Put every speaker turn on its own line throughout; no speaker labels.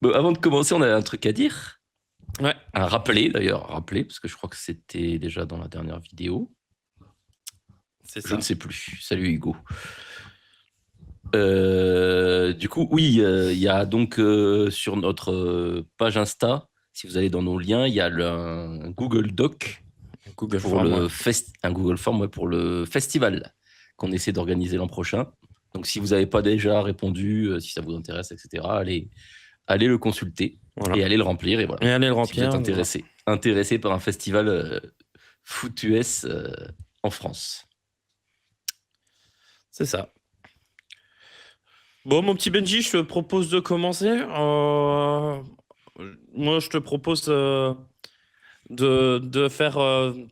Bon, avant de commencer, on a un truc à dire.
Ouais,
Un rappeler d'ailleurs, rappeler, parce que je crois que c'était déjà dans la dernière vidéo.
c'est
Je ne
ça.
sais plus. Salut Hugo. Du coup, oui, il y a donc sur notre page Insta, si vous allez dans nos liens, il y a un Google Doc
Google
pour
Form, ouais.
un Google Form ouais, pour le festival qu'on essaie d'organiser l'an prochain. Donc, si vous n'avez pas déjà répondu, si ça vous intéresse, etc., allez le consulter
Voilà.
et allez le remplir. Et voilà.
Et allez le
Si vous êtes
remplir. Voilà.
intéressé par un festival foot US en France.
C'est ça. Bon, mon petit Benji, je te propose de commencer. Moi, je te propose de faire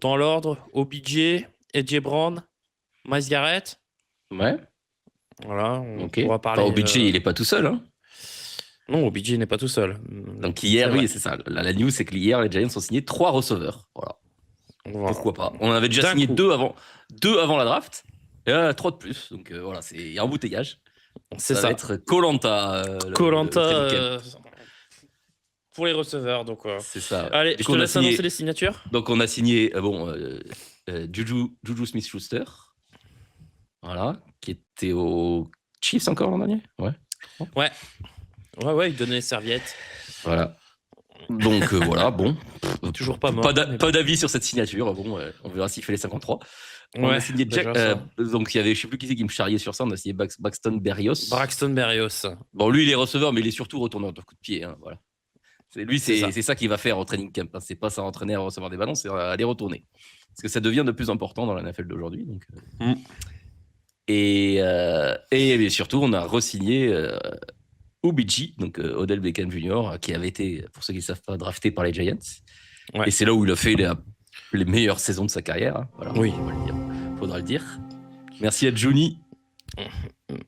dans l'ordre OBJ, AJ Brown, Miles Garrett.
Ouais,
Voilà, on
ok.
pourra
Enfin,
parler.
Obichi, il n'est pas tout seul. Hein.
Non, OBJ n'est pas tout seul.
Donc
C'est
hier,
vrai.
oui, c'est ça. La news, c'est que hier, les Giants ont signé 3 receveurs. Voilà.
Voilà.
Pourquoi pas. On en avait déjà
D'un
signé
coup.
deux avant la draft. Et là, 3 de plus. Donc voilà, il y a un embouteillage.
C'est
Ça va
ça.
être Koh-Lanta,
Koh-Lanta
le training camp.
pour les receveurs. Donc,
C'est ça.
allez,
Du
je
coup,
te laisse annoncer les signatures.
on a signé Juju Smith-Schuster. Voilà. Qui était aux Chiefs encore l'an dernier. Ouais, je crois.
Ouais. Ouais, il donnait les serviettes.
Voilà. Donc voilà, bon.
Toujours pas mort.
Pas d'avis sur cette signature. Bon, on verra s'il fait les 53. On a
Ouais,
signé Jack.
déjà ça.
Donc il y avait, je sais plus qui c'est qui me charriait sur ça. On a signé Braxton Berrios.
Braxton Berrios.
Bon, lui, il est receveur, mais il est surtout retourneur de coup de pied. Hein, voilà. Lui,
C'est ça.
c'est ça qu'il va faire au training camp. Hein. C'est pas ça entraîner à recevoir des ballons, c'est à les retourner. Parce que ça devient de plus important dans la NFL d'aujourd'hui. Donc, et surtout, on a re-signé OBJ, donc Odell Beckham Jr., qui avait été, pour ceux qui ne savent pas, drafté par les Giants.
Ouais.
Et c'est là où il a fait les meilleures saisons de sa carrière. Hein. Voilà,
Oui.
Faudra le dire. Merci à Johnny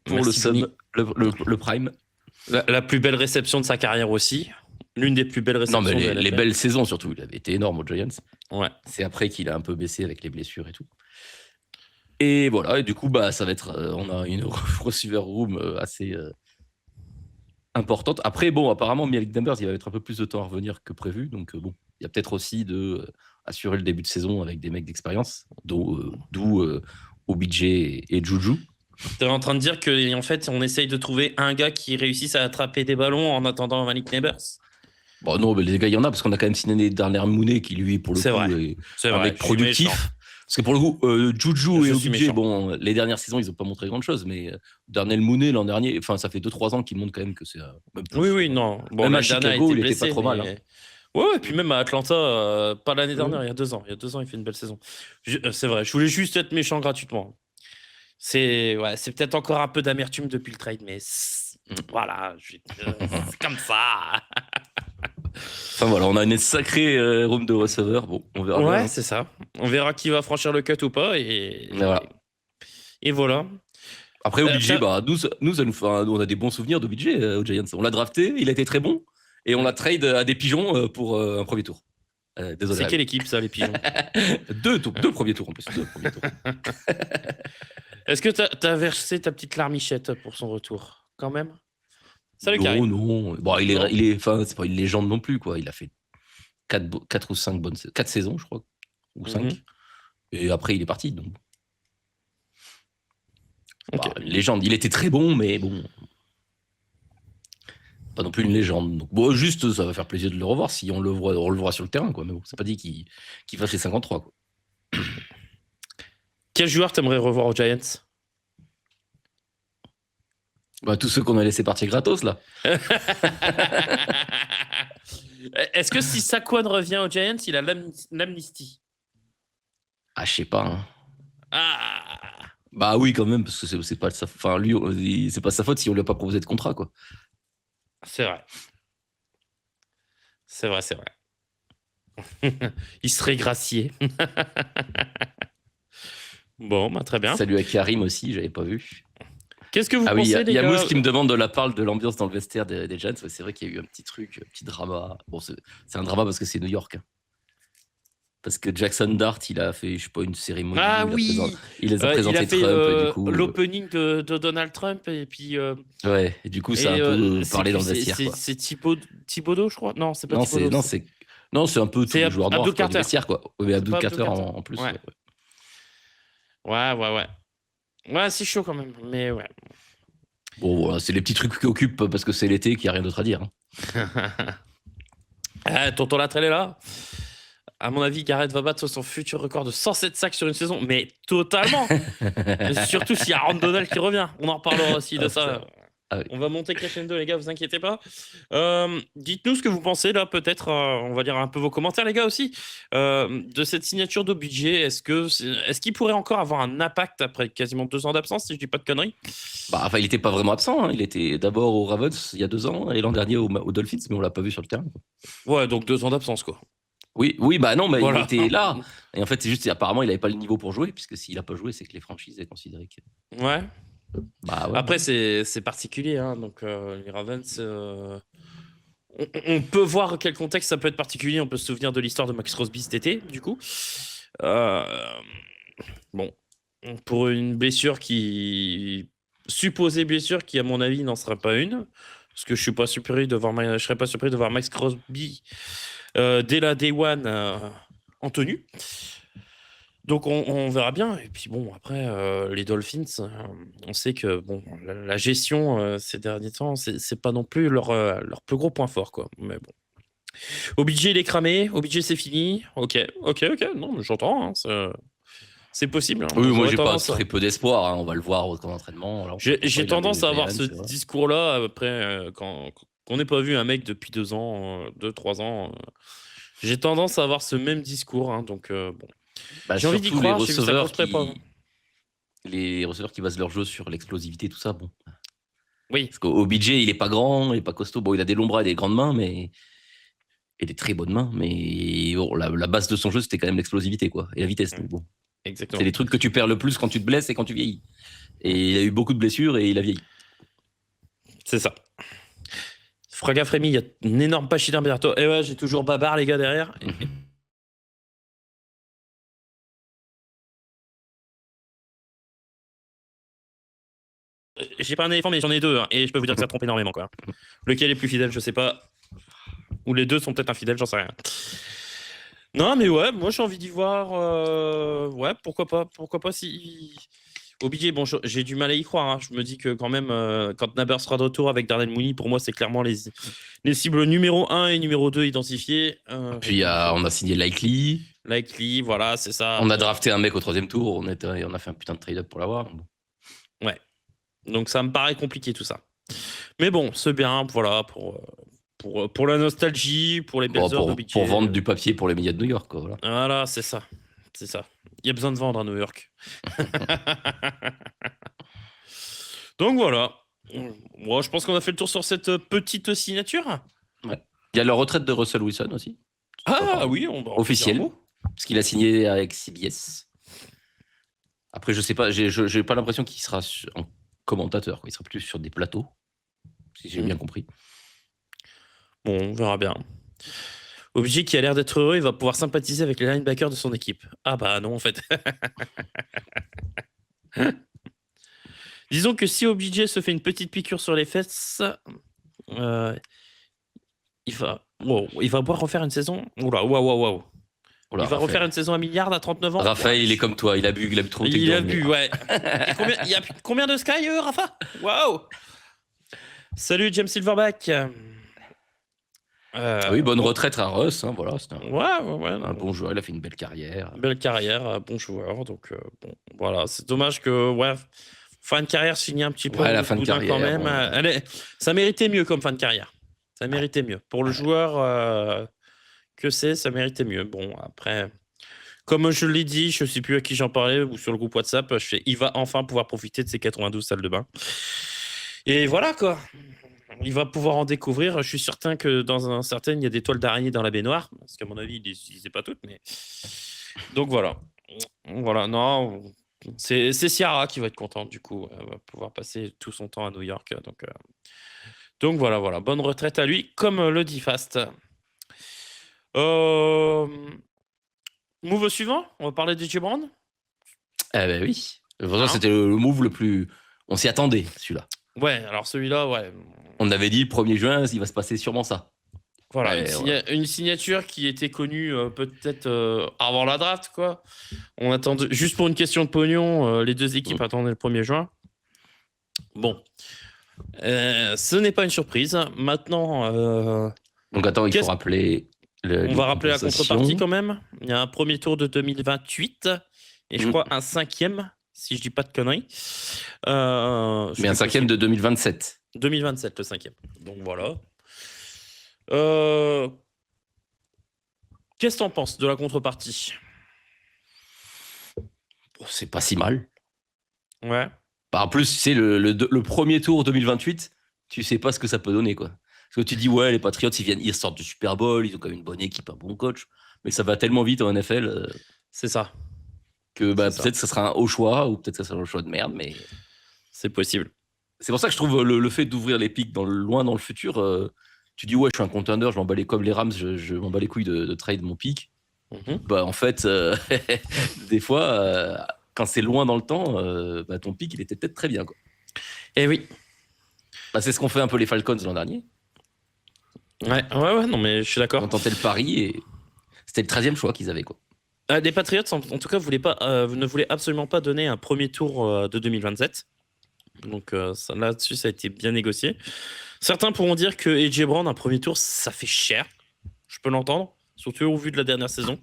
pour
Merci, Johnny.
le prime.
La plus belle réception de sa carrière aussi. L'une des plus belles réceptions.
Non, mais les belles saisons surtout. Il avait été énorme aux Giants.
Ouais.
C'est après qu'il a un peu baissé avec les blessures et tout. Et voilà, et du coup, ça va être. On a une receiver room assez importante. Après, bon, apparemment, Malik Nabers, il va mettre un peu plus de temps à revenir que prévu. Donc, bon, il y a peut-être aussi de assurer le début de saison avec des mecs d'expérience, d'où OBJ et Juju.
T'es en train de dire qu'en fait, on essaye de trouver un gars qui réussisse à attraper des ballons en attendant Malik Nabers.
Bon, non, mais les gars, il y en a parce qu'on a quand même signé l'année dernière Mooney qui, lui, pour le coup, est un mec productif. Parce que pour le coup, Juju et OBJ, bon, les dernières saisons, ils n'ont pas montré grand-chose, mais Darnell Mooney, l'an dernier, enfin, ça fait 2-3 ans qu'il montre quand même que c'est même plus.
Oui, non.
Bon, même à Chicago, il était pas trop mal. Hein.
Ouais, et puis même à Atlanta, pas l'année dernière, il y a 2 ans. Il y a 2 ans, il fait une belle saison. C'est vrai, je voulais juste être méchant gratuitement. C'est peut-être encore un peu d'amertume depuis le trade, mais voilà, c'est comme ça.
Enfin voilà, on a une sacrée room de receveurs. Bon, on verra.
Ouais,
bien.
c'est ça. On verra qui va franchir le cut ou pas. Et voilà.
Après, OBJ, on a des bons souvenirs d'OBJ aux Giants. On l'a drafté, il a été très bon. Et on l'a trade à des pigeons pour un premier tour. Désolé.
C'est quelle équipe, ça, les pigeons?
deux premiers tours en plus.
Est-ce que t'as versé ta petite larmichette pour son retour, quand même? Salut,
non,
Karim.
Non. Bon, c'est pas une légende non plus, quoi. Il a fait 4 ou 5 4 saisons, je crois. Ou 5. Et après, il est parti. Donc. Okay. Une légende. Il était très bon, mais bon. Pas non plus une légende. Donc, bon, juste, ça va faire plaisir de le revoir si on le voit sur le terrain, quoi. Mais bon, c'est pas dit qu'il fasse les 53, quoi.
Quel joueur t'aimerais revoir aux Giants?
Tous ceux qu'on a laissé partir gratos, là.
Est-ce que si Saquon revient aux Giants, il a l'amnistie?
Ah, je sais pas. Hein.
Ah.
Bah oui, quand même, parce que c'est pas sa faute. Enfin, lui, c'est pas sa faute si on lui a pas proposé de contrat, quoi.
C'est vrai. Il serait gracié. Bon, très bien.
Salut à Karim aussi, j'avais pas vu.
Qu'est-ce que vous pensez, les gars?
Il y a Mousse qui me demande de la parole de l'ambiance dans le vestiaire des Giants. C'est vrai qu'il y a eu un petit truc, un petit drama. Bon, c'est un drama parce que c'est New York. Hein. Parce que Jackson Dart, il a fait, je sais pas, une cérémonie.
Ah oui,
il les a présentés
fait
Trump, et du coup.
l'opening de Donald Trump et puis.
Ouais, et du coup, ça a un peu parlé dans le vestiaire, quoi.
C'est Thibodeau, je crois. Non, c'est pas
Non,
Thibodeau.
c'est un peu tous les joueurs noirs
Abdul
du
Carter.
vestiaire, quoi. Mais Abdul Carter en plus.
Ouais. Ouais, c'est chaud quand même, mais ouais.
Bon, voilà, c'est les petits trucs qui occupent parce que c'est l'été, qu'il n'y a rien d'autre à dire.
Tonton Latrell est là. À mon avis, Garrett va battre son futur record de 107 sacs sur une saison, mais totalement. Surtout s'il y a Aaron Donald qui revient. On en reparlera aussi de ça. Ah oui. On va monter crescendo, les gars, vous inquiétez pas. Dites-nous ce que vous pensez, là, peut-être, on va lire un peu vos commentaires, les gars, aussi, de cette signature d'OBJ. Est-ce qu'il pourrait encore avoir un impact après quasiment 2 ans d'absence, si je dis pas de conneries?
Il n'était pas vraiment absent. Hein. Il était d'abord aux Ravens il y a 2 ans et l'an dernier aux Dolphins, mais on l'a pas vu sur le terrain.
Ouais, donc 2 ans d'absence, quoi.
Oui, non, mais voilà. Il était là. Et en fait, c'est juste, apparemment, il n'avait pas le niveau pour jouer, puisque s'il n'a pas joué, c'est que les franchises aient considéré que.
Ouais.
Ouais.
Après, c'est particulier. Hein, donc, les Ravens, on peut voir quel contexte ça peut être particulier. On peut se souvenir de l'histoire de Max Crosby cet été, du coup. Bon, pour une blessure supposée blessure qui, à mon avis, n'en sera pas une. Parce que je serais pas surpris de voir Max Crosby dès la Day One en tenue. Donc on verra bien. Et puis bon, après, les Dolphins, on sait que bon, la gestion ces derniers temps, c'est pas non plus leur plus gros point fort, quoi. Mais bon. OBJ, il est cramé. OBJ, c'est fini. Ok. Non, mais j'entends. Hein, c'est possible. Hein.
Oui, moi, j'ai pas très peu d'espoir. Hein. On va le voir au camp d'entraînement.
J'ai tendance à avoir ce discours-là après, quand on n'ait pas vu un mec depuis 2 ans, 2-3 ans. J'ai tendance à avoir ce même discours. Hein, donc, bon. J'ai envie d'y croire.
Les receveurs qui basent leur jeu sur l'explosivité, tout ça, bon.
Oui.
Parce qu'OBJ, il est pas grand, il est pas costaud. Bon, il a des longs bras et des grandes mains, mais et des très bonnes mains. Mais bon, la base de son jeu, c'était quand même l'explosivité, quoi, et la vitesse. Donc, bon.
Exactement.
C'est les trucs que tu perds le plus quand tu te blesses et quand tu vieillis. Et il a eu beaucoup de blessures et il a vieilli.
C'est ça. Fraga Frémy, il y a une énorme pachine bientôt. Et ouais, j'ai toujours Babar, les gars, derrière. J'ai pas un éléphant, mais j'en ai 2. Hein, et je peux vous dire que ça trompe énormément, quoi. Lequel est plus fidèle, je sais pas. Ou les 2 sont peut-être infidèles, j'en sais rien. Non, mais ouais, moi j'ai envie d'y voir. Ouais, pourquoi pas si. OBJ, bon, j'ai du mal à y croire. Hein. Je me dis que quand même, quand Naber sera de retour avec Darnell Mooney, pour moi, c'est clairement les cibles numéro 1 et numéro 2 identifiées.
Puis on a signé Likely.
Likely, voilà, c'est ça.
On a drafté un mec au 3e tour. On a fait un putain de trade-up pour l'avoir.
Ouais. Donc ça me paraît compliqué tout ça. Mais bon, c'est bien, voilà, pour la nostalgie, pour les belles heures d'OBJ.
Pour vendre du papier pour les médias de New York, quoi.
Voilà, c'est ça. Il y a besoin de vendre à New York. Donc voilà. Moi, je pense qu'on a fait le tour sur cette petite signature.
Ouais. Il y a la retraite de Russell Wilson aussi.
Oui,
officiel. Parce qu'il a signé avec CBS. Après, je sais pas, j'ai pas l'impression qu'il sera en commentateur. Il sera plus sur des plateaux, si j'ai bien compris.
Bon, on verra bien. OBJ qui a l'air d'être heureux, il va pouvoir sympathiser avec les linebackers de son équipe. Ah bah non, en fait. Disons que si OBJ se fait une petite piqûre sur les fesses, il va pouvoir refaire une saison. Oula, waouh. Il va refaire une saison à milliard à 39 ans.
Raphaël, il est comme toi, il a bu trop.
Il a bu, ouais. Il y a combien de Sky, Rafa? Waouh. Salut James Silverback.
Oui, bonne retraite à Russ, hein, voilà.
Ouais.
Un bon joueur, il a fait une belle carrière.
Bon joueur. Donc, bon, voilà. C'est dommage que, fin de carrière signe un petit peu.
Ouais, la fin de carrière.
Quand même. Ça méritait mieux comme fin de carrière. Ça méritait mieux. Pour le joueur ça méritait mieux. Bon, après, comme je l'ai dit, je ne sais plus à qui j'en parlais ou sur le groupe WhatsApp, il va enfin pouvoir profiter de ses 92 salles de bain. Et voilà, quoi. Il va pouvoir en découvrir. Je suis certain que dans un certain, il y a des toiles d'araignée dans la baignoire. Parce qu'à mon avis, il ne les utilisait pas toutes. Mais... Donc voilà. Voilà, non. C'est Ciara qui va être contente, du coup. Elle va pouvoir passer tout son temps à New York. Donc voilà. Bonne retraite à lui, comme le dit Fast. Move au suivant. On va parler d'A.J. Brown.
Eh ben oui. Vraiment, c'était le move le plus. On s'y attendait, celui-là.
Ouais, alors celui-là, ouais.
On avait dit le 1er juin, il va se passer sûrement ça.
Voilà, une signature qui était connue peut-être avant la draft, quoi. On attendait, juste pour une question de pognon, les deux équipes attendaient le 1er juin. Bon. Ce n'est pas une surprise. Maintenant.
Donc attends, il faut rappeler.
On va rappeler la contrepartie quand même. Il y a un premier tour de 2028 et je crois un 5e, si je dis pas de conneries.
Mais un 5e de 2027.
2027, le 5e. Donc voilà. Qu'est-ce que t'en penses de la contrepartie?
C'est pas si mal.
Ouais.
Bah, en plus, c'est le premier tour 2028, tu sais pas ce que ça peut donner, quoi. Parce que tu dis, ouais, les Patriots, ils sortent du Super Bowl, ils ont quand même une bonne équipe, un bon coach, mais ça va tellement vite en NFL.
C'est ça.
Que peut-être que ça sera un haut choix, ou peut-être que ça sera un choix de merde, mais.
C'est possible.
C'est pour ça que je trouve le fait d'ouvrir les pics loin dans le futur, tu dis, ouais, je suis un contender, je m'en bats les comme les Rams, je m'en bats les couilles de trade mon pic. Bah, en fait, des fois, quand c'est loin dans le temps, ton pic, il était peut-être très bien, quoi.
Eh oui.
Bah, c'est ce qu'ont fait un peu les Falcons l'an dernier.
Ouais, non, mais je suis d'accord.
On tentait le pari et c'était le 13e choix qu'ils avaient, quoi.
Les Patriots, en tout cas, ne voulaient absolument pas donner un premier tour de 2027. Donc là-dessus, ça a été bien négocié. Certains pourront dire que A.J. Brown, un premier tour, ça fait cher. Je peux l'entendre, surtout au vu de la dernière saison.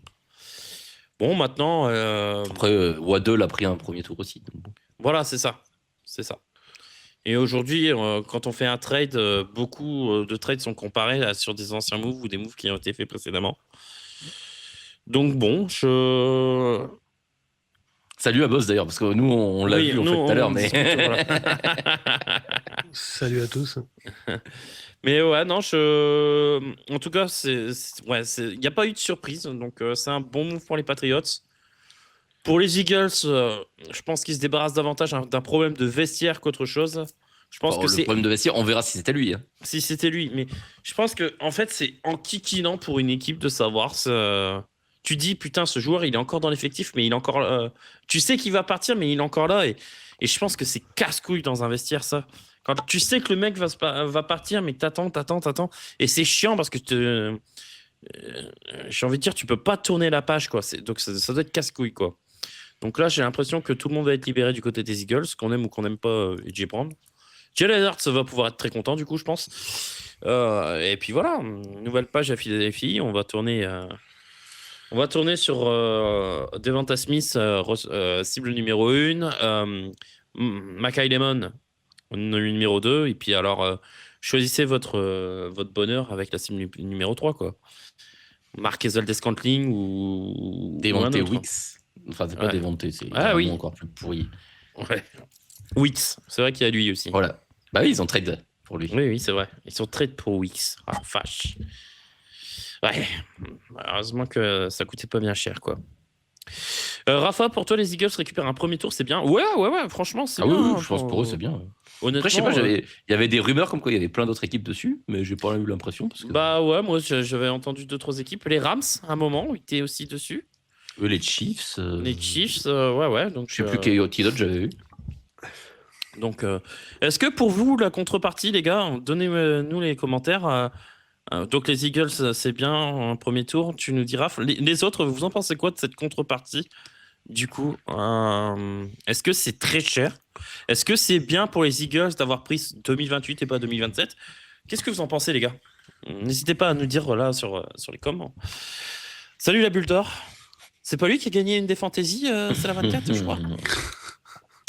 Bon, maintenant...
Après, Waddle a pris un premier tour aussi. Donc.
Voilà, c'est ça. C'est ça. Et aujourd'hui, quand on fait un trade, beaucoup de trades sont comparés sur des anciens moves ou des moves qui ont été faits précédemment. Donc bon,
Salut à Boss d'ailleurs, parce que nous, on l'a vu tout à l'heure. Mais...
Salut à tous.
Mais ouais, non, en tout cas, il n'y a pas eu de surprise. Donc, c'est un bon move pour les Patriots. Pour les Eagles, je pense qu'ils se débarrassent davantage d'un problème de vestiaire qu'autre chose. Je pense que
le problème de vestiaire, on verra si c'était lui. Hein.
Si c'était lui. Mais je pense que en fait, c'est enquiquinant pour une équipe de savoir. Tu dis, putain, ce joueur, il est encore dans l'effectif, mais il est encore tu sais qu'il va partir, mais il est encore là. Et je pense que c'est casse-couille dans un vestiaire, ça. Quand tu sais que le mec va partir, mais t'attends. Et c'est chiant parce que j'ai envie de dire, tu peux pas tourner la page, quoi. Donc ça doit être casse-couille, quoi. Donc là, j'ai l'impression que tout le monde va être libéré du côté des Eagles, qu'on aime ou qu'on n'aime pas A.J. Brown. Jalen Hurts va pouvoir être très content, du coup, je pense. Et puis voilà, nouvelle page à Philadelphie. On va tourner sur Devonta Smith, cible numéro 1. Mackay Lemon, numéro 2. Et puis alors, choisissez votre bonheur avec la cible numéro 3, quoi. Marquez Valdes-Scantling ou
Devonta Wicks. Enfin, c'est pas Devonta, c'est encore plus pourri.
Ouais. Wicks, c'est vrai qu'il y a lui aussi.
Voilà. Bah oui, ils ont trade pour lui.
Oui, c'est vrai. Ils sont trade pour Wicks. Ah, fâche. Ouais. Heureusement que ça coûtait pas bien cher, quoi. Rafa, pour toi, les Eagles récupèrent un premier tour, c'est bien. Ouais, franchement, c'est bien.
Oui, je pense pour eux, c'est bien.
Honnêtement,
après, je sais pas, il y avait des rumeurs comme quoi il y avait plein d'autres équipes dessus, mais j'ai pas eu l'impression. Parce que...
Bah ouais, moi j'avais entendu 2-3 équipes. Les Rams, à un moment, étaient aussi dessus.
Les Chiefs.
Les Chiefs, ouais. Donc,
je sais plus quel autre j'avais eu.
Donc, est-ce que pour vous, la contrepartie, les gars, donnez-nous les commentaires. Donc, les Eagles, c'est bien un premier tour. Tu nous diras. Les autres, vous en pensez quoi de cette contrepartie? Du coup, est-ce que c'est très cher? Est-ce que c'est bien pour les Eagles d'avoir pris 2028 et pas 2027? Qu'est-ce que vous en pensez, les gars? N'hésitez pas à nous dire là sur les commentaires. Salut la bulle d'or. C'est pas lui qui a gagné une des fantaisies, c'est la 24, je crois.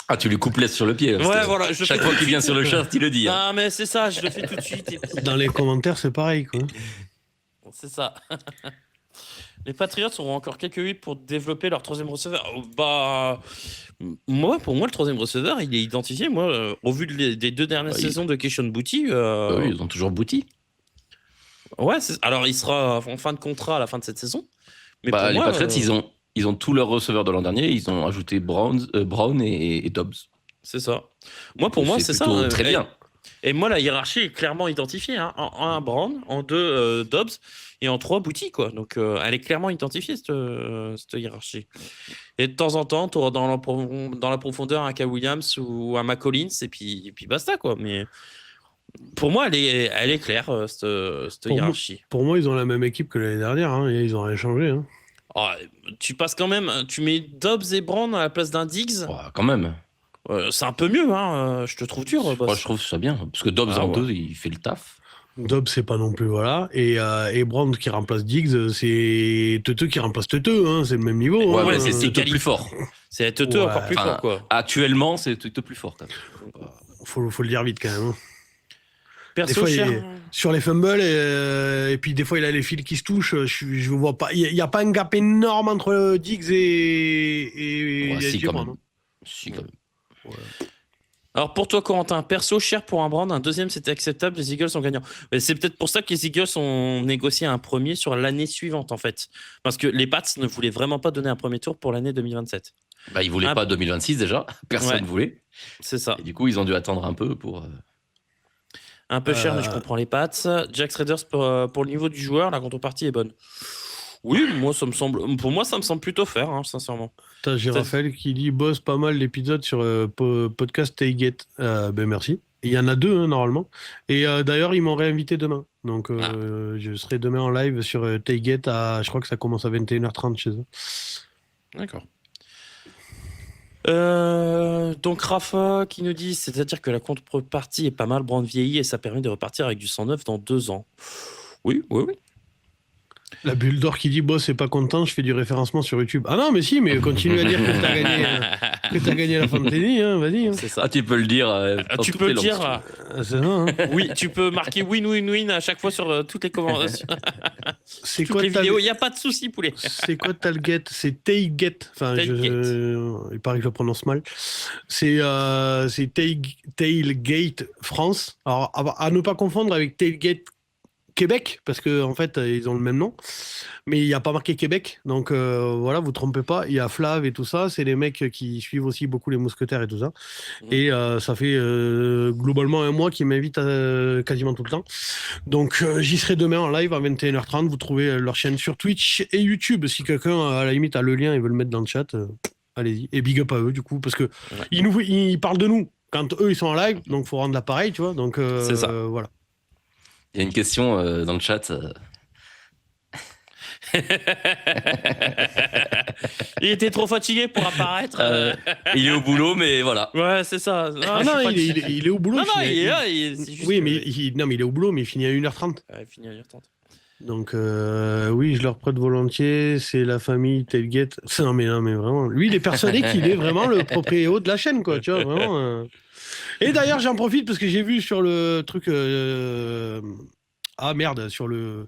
Ah, tu lui coupes l'est sur le pied.
Ouais, voilà.
Chaque fois qu'il vient sur le chat, il le dit.
Ah, mais c'est ça, je le fais tout de suite. Et puis...
Dans les commentaires, c'est pareil, quoi.
C'est ça. Les Patriots auront encore quelques weeks pour développer leur troisième receveur. Bah, pour moi, le troisième receveur, il est identifié. Moi, au vu des 2 dernières saisons de Keishon Boutte.
Oui, ils ont toujours Boutte.
Ouais, alors il sera en fin de contrat à la fin de cette saison. Mais pour
les
moi,
Patriots, ils ont tous leurs receveurs de l'an dernier. Ils ont ajouté Brown et Dobbs.
C'est ça. Moi, pour moi, c'est ça.
Très bien.
Et moi, la hiérarchie est clairement identifiée. Hein. En 1, Brand, en 2, Dobbs, et en 3, Bouty, quoi. Donc, elle est clairement identifiée, cette hiérarchie. Et de temps en temps, tu auras dans la profondeur un K. Williams ou un McCollins, et puis basta, quoi. Mais pour moi, elle est claire, cette hiérarchie.
Pour moi, ils ont la même équipe que l'année dernière. Hein, et ils n'ont rien changé. Hein.
Oh, tu passes quand même... Tu mets Dobbs et Brand à la place d'un Diggs.
Oh, quand même.
C'est un peu mieux, hein. Je te trouve dur, boss.
Moi, je trouve ça bien. Parce que Dobbs en 2, il fait le taf.
Dobbs, c'est pas non plus, voilà. Et Brand qui remplace Diggs, c'est Teuteux qui remplace Teuteux, hein. C'est le même niveau.
Ouais,
hein.
mais c'est Teuteux plus fort.
C'est Teuteux encore plus fort, quoi.
Actuellement, c'est Teuteux plus fort, quand même.
Faut le dire vite, quand même. Hein.
Perso,
des fois, sur les fumbles, et puis des fois, il a les fils qui se touchent. Je vois pas. Il n'y a pas un gap énorme entre Diggs et
si, quand même. Si, quand même.
Ouais. Alors pour toi, Corentin, perso cher pour un Brand, un deuxième c'était acceptable, les Eagles sont gagnants. Mais c'est peut-être pour ça que les Eagles ont négocié un premier sur l'année suivante en fait. Parce que les Pats ne voulaient vraiment pas donner un premier tour pour l'année 2027.
Bah, ils voulaient pas 2026 déjà, personne ne voulait.
C'est ça.
Et du coup, ils ont dû attendre un peu pour...
Un peu cher, mais je comprends les Pats. Jack Raiders, pour le niveau du joueur, la contrepartie est bonne. Oui, pour moi, ça me semble plutôt faire, hein, sincèrement.
J'ai Raphaël qui dit bosse pas mal l'épisode sur podcast Tailgate. Ben merci. Il y en a 2 hein, normalement. Et d'ailleurs, ils m'ont réinvité demain. Donc je serai demain en live sur Tailgate. Je crois que ça commence à 21h30 chez eux.
D'accord. Donc Rafa qui nous dit, c'est-à-dire que la contrepartie est pas mal, Brand vieillit et ça permet de repartir avec du 109 dans 2 ans. Oui.
La bulle d'or qui dit boss c'est pas content, je fais du référencement sur YouTube. Ah non mais si, mais continue à dire que t'as gagné la Fantasy, hein, vas-y. Hein.
C'est ça.
Ah tu peux le dire.
Tu peux le dire.
C'est ça, hein.
Oui, tu peux marquer win à chaque fois sur toutes les commandations.
C'est
toutes les vidéos, il n'y a pas de souci poulet.
C'est quoi Tailgate? C'est Tailgate. Enfin, il paraît que je le prononce mal. C'est Tailgate France. Alors à ne pas confondre avec Tailgate Québec, parce que en fait ils ont le même nom, mais il n'y a pas marqué Québec, donc voilà, vous trompez pas, il y a Flav et tout ça, c'est les mecs qui suivent aussi beaucoup les mousquetaires et tout ça, et ça fait globalement 1 mois qu'ils m'invitent quasiment tout le temps, donc j'y serai demain en live à 21h30, vous trouvez leur chaîne sur Twitch et YouTube, si quelqu'un à la limite a le lien et veut le mettre dans le chat, allez-y, et big up à eux du coup, parce que ils parlent de nous quand eux ils sont en live, donc faut rendre l'appareil, tu vois, donc
c'est ça.
Voilà.
Il y a une question dans le chat.
Il était trop fatigué pour apparaître.
Il est au boulot, mais voilà.
Ouais, c'est ça.
Non, il est au boulot.
Non, il est là.
Oui, mais il est au boulot, mais il finit à 1h30.
Ouais, il finit à 1h30.
Donc, oui, je leur prête volontiers. C'est la famille Tailgate. Non, mais vraiment. Lui, il est persuadé qu'il est vraiment le propriétaire de la chaîne, quoi. Tu vois, vraiment. Et d'ailleurs, j'en profite parce que j'ai vu sur le truc. Sur le.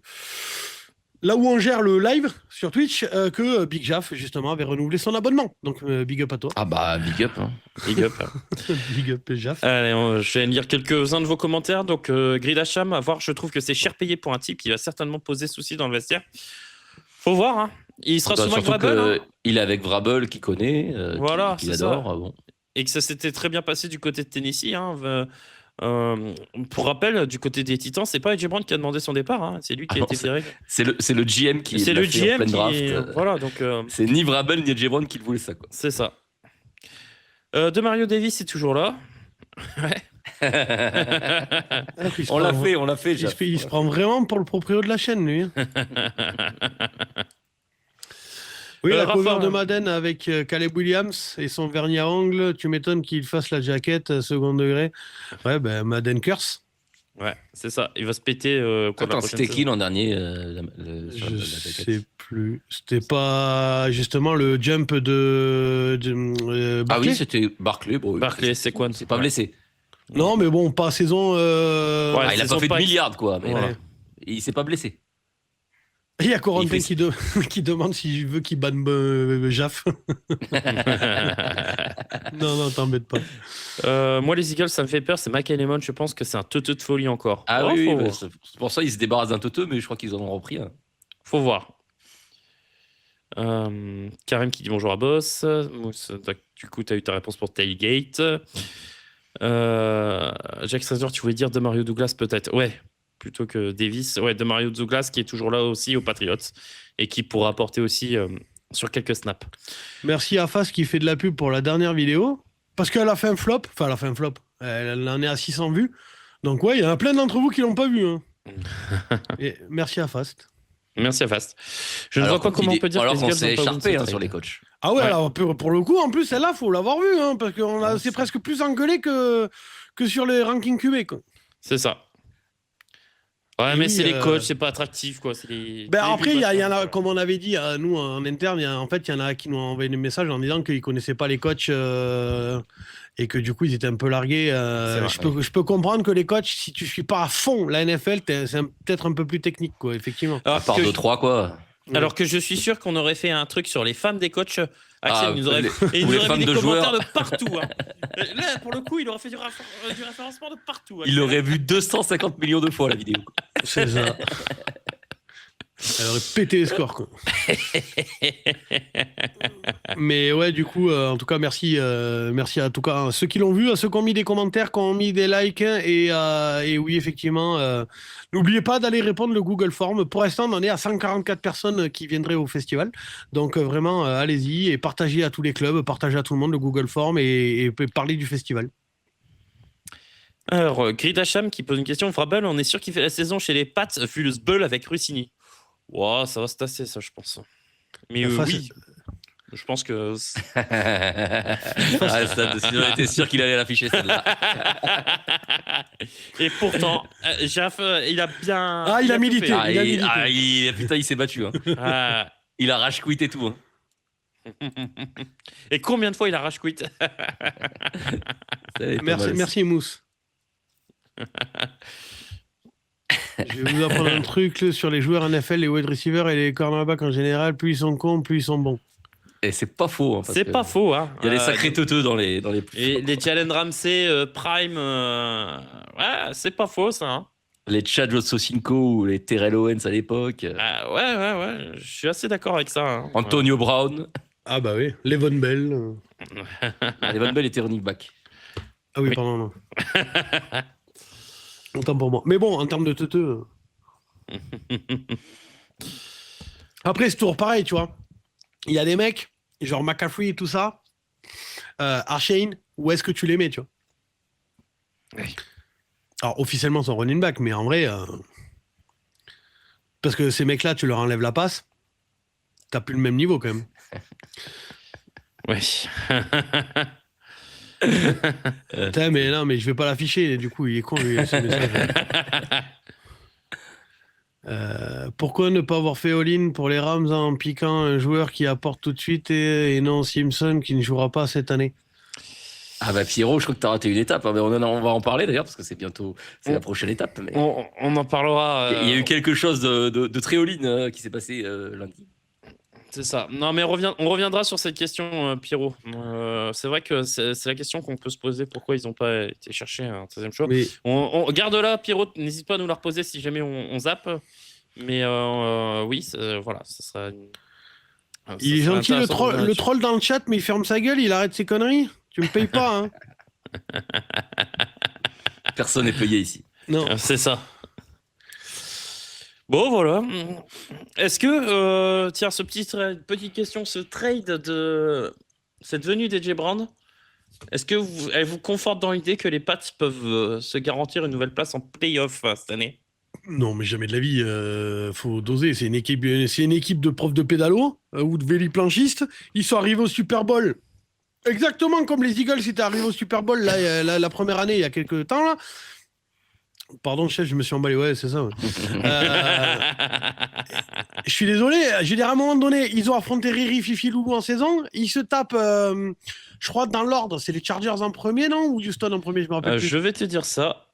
Là où on gère le live sur Twitch, que Big Jaff, justement, avait renouvelé son abonnement. Donc, big up à toi.
Ah bah, big up. Hein.
Big up.
Big up, Jaff.
Allez, je vais lire quelques-uns de vos commentaires. Donc, Grid Hacham, à voir, je trouve que c'est cher payé pour un type qui va certainement poser souci dans le vestiaire. Faut voir, hein. Il sera souvent avec Vrabel. Hein.
Il est avec Vrabel, qui connaît,
voilà,
qu'il adore. Bon.
Et que ça s'était très bien passé du côté de Tennessee. Hein. Pour rappel, du côté des Titans, c'est pas AJ Brown qui a demandé son départ, hein. C'est lui qui a été viré.
C'est le GM qui
c'est le GM
en pleine draft.
Voilà, donc
c'est ni Vrabel ni AJ Brown qui voulait ça, quoi.
C'est ça. De Mario Davis est toujours là. Ouais.
On l'a fait.
Il se prend vraiment pour le proprio de la chaîne, lui. Oui, la cover de Madden avec Caleb Williams et son vernis à ongles. Tu m'étonnes qu'il fasse la jaquette second degré. Ouais, ben Madden Curse.
Ouais, c'est ça. Il va se péter.
Attends, c'était qui l'an dernier
je sais plus. C'était pas justement le jump de
ah oui, c'était Barclay. Bon,
Barclay, c'est quoi?
C'est pas blessé.
Non, mais bon, pas saison.
Ouais, il a pas fait de milliards, quoi. Mais
ouais.
Il s'est pas blessé.
Il y a Corentin qui demande si je veux qu'il banne Jaff. non, t'embête pas.
Moi, les Eagles, ça me fait peur. C'est Mike Lemon. Je pense que c'est un teuteux de folie encore.
Ah oui, c'est pour ça qu'ils se débarrassent d'un teuteux, mais je crois qu'ils en ont repris un.
Faut voir. Karim qui dit bonjour à Boss. Du coup, tu as eu ta réponse pour Tailgate. Jack Strazer, tu voulais dire de Mario Douglas peut-être. Ouais, plutôt que Davis. Ouais, de Mario Douglas qui est toujours là aussi aux Patriots et qui pourra apporter aussi sur quelques snaps.
Merci à Fast qui fait de la pub pour la dernière vidéo. Parce qu'elle a fait un flop. Enfin, elle a fait un flop. Elle en est à 600 vues. Donc ouais, il y en a plein d'entre vous qui l'ont pas vu. Hein. Et merci à Fast.
Merci à Fast. Je ne vois pas comment on peut dire
alors qu'on s'est écharpé sur les coachs.
Ah ouais, alors pour le coup, en plus, celle-là, faut l'avoir vue. Hein, parce que c'est presque plus engueulé que sur les rankings QB. Quoi.
C'est ça. Ouais, mais c'est les coachs, c'est pas attractif, quoi.
Après, il y en a, comme on avait dit, nous, en interne, il y en a qui nous ont envoyé des messages en disant qu'ils connaissaient pas les coachs et que du coup, ils étaient un peu largués. Je peux comprendre que les coachs, si tu suis pas à fond la NFL, c'est peut-être un peu plus technique, quoi, effectivement.
À part 2-3, quoi.
Alors que je suis sûr qu'on aurait fait un truc sur les fans des coachs. Axel nous aurait mis des
commentaires
joueurs de partout. Hein. Là, pour le coup, il aurait fait du référencement de partout.
Il l'aurait vu 250 millions de fois, la vidéo.
C'est ça. Elle aurait pété les scores, quoi. Mais ouais, du coup, en tout cas, merci à tout cas à ceux qui l'ont vu, à ceux qui ont mis des commentaires, qui ont mis des likes, et oui, effectivement, n'oubliez pas d'aller répondre le Google Form. Pour l'instant, on en est à 144 personnes qui viendraient au festival. Donc vraiment, allez-y et partagez à tous les clubs, partagez à tout le monde le Google Form et parlez du festival.
Alors, Grid Hacham qui pose une question. Frabel, on est sûr qu'il fait la saison chez les Pats, vu le Bull avec Russini. Wow, ça va se tasser, ça, je pense. Mais oui, je pense que...
Sinon, on était sûr qu'il allait l'afficher, celle-là.
Et pourtant, il a bien...
Ah, il a milité.
Putain, il s'est battu. Hein. Il a rage quit et tout.
Hein. Et combien de fois il a rage quit?
Merci, Mousse. Je vais vous apprendre un truc sur les joueurs NFL, les wide receivers et les cornerbacks en général. Plus ils sont cons, plus ils sont bons.
Et c'est pas faux. Hein,
c'est pas faux. Hein.
Il y a des sacrés teuteux dans les plus.
Et les Jalen Ramsey, Prime, ouais, c'est pas faux ça. Hein.
Les Chad Ochocinco ou les Terrell Owens à l'époque.
Ouais. Je suis assez d'accord avec ça. Hein.
Antonio Brown.
Ah bah oui. Levon Bell.
Levon Bell était running back.
Ah oui, pardon. Non. Autant pour moi. Mais bon, en termes de teuteux. Après, c'est toujours pareil, tu vois. Il y a des mecs, genre McCaffrey et tout ça. Arshane, où est-ce que tu les mets, tu vois? Oui. Alors, officiellement, c'est un running back, mais en vrai. Parce que ces mecs-là, tu leur enlèves la passe. T'as plus le même niveau, quand même.
Oui.
Putain, mais non, mais je vais pas l'afficher, du coup, il est con, lui, ce message. Pourquoi ne pas avoir fait all-in pour les Rams en piquant un joueur qui apporte tout de suite et non Simpson qui ne jouera pas cette année?
Ah bah Pierrot, je crois que t'as raté une étape, hein, mais on va en parler d'ailleurs parce que c'est bientôt la prochaine étape. Mais...
On en parlera.
Il y a eu quelque chose de très all-in qui s'est passé lundi.
C'est ça. Non, mais on reviendra sur cette question, Pierrot. C'est vrai que c'est la question qu'on peut se poser. Pourquoi ils n'ont pas été chercher un 13e choix? Mais... On garde-la, Pierrot. N'hésite pas à nous la reposer si jamais on zappe. Mais oui, voilà, ça sera...
Il est gentil, le troll dans le chat, mais il ferme sa gueule, il arrête ses conneries. Tu me payes pas, hein.
Personne n'est payé ici.
Non.
C'est ça. Bon, voilà. Est-ce que, tiens, petite question, ce trade de cette venue d'AJ Brown, est-ce que elle vous conforte dans l'idée que les Pats peuvent se garantir une nouvelle place en play-off cette année?
Non, mais jamais de la vie. Faut doser. C'est une équipe de profs de pédalo ou de véliplanchistes. Ils sont arrivés au Super Bowl. Exactement comme les Eagles étaient arrivés au Super Bowl la première année, il y a quelques temps, là. Pardon, chef, je me suis emballé. Ouais, c'est ça. Ouais. Je suis désolé. Je veux dire, à un moment donné, ils ont affronté Riri, Fifi, Loulou en saison. Ils se tapent, je crois, dans l'ordre. C'est les Chargers en premier, non? Ou Houston en premier? Je me rappelle plus.
Je vais te dire ça.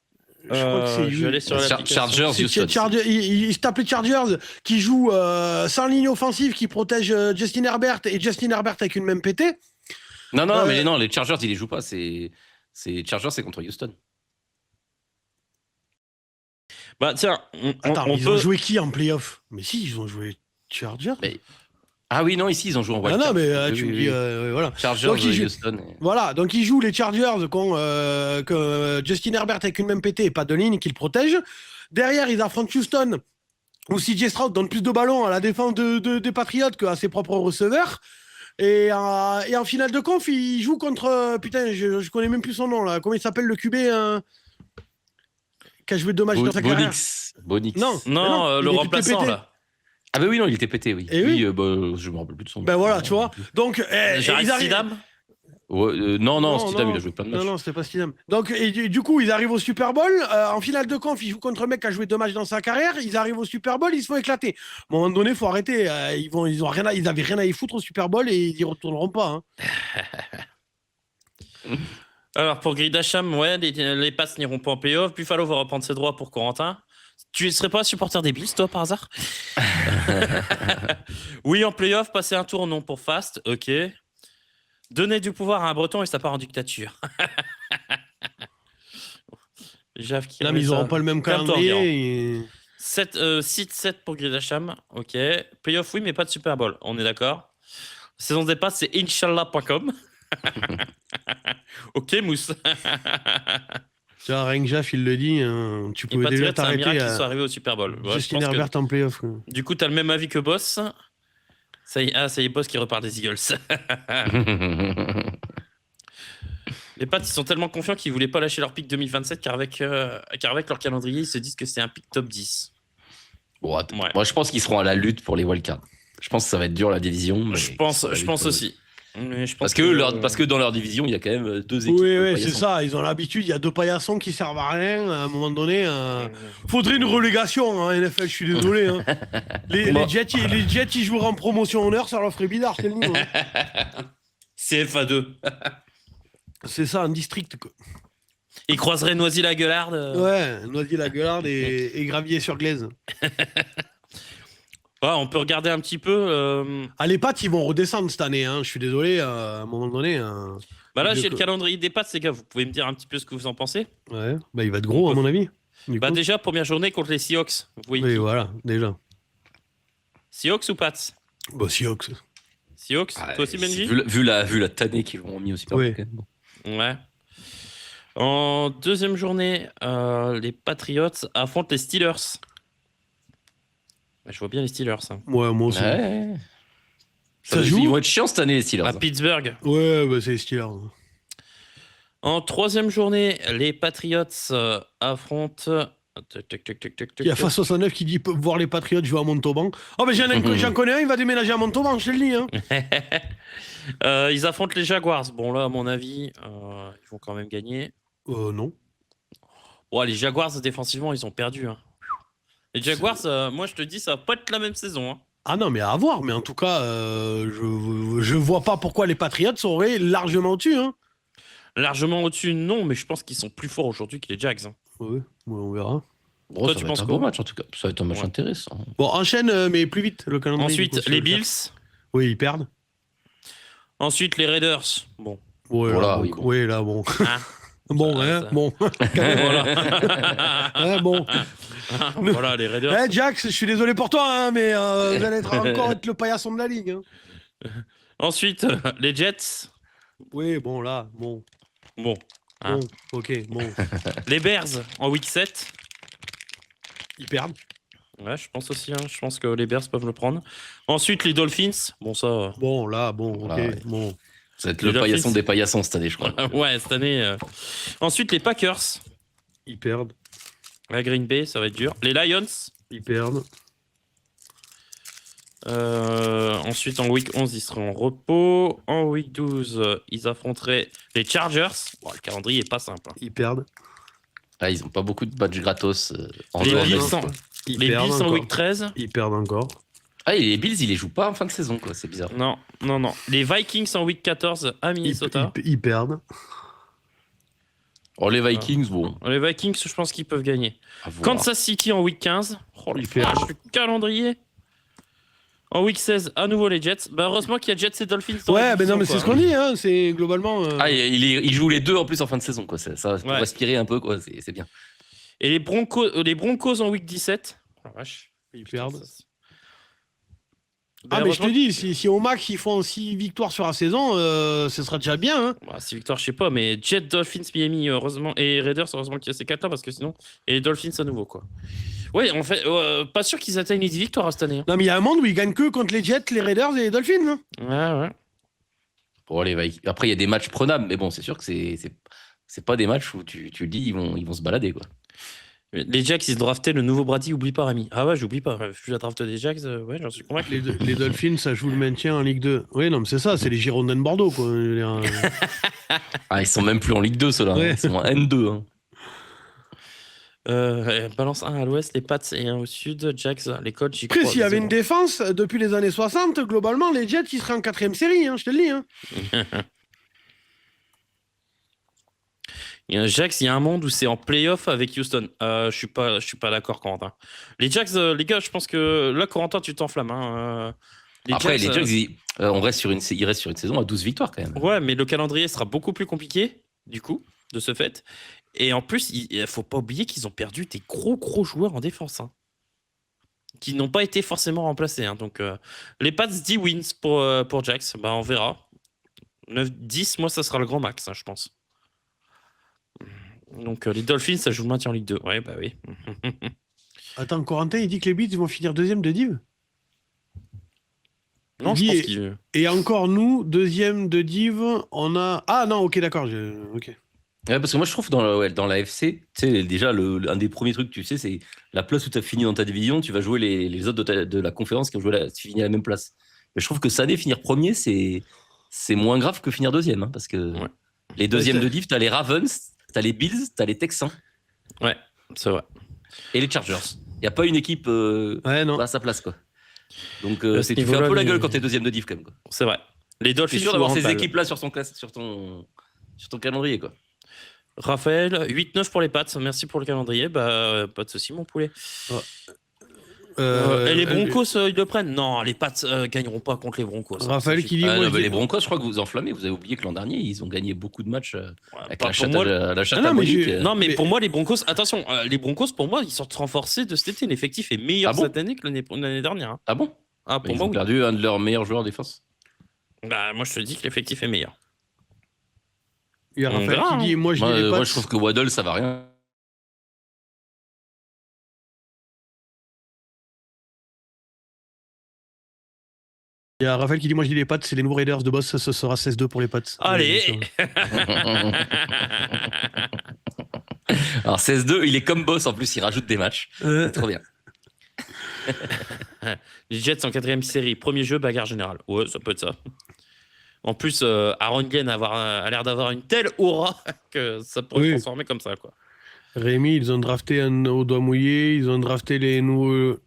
Je crois que c'est
je vais aller sur
Chargers, Houston.
Ils se tapent les Chargers qui jouent sans ligne offensive, qui protègent Justin Herbert et Justin Herbert avec une même pété.
Non, mais non, les Chargers, ils les jouent pas. C'est Chargers, c'est contre Houston.
Bah tiens,
ils ont joué qui en playoff? Mais si, ils ont joué Chargers.
Ah oui, non, ici, ils ont joué en
wildcard. Ah non, mais tu me dis, voilà.
Chargers, Houston.
Voilà, donc ils jouent les Chargers que Justin Herbert avec une même pété et pas de ligne qui le protège. Derrière, ils affrontent Houston, où CJ Stroud donne plus de ballons à la défense des Patriots qu'à ses propres receveurs. Et en finale de conf, il joue contre... putain, je connais même plus son nom, là. Comment il s'appelle, le QB qui a joué 2 matchs dans sa carrière?
Bonix.
Non, le remplaçant, là.
Ah bah oui, non, il était pété, oui.
Et oui.
Je me rappelle plus de son nom.
Ben voilà, tu vois. Donc,
Jared Stidham.
Non, Stidham, il a joué plein de matchs.
Non, c'était pas Stidham. Donc, et du coup, ils arrivent au Super Bowl. En finale de conf, ils jouent contre un mec qui a joué 2 matchs dans sa carrière. Ils arrivent au Super Bowl, ils se font éclater. À un moment donné, il faut arrêter. Ils avaient rien à y foutre au Super Bowl et ils y retourneront pas.
Hein. Alors, pour Greg Dacham, ouais, les Pats n'iront pas en playoff. Buffalo va reprendre ses droits pour Corentin. Tu ne serais pas supporter des Bills, toi, par hasard? Oui, en playoff, passer un tour, non pour Fast. Ok. Donner du pouvoir à un Breton et ça part en dictature.
Là, mais ils n'auront pas le même calendrier.
6-7 pour Grillacham. Ok. Playoff, oui, mais pas de Super Bowl. On est d'accord. Saison de départ, c'est inshallah.com. Ok, Mousse.
Tu vois, Rengjaf, il le dit. Tu pouvais déjà t'arrêter.
C'est un miracle qu'ils soient arrivés au Super Bowl.
Justin Herbert en playoff.
Du coup, tu as le même avis que Boss. Ça y est, Boss qui repart des Eagles. Les Pats, ils sont tellement confiants qu'ils ne voulaient pas lâcher leur pick 2027 car avec leur calendrier, ils se disent que c'est un pick top 10.
Bon, ouais. Moi, je pense qu'ils seront à la lutte pour les wildcards. Je pense que ça va être dur la division. Mais
je pense aussi. Mais je pense
parce que dans leur division, il y a quand même 2 équipes.
Oui, c'est ça. Ils ont l'habitude. Il y a 2 paillassons qui servent à rien. À un moment donné, faudrait une relégation. NFL, je suis désolé. Les Jets, ils joueraient en promotion honneur, ça leur ferait bizarre. C'est le niveau.
CFA2.
C'est ça, un district. Quoi.
Ils croiseraient Noisy-la-Gueularde.
Ouais, Noisy-la-Gueularde et Gravier-sur-Glaise.
On peut regarder un petit peu.
Les Pats, ils vont redescendre cette année. Je suis désolé, à un moment donné.
Là, j'ai le calendrier des Pats, les gars. Vous pouvez me dire un petit peu ce que vous en pensez?
Ouais, il va être gros, à mon avis.
Déjà, première journée contre les Seahawks.
Oui, voilà, déjà.
Seahawks ou Pats?
Seahawks.
Seahawks, toi aussi, Benji?
Vu la tannée qu'ils vont mis aussi.
Oui.
Ouais. En deuxième journée, les Patriots affrontent les Steelers. Je vois bien les Steelers.
Ouais, moi aussi.
Ouais.
Ça joue.
Ils vont être chiants cette année, les Steelers.
À Pittsburgh.
Ouais, c'est les Steelers.
En troisième journée, les Patriots affrontent...
Il y a FA69 qui dit voir les Patriots jouer à Montauban. Oh, mais j'en connais un, il va déménager à Montauban, je te le dis.
Ils affrontent les Jaguars. Bon, là, à mon avis, ils vont quand même gagner.
Non.
Les Jaguars, défensivement, ils ont perdu. Les Jaguars, moi, je te dis, ça va pas être la même saison.
Ah non, mais à voir. Mais en tout cas, je vois pas pourquoi les Patriots seraient largement au-dessus.
Largement au-dessus, non, mais je pense qu'ils sont plus forts aujourd'hui que les Jags.
Oui, on verra.
Bon, toi, tu penses un bon match en tout cas. Ça va être un match intéressant.
Bon, enchaîne, mais plus vite le calendrier.
Ensuite, les Bills.
Oui, ils perdent.
Ensuite, les Raiders. Bon.
Ouais, voilà, bon. Oui, là, bon. Bon, bon.
Voilà.
Bon.
Voilà, les Raiders.
Jax, je suis désolé pour toi, mais vous allez encore être le paillasson de la ligue.
Ensuite, les Jets.
Oui, bon, là, bon.
Bon,
ok, bon.
Les Bears en week 7.
Ils perdent.
Ouais, je pense aussi. Je pense que les Bears peuvent le prendre. Ensuite, les Dolphins. Bon, ça.
Bon, là, bon, ok,
ouais.
bon.
Ça va être le paillasson des paillassons cette année, je crois.
Ouais, cette année. Ensuite, les Packers.
Ils perdent.
La Green Bay, ça va être dur. Les Lions.
Ils perdent.
Ensuite, en week 11, ils seront en repos. En week 12, ils affronteraient les Chargers. Bon, le calendrier n'est pas simple.
Ils perdent.
Ils n'ont pas beaucoup de badges gratos.
Les Bills en week 13.
Ils perdent encore.
Et les Bills, ils les jouent pas en fin de saison, quoi. C'est bizarre.
Non. Les Vikings en week 14 à Minnesota.
Ils perdent.
Les Vikings, bon.
Les Vikings, je pense qu'ils peuvent gagner. Kansas City en week 15.
Ils perdent.
Le calendrier. En week 16, à nouveau les Jets. Heureusement qu'il y a Jets et Dolphins.
Ouais, mais non, mais c'est ce qu'on dit, c'est globalement.
Ils jouent les deux en plus en fin de saison, quoi. Ça pour respirer un peu, quoi. C'est bien.
Et les Broncos en week 17. Oh la vache.
Ils perdent. mais je te dis, si au max ils font 6 victoires sur la saison, ce sera déjà bien. Hein.
6 victoires, je sais pas, mais Jets, Dolphins, Miami, heureusement, et Raiders, heureusement qu'il y a ces 4-là, parce que sinon. Et Dolphins à nouveau, quoi. Ouais, en fait, pas sûr qu'ils atteignent les 10 victoires cette année. Hein.
Non, mais il y a un monde où ils gagnent que contre les Jets, les Raiders et les Dolphins.
Hein. Ouais.
Bon, allez, après, il y a des matchs prenables, mais bon, c'est sûr que c'est pas des matchs où tu le dis, ils vont se balader, quoi.
Les Jacks, ils se draftaient le nouveau Brady, oublie pas, Rémi. Ah ouais, j'oublie pas. Je la draft des Jacks, ouais, j'en suis convaincu.
Les Dolphins, ça joue le maintien en Ligue 2. Oui, non, mais c'est ça, c'est les Girondins de Bordeaux, quoi.
Ils sont même plus en Ligue 2, ceux-là. Ouais. Ils sont en N2.
Balance 1 à l'ouest, les Pats et 1 au sud, Jacks, les Colts, j'y crois.
Après, s'il y avait une défense, depuis les années 60, globalement, les Jets, ils seraient en 4ème série, hein, je te le dis. Hein.
Jacks, il y a un monde où c'est en playoff avec Houston. Je suis pas d'accord, Corentin. Les Jacks, les gars, je pense que là, Corentin, tu t'enflammes. Hein.
Après, les Jacks, ils restent sur une saison à 12 victoires quand même.
Ouais, mais le calendrier sera beaucoup plus compliqué, du coup, de ce fait. Et en plus, il faut pas oublier qu'ils ont perdu des gros joueurs en défense. Hein, qui n'ont pas été forcément remplacés. Hein. Donc, les Pats 10 wins pour Jacks. Bah, on verra. 9-10, moi, ça sera le grand max, hein, je pense. Donc les Dolphins, ça joue le maintien en Ligue 2. Ouais, bah oui.
Attends, Corentin, il dit que les Beats vont finir 2e de Div.
Non, je pense qu'il...
Et encore nous, 2e de Div, on a... Ah non, ok, d'accord. Ok.
Ouais, parce que moi je trouve dans la FC, tu sais, déjà un des premiers trucs que tu sais, c'est la place où tu as fini dans ta division, tu vas jouer les autres de la conférence qui ont joué fini à la même place. Mais je trouve que ça, finir premier, c'est moins grave que finir 2e. Hein, parce que les 2e de Div, tu as les Ravens, t'as les Bills, t'as les Texans.
Ouais, c'est vrai.
Et les Chargers. Il n'y a pas une équipe à sa place, quoi. Donc, tu fais un peu la gueule quand t'es 2e de div, quand même. Quoi.
C'est vrai. Les Dolphins.
C'est sûr d'avoir ces équipes-là sur ton calendrier, quoi.
Raphaël, 8-9 pour les Pats. Merci pour le calendrier. Bah, pas de soucis, mon poulet. Et les Broncos, ils le prennent? Non, les Pats gagneront pas contre les Broncos.
Raphaël qui dit...
les Broncos, je crois que vous enflammez. Vous avez oublié que l'an dernier, ils ont gagné beaucoup de matchs avec la chatte à Monique.
Non, mais pour moi, les Broncos... Attention, les Broncos, pour moi, ils sortent renforcés de cet été. L'effectif est meilleur cette année que l'année dernière. Hein.
Ah bon?
Pour
ils
moi,
ont perdu un de leurs meilleurs joueurs en défense.
Bah, moi, je te dis que l'effectif est meilleur.
Il y a Raphaël qui dit... Moi,
je trouve que Waddle, ça va rien.
Il y a Raphaël qui dit, moi je dis les Pats, c'est les nouveaux Raiders de Boss, ce sera 16-2 pour les Pats.
Allez.
Alors 16-2, il est comme Boss en plus, il rajoute des matchs. C'est trop bien.
Les Jets en 4ème série, premier jeu, bagarre générale. Ouais, ça peut être ça. En plus, Aaron Glenn a l'air d'avoir une telle aura que ça pourrait se transformer comme ça, quoi.
Rémi, ils ont drafté un au doigt mouillé, ils ont drafté les nouveaux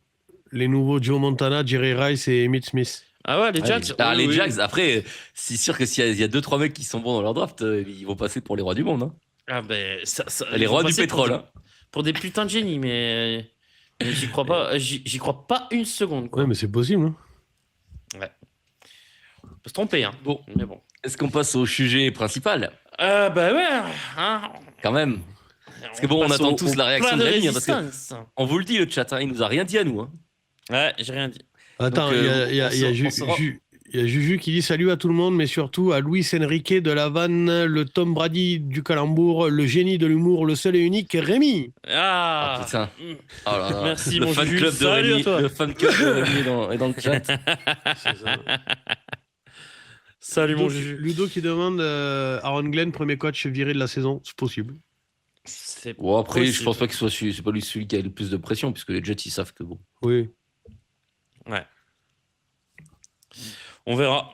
Joe Montana, Jerry Rice et Emmitt Smith.
Ah ouais, les Jags.
Les Jags, après, c'est sûr que s'il y a 2-3 mecs qui sont bons dans leur draft, ils vont passer pour les rois du monde. Hein.
Ah ben,
les rois du pétrole.
Pour des putains de génies, mais j'y crois pas. J'y crois pas une seconde. Quoi.
Ouais, mais c'est possible. Hein.
Ouais. On peut se tromper, hein.
Bon,
mais bon.
Est-ce qu'on passe au sujet principal?
Bah ouais. Hein.
Quand même. Parce que bon, on attend tous la réaction de Rémi. Parce on vous le dit, le chat, il nous a rien dit à nous. Hein.
Ouais, j'ai rien dit.
Attends, il y a Juju qui dit salut à tout le monde, mais surtout à Luis Enrique de la Vanne, le Tom Brady du calembour, le génie de l'humour, le seul et unique Rémi.
Ah
putain. Oh là là.
Merci,
le
mon
fan
Juju.
Club de Rémi, le fan club de Rémi est dans le chat.
C'est ça.
Salut mon Juju.
Ludo qui demande Aaron Glenn, premier coach viré de la saison, c'est possible.
Après, je pense pas que c'est pas lui celui qui a le plus de pression, puisque les Jets ils savent que bon.
Oui.
Ouais. On verra.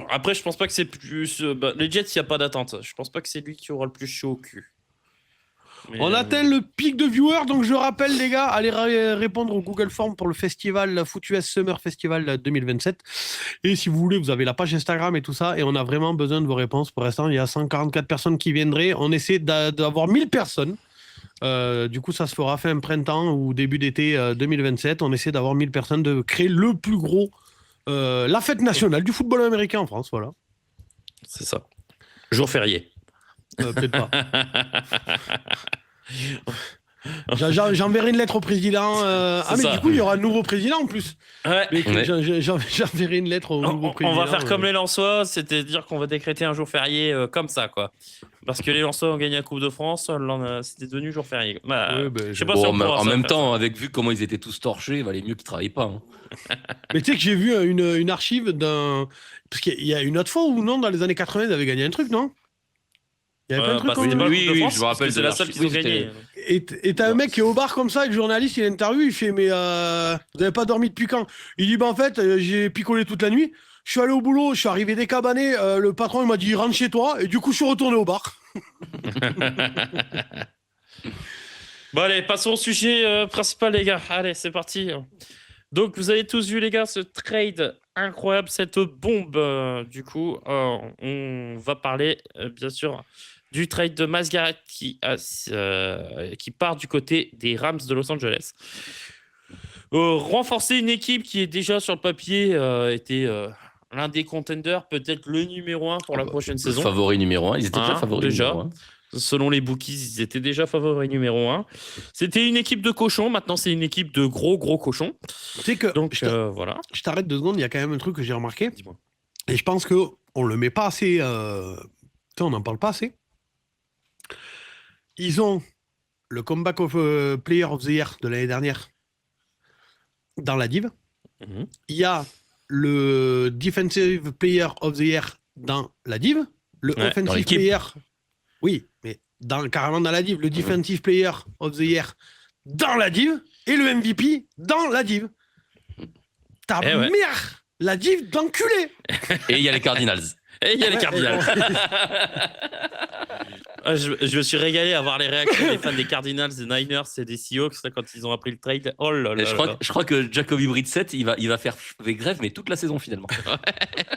Après, je pense pas que c'est plus. Les Jets, il n'y a pas d'attente. Je pense pas que c'est lui qui aura le plus chaud au cul.
Mais on atteint le pic de viewers, donc je rappelle, les gars, allez répondre au Google Form pour le festival, la Foot US Summer Festival 2027. Et si vous voulez, vous avez la page Instagram et tout ça, et on a vraiment besoin de vos réponses. Pour l'instant, il y a 144 personnes qui viendraient. On essaie d'avoir 1000 personnes. Du coup, ça se fera fin printemps ou début d'été 2027. On essaie d'avoir 1000 personnes, de créer le plus gros. La fête nationale du football américain en France, voilà.
C'est ça. Jour férié.
Peut-être pas. J'enverrai une lettre au président. Du coup, il y aura un nouveau président en plus.
Ouais.
J'enverrai une lettre au nouveau président.
On va faire comme les Lensois, c'est-à-dire qu'on va décréter un jour férié comme ça, quoi. Parce que les Lensois ont gagné la Coupe de France, c'était devenu jour férié. Je sais pas si
en même temps, vu comment ils étaient tous torchés, il valait mieux qu'ils travaillent pas. Hein.
Mais tu sais que j'ai vu une archive d'un. Parce qu'il y a une autre fois où, non, dans les années 80, ils avaient gagné un truc, non? Il y avait pas un truc
oui, je me rappelle.
C'est la seule qu'ils ont gagné.
Et t'as un mec qui est au bar comme ça, et le journaliste, il interviewe, il fait, mais vous avez pas dormi depuis quand? Il dit, en fait, j'ai picolé toute la nuit, je suis allé au boulot, je suis arrivé décabané, le patron, il m'a dit, rentre chez toi, et du coup, je suis retourné au bar.
Bon, allez, passons au sujet principal, les gars. Allez, c'est parti. Donc, vous avez tous vu, les gars, ce trade incroyable, cette bombe. Du coup, on va parler, bien sûr, du trade de Myles Garrett qui part du côté des Rams de Los Angeles. Renforcer une équipe qui est déjà sur le papier était l'un des contenders, peut-être le numéro 1 pour la prochaine saison.
Favori numéro 1, ils étaient déjà favoris numéro 1.
Selon les bookies, ils étaient déjà favoris numéro 1. C'était une équipe de cochons, maintenant c'est une équipe de gros cochons.
Tu sais que,
donc voilà.
Je t'arrête 2 secondes, il y a quand même un truc que j'ai remarqué.
Dis-moi.
Et je pense qu'on le met pas assez. On n'en parle pas assez. Ils ont le Comeback of Player of the Year de l'année dernière dans la div.
Mm-hmm.
Il y a le Defensive Player of the Year dans la div. Le Offensive Player. Oui, mais carrément dans la div. Le Defensive Player of the Year dans la div. Et le MVP dans la div. Ta mère, la div d'enculé.
Et il y a les Cardinals.
Je me suis régalé à voir les réactions des fans des Cardinals, des Niners et des Seahawks quand ils ont appris le trade. Oh là là.
Je crois que Jacoby Brissett, il va faire grève, mais toute la saison finalement.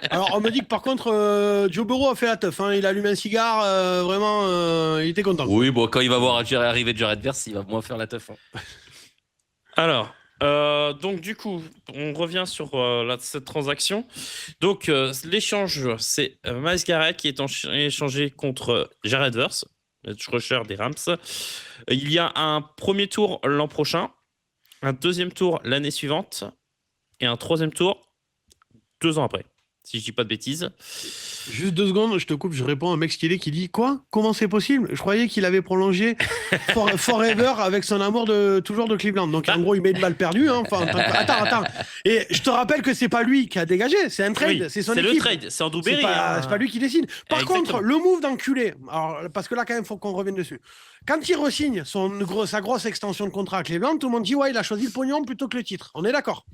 Alors, on me dit que par contre, Joe Burrow a fait la teuf. Hein. Il a allumé un cigare, vraiment, il était content.
Oui, bon, quand il va voir arriver Jared Verse, il va moins faire la teuf. Hein.
Alors. Donc du coup, on revient sur cette transaction. Donc l'échange, c'est Myles Garrett qui est échangé contre Jared Verse, le rusher des Rams. Il y a un premier tour l'an prochain, un deuxième tour l'année suivante et un troisième tour 2 ans après, si je dis pas de bêtises.
Juste 2 secondes, je te coupe, je réponds à un mec stylé qui dit quoi? Comment c'est possible? Je croyais qu'il avait prolongé forever avec son amour toujours de Cleveland. Donc en gros, il met une balle perdue. Hein. Enfin, attends. Et je te rappelle que c'est pas lui qui a dégagé, c'est un trade, c'est son équipe.
C'est le trade, c'est Andrew Berry.
C'est pas lui qui décide. Par contre, le move d'enculé, alors, parce que là quand même, il faut qu'on revienne dessus. Quand il re-signe sa grosse extension de contrat à Cleveland, tout le monde dit ouais, il a choisi le pognon plutôt que le titre. On est d'accord.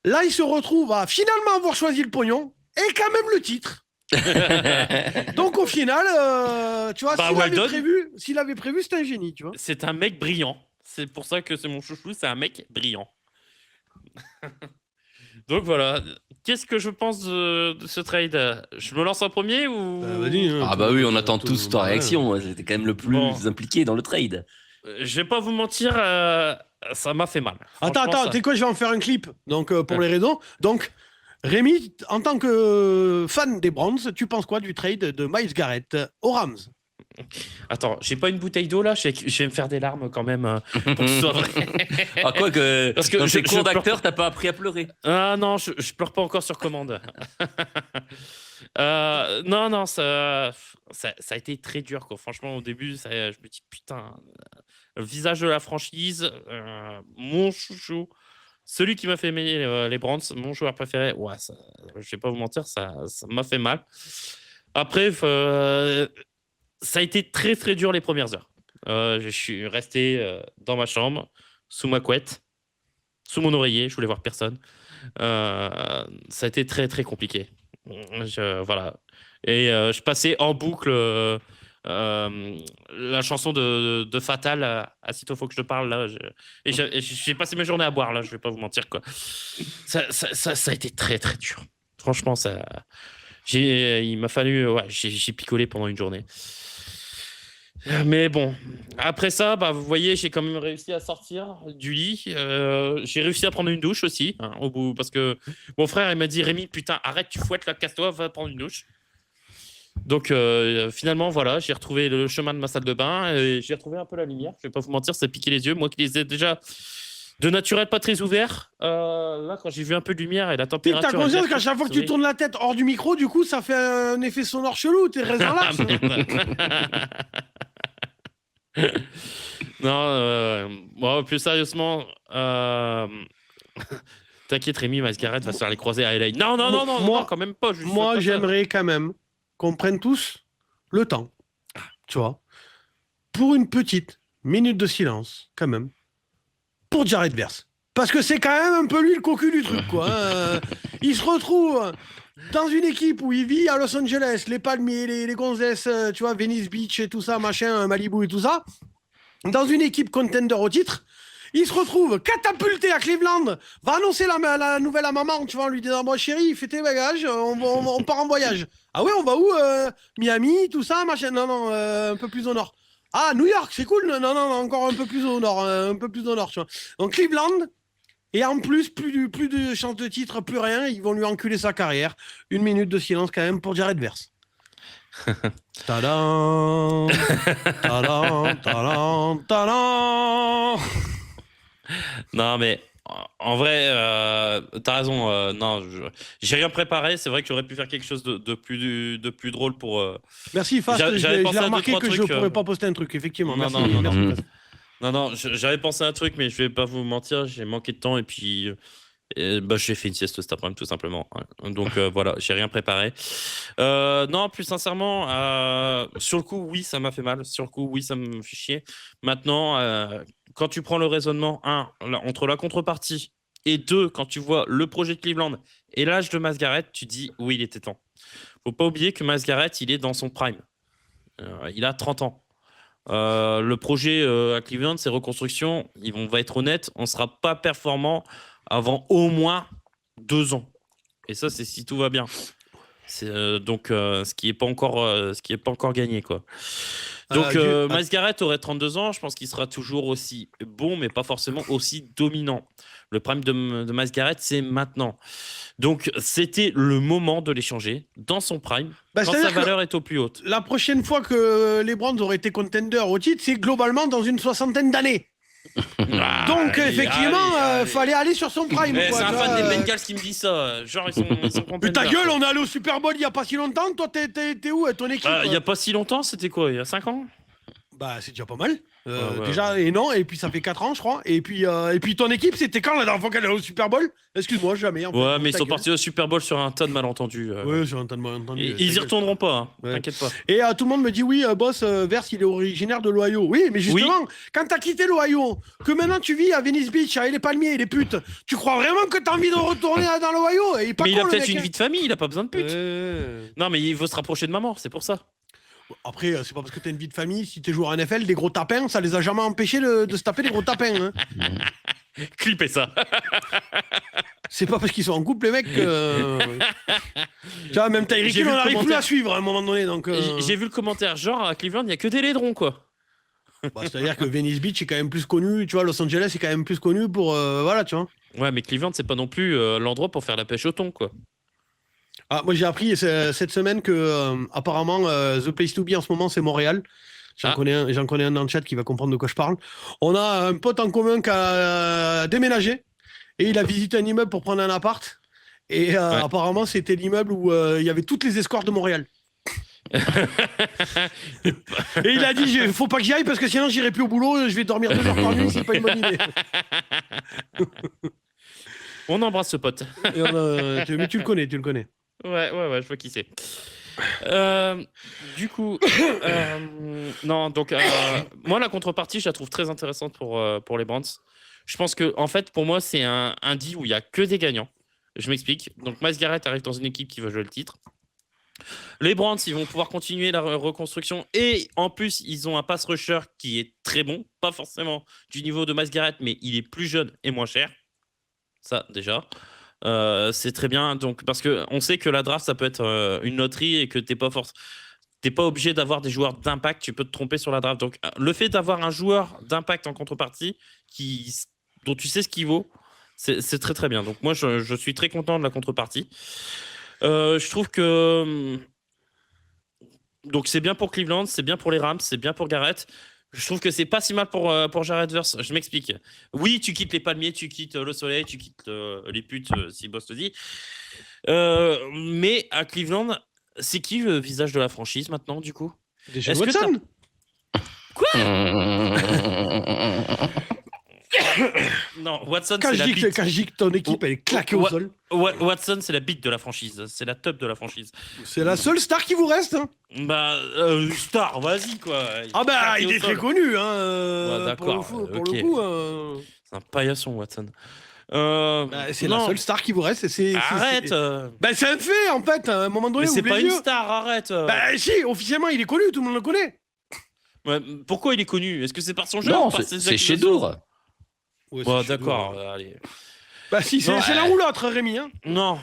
Là, il se retrouve à finalement avoir choisi le pognon et quand même le titre. Donc au final, tu vois, s'il avait prévu, c'est un génie, tu vois.
C'est un mec brillant. C'est pour ça que c'est mon chouchou, c'est un mec brillant. Donc voilà. Qu'est-ce que je pense de ce trade? Je me lance en premier ou
vas-y, hein,
oui, on attend tous ta réaction. J'étais quand même le plus impliqué dans le trade.
Je vais pas vous mentir, ça m'a fait mal.
Attends, tu sais quoi, je vais en faire un clip. Donc pour les raisons. Donc Rémi, en tant que fan des Browns, tu penses quoi du trade de Myles Garrett aux Rams?
Attends, j'ai pas une bouteille d'eau là, je vais me faire des larmes quand même pour que ce soit vrai.
Quoi que parce que dans tes cours d'acteur, t'as pas appris à pleurer.
Ah non, je pleure pas encore sur commande. Non, ça a été très dur quoi. Franchement, au début, je me dis putain, le visage de la franchise, mon chouchou. Celui qui m'a fait aimer les Browns, mon joueur préféré, je vais pas vous mentir, ça m'a fait mal. Après, ça a été très très dur les premières heures. Je suis resté dans ma chambre, sous ma couette, sous mon oreiller, je voulais voir personne. Ça a été très très compliqué. Voilà. Et je passais en boucle la chanson de Fatal à Sitôt faut que je te parle là, et j'ai passé mes journées à boire là, je vais pas vous mentir quoi. Ça a été très très dur. Franchement, il m'a fallu j'ai picolé pendant une journée. Mais bon, après ça, vous voyez, j'ai quand même réussi à sortir du lit. J'ai réussi à prendre une douche aussi, au bout, parce que mon frère il m'a dit Rémi, putain, arrête, tu fouettes là, casse-toi, va prendre une douche. Donc finalement, voilà, j'ai retrouvé le chemin de ma salle de bain et j'ai retrouvé un peu la lumière. Je vais pas vous mentir, ça piquait les yeux. Moi qui les ai déjà de naturel pas très ouverts, là, quand j'ai vu un peu de lumière et la température...
T'as conscience qu'à chaque fois que tu tournes la tête hors du micro, du coup, ça fait un effet sonore chelou, t'es raison là.
Non, bon, plus sérieusement, t'inquiète Rémi, Mascaret va se faire les croiser à LA. Non, quand même pas.
Moi, j'aimerais quand même qu'on prenne tous le temps, tu vois, pour une petite minute de silence, quand même, pour Jared Verse. Parce que c'est quand même un peu lui le cocu du truc, quoi. Il se retrouve dans une équipe où il vit à Los Angeles, les palmiers, les gonzesses, tu vois, Venice Beach et tout ça, machin, Malibu et tout ça. Dans une équipe contender au titre. Il se retrouve catapulté à Cleveland, va annoncer la nouvelle à maman, tu vois, en lui disant, bon chérie, fais tes bagages, on part en voyage. Ah ouais, on va où Miami, tout ça, machin. Non, un peu plus au nord. Ah, New York, c'est cool. Non, encore un peu plus au nord, tu vois. Donc Cleveland, et en plus, plus de chance de titre, plus rien, ils vont lui enculer sa carrière. Une minute de silence quand même pour Jared Verse. Tadam, tadam, tadam, tadam.
Non, mais en vrai, t'as raison. Non, j'ai rien préparé. C'est vrai que j'aurais pu faire quelque chose de plus drôle pour.
Merci, Fast. J'ai remarqué que je ne pourrais pas poster un truc, effectivement.
Non, j'avais pensé à un truc, mais je vais pas vous mentir, j'ai manqué de temps et puis j'ai fait une sieste cet après-midi tout simplement. Donc voilà, j'ai rien préparé. Non, plus sincèrement, sur le coup, oui, ça m'a fait mal. Sur le coup, oui, ça me fait chier. Maintenant, quand tu prends le raisonnement, entre la contrepartie et 2, quand tu vois le projet de Cleveland et l'âge de Mascaret, tu dis oui, il était temps. Faut pas oublier que Mascaret, il est dans son prime. Il a 30 ans. Le projet à Cleveland, c'est reconstruction. On va être honnête, on ne sera pas performant avant au moins 2 ans. Et ça, c'est si tout va bien. Donc, ce qui n'est pas encore gagné, quoi. Donc, Mascaret aurait 32 ans. Je pense qu'il sera toujours aussi bon, mais pas forcément aussi dominant. Le prime de Mascaret, c'est maintenant. Donc, c'était le moment de l'échanger dans son prime, quand sa valeur est au plus haute.
La prochaine fois que les Browns auraient été contenders au titre, c'est globalement dans une 60aine d'années. Donc, effectivement, fallait aller sur son prime.
C'est un fan des Bengals qui me dit ça. Genre, ils sont contenders.
Mais ta gueule, on est allé au Super Bowl il n'y a pas si longtemps. Toi, t'es où, ton équipe?
Il n'y a pas si longtemps, c'était quoi? Il y a 5 ans?
Bah, c'est déjà pas mal. Déjà, et non, et puis ça fait 4 ans, je crois. Et puis ton équipe, c'était quand la dernière fois qu'elle est allée au Super Bowl? Excuse-moi, jamais. En
fait, mais ils sont partis au Super Bowl sur un tas de malentendus.
Ouais, sur un tas de malentendus.
Ils y retourneront pas, hein. Ouais. T'inquiète pas.
Et tout le monde me dit, oui, boss, Verse, il est originaire de l'Ohio. Oui, mais justement, quand t'as quitté l'Ohio, que maintenant tu vis à Venice Beach, avec les palmiers et les putes, tu crois vraiment que t'as envie de retourner dans l'Ohio?
Mais il a peut-être une vie de famille, il a pas besoin de putes. Non, mais il veut se rapprocher de maman, c'est pour ça.
Après, c'est pas parce que t'as une vie de famille, si t'es joueur en NFL, des gros tapins, ça les a jamais empêchés de se taper des gros tapins. Hein.
Clippez ça.
C'est pas parce qu'ils sont en couple, les mecs. Tu vois, même Tyreek Hill, on n'arrive plus à suivre à un moment donné. Donc,
J'ai vu le commentaire, genre à Cleveland, il n'y a que des laidrons, quoi.
C'est-à-dire que Venice Beach est quand même plus connu, tu vois, Los Angeles est quand même plus connu pour. Voilà, tu vois.
Ouais, mais Cleveland, c'est pas non plus l'endroit pour faire la pêche au thon, quoi.
Ah, moi j'ai appris cette semaine que apparemment the place to be en ce moment c'est Montréal. J'en connais un dans le chat qui va comprendre de quoi je parle. On a un pote en commun qui a déménagé et il a visité un immeuble pour prendre un appart et apparemment c'était l'immeuble où il y avait toutes les escortes de Montréal. Et il a dit faut pas que j'y aille parce que sinon j'irai plus au boulot, je vais dormir 2 heures par nuit, c'est pas une bonne idée.
On embrasse ce pote.
Mais tu le connais.
Ouais, je vois qui c'est. Du coup, non, donc moi la contrepartie, je la trouve très intéressante pour les Browns. Je pense que en fait, pour moi, c'est un deal où il y a que des gagnants. Je m'explique. Donc, Mascaret arrive dans une équipe qui va jouer le titre. Les Browns, ils vont pouvoir continuer la reconstruction et en plus, ils ont un pass rusher qui est très bon, pas forcément du niveau de Mascaret, mais il est plus jeune et moins cher. Ça, déjà. C'est très bien, donc, parce qu'on sait que la draft, ça peut être une loterie et que t'es pas obligé d'avoir des joueurs d'impact, tu peux te tromper sur la draft. Donc, le fait d'avoir un joueur d'impact en contrepartie dont tu sais ce qu'il vaut, c'est très très bien. Donc, moi, je suis très content de la contrepartie. Je trouve que Donc c'est bien pour Cleveland, c'est bien pour les Rams, c'est bien pour Garrett. Je trouve que c'est pas si mal pour Jared Verse. Je m'explique. Oui, tu quittes les palmiers, tu quittes le soleil, tu quittes les putes, si Boss te dit. Mais à Cleveland, c'est qui le visage de la franchise maintenant, du coup?
Deshaun Watson.
Quoi? Non, Watson,
c'est la bite. Quand je dis que ton équipe, elle est claquée au sol.
Watson, c'est la bite de la franchise. C'est la top de la franchise.
C'est la seule star qui vous reste. Hein.
Bah, star, vas-y, quoi.
Ah bah, il est très connu, hein.
Ouais, d'accord.
Pour le coup.
C'est un paillasson, Watson.
C'est la seule star qui vous reste.
Arrête.
Bah, c'est un fait, en fait. À un moment donné,
mais c'est pas une star, arrête.
Bah, si, officiellement, il est connu. Tout le monde le connaît.
Ouais, pourquoi il est connu? Est-ce que c'est par son jeu?
Non, c'est chez Dour.
Ouais, d'accord, allez.
Bah si, c'est l'un ou l'autre, Rémi. Hein.
Non.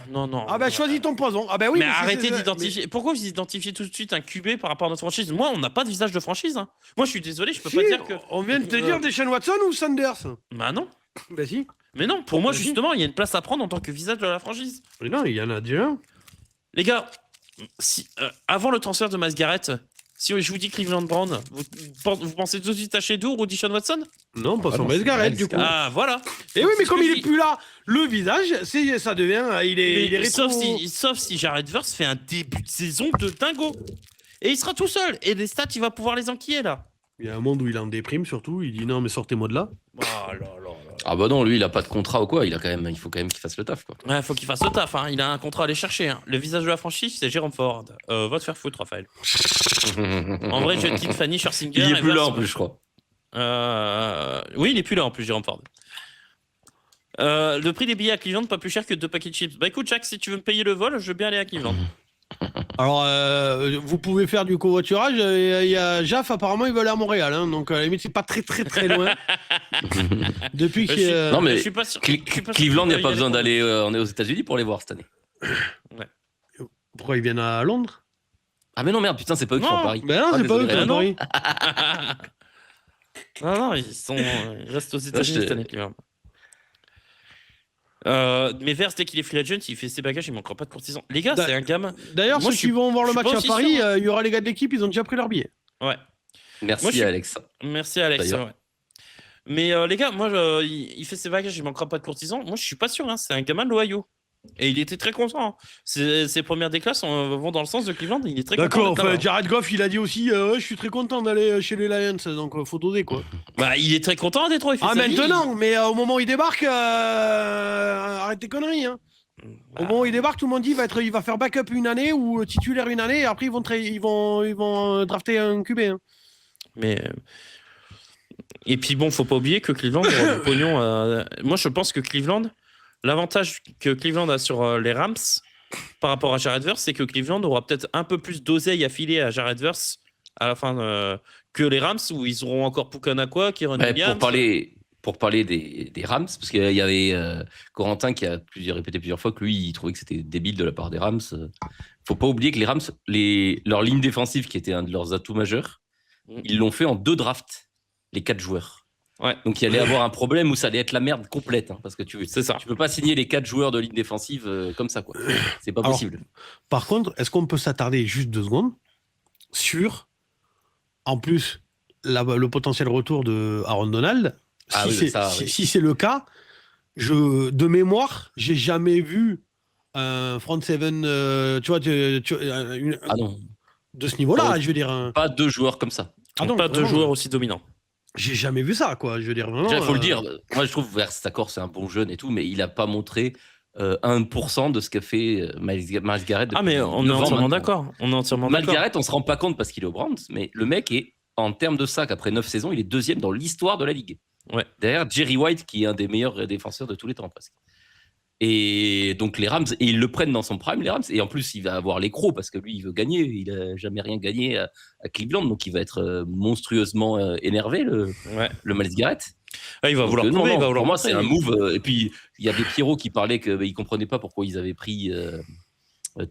Ah bah choisis ton poison. Ah bah oui.
Mais arrêtez d'identifier. Pourquoi vous identifiez tout de suite un QB par rapport à notre franchise? Moi, on n'a pas de visage de franchise. Hein. Moi, je suis désolé, je peux pas dire que...
On vient de te dire Deshaun Watson ou Sanders?
Bah non.
Bah si.
Mais non, pour moi, justement, il y a une place à prendre en tant que visage de la franchise.
Mais non, il y en a déjà.
Les gars, avant le transfert de Myles Garrett... Si je vous dis Cleveland Brown, vous pensez tout de suite à Shedeur ou Deshaun Watson?
Non, pas son Myles Garrett, du coup.
Ah, voilà.
Et oui, mais comme il est plus là, le visage, ça devient... Il est rétro...
Sauf si Jared Verse fait un début de saison de dingo. Et il sera tout seul. Et les stats, il va pouvoir les enquiller, là.
Il y a un monde où il en déprime, surtout. Il dit non, mais sortez-moi de là.
Oh là là.
Ah bah non, lui, il a pas de contrat ou quoi. Il faut quand même qu'il fasse le taf, quoi.
Ouais, faut qu'il fasse le taf. Hein. Il a un contrat à aller chercher. Hein. Le visage de la franchise, c'est Jérôme Ford. Va te faire foutre, Raphaël. En vrai, je quitte Fanny Scherzinger.
Il est plus là en plus, je crois.
Oui, il est plus là en plus, Jérôme Ford. Le prix des billets à Cleveland, pas plus cher que 2 paquets de chips. Bah écoute, Jack, si tu veux me payer le vol, je veux bien aller à Cleveland.
Alors, vous pouvez faire du covoiturage. Il y a Jaff, apparemment, il veut aller à Montréal. Hein, donc, à la limite, c'est pas très loin. Depuis que.
Non, mais
je suis pas sûr,
Cleveland, il n'y a pas besoin d'aller aux États-Unis pour les voir cette année.
Ouais.
Pourquoi ils viennent à Londres?
Ah, mais non, merde, putain, c'est pas eux qui sont à Paris.
Mais non, c'est pas eux qui sont à Paris.
Non, ils restent aux États-Unis cette année, Cleveland. Mais Verse, dès qu'il est free agent, il fait ses bagages, il manquera pas de courtisans. Les gars, c'est un gamin.
D'ailleurs, ceux qui vont voir le match à Paris, il y aura les gars de l'équipe, ils ont déjà pris leur billet.
Ouais.
Merci, Alex.
Merci, Alex. Ouais. Mais les gars, moi, il fait ses bagages, il manquera pas de courtisans. Moi, je suis pas sûr. Hein, c'est un gamin de l'Ohio. Et il était très content. Hein. Ses premières déclasses vont dans le sens de Cleveland. Il est très content.
D'accord, Jared Goff, il a dit aussi je suis très content d'aller chez les Lions. Donc, faut doser, quoi.
Bah, il est très content à Détroit.
Maintenant, mais au moment où il débarque, arrête tes conneries. Hein. Au moment où il débarque, tout le monde dit il va faire backup une année ou titulaire une année. Et après, ils vont drafter un QB. Hein.
Mais. Et puis, bon, faut pas oublier que Cleveland aura du pognon. Moi, je pense que Cleveland. L'avantage que Cleveland a sur les Rams par rapport à Jared Verse, c'est que Cleveland aura peut-être un peu plus d'oseille à filer à Jared Verse à la fin que les Rams, où ils auront encore Pukanakwa, Kieran Williams.
Pour parler des Rams, parce qu'il y avait Corentin qui a répété plusieurs fois que lui, il trouvait que c'était débile de la part des Rams. Faut pas oublier que les Rams, leur ligne défensive, qui était un de leurs atouts majeurs, ils l'ont fait en 2 drafts, les 4 joueurs.
Ouais.
Donc il allait avoir un problème où ça allait être la merde complète, hein, parce que tu peux pas signer les 4 joueurs de ligne défensive comme ça, quoi. C'est pas possible.
Par contre, est-ce qu'on peut s'attarder juste 2 secondes sur, en plus, le potentiel retour de Aaron Donald? Si c'est le cas, de mémoire, j'ai jamais vu un front seven, tu vois, de ce niveau-là, je veux dire.
Pas 2 joueurs comme ça.
Pas 2 joueurs aussi dominants.
J'ai jamais vu ça, quoi. Je veux dire, vraiment.
Il faut le dire. Moi, je trouve Verse, d'accord, c'est un bon jeune et tout, mais il a pas montré 1% de ce qu'a fait Myles Garrett.
Ah, mais on est entièrement d'accord.
Myles Garrett, on se rend pas compte parce qu'il est au Browns, mais le mec est, en termes de sacs, après 9 saisons, il est 2e dans l'histoire de la ligue.
Ouais.
Derrière Jerry White, qui est un des meilleurs défenseurs de tous les temps, presque. Et donc les Rams, et ils le prennent dans son prime, les Rams, et en plus il va avoir les crocs parce que lui il veut gagner, il a jamais rien gagné à Cleveland, donc il va être monstrueusement énervé, le Myles Garrett.
Ah, il va vouloir prouver,
pour moi c'est un move, et puis il y avait Pierrot qui parlait qu'il comprenait pas pourquoi ils avaient pris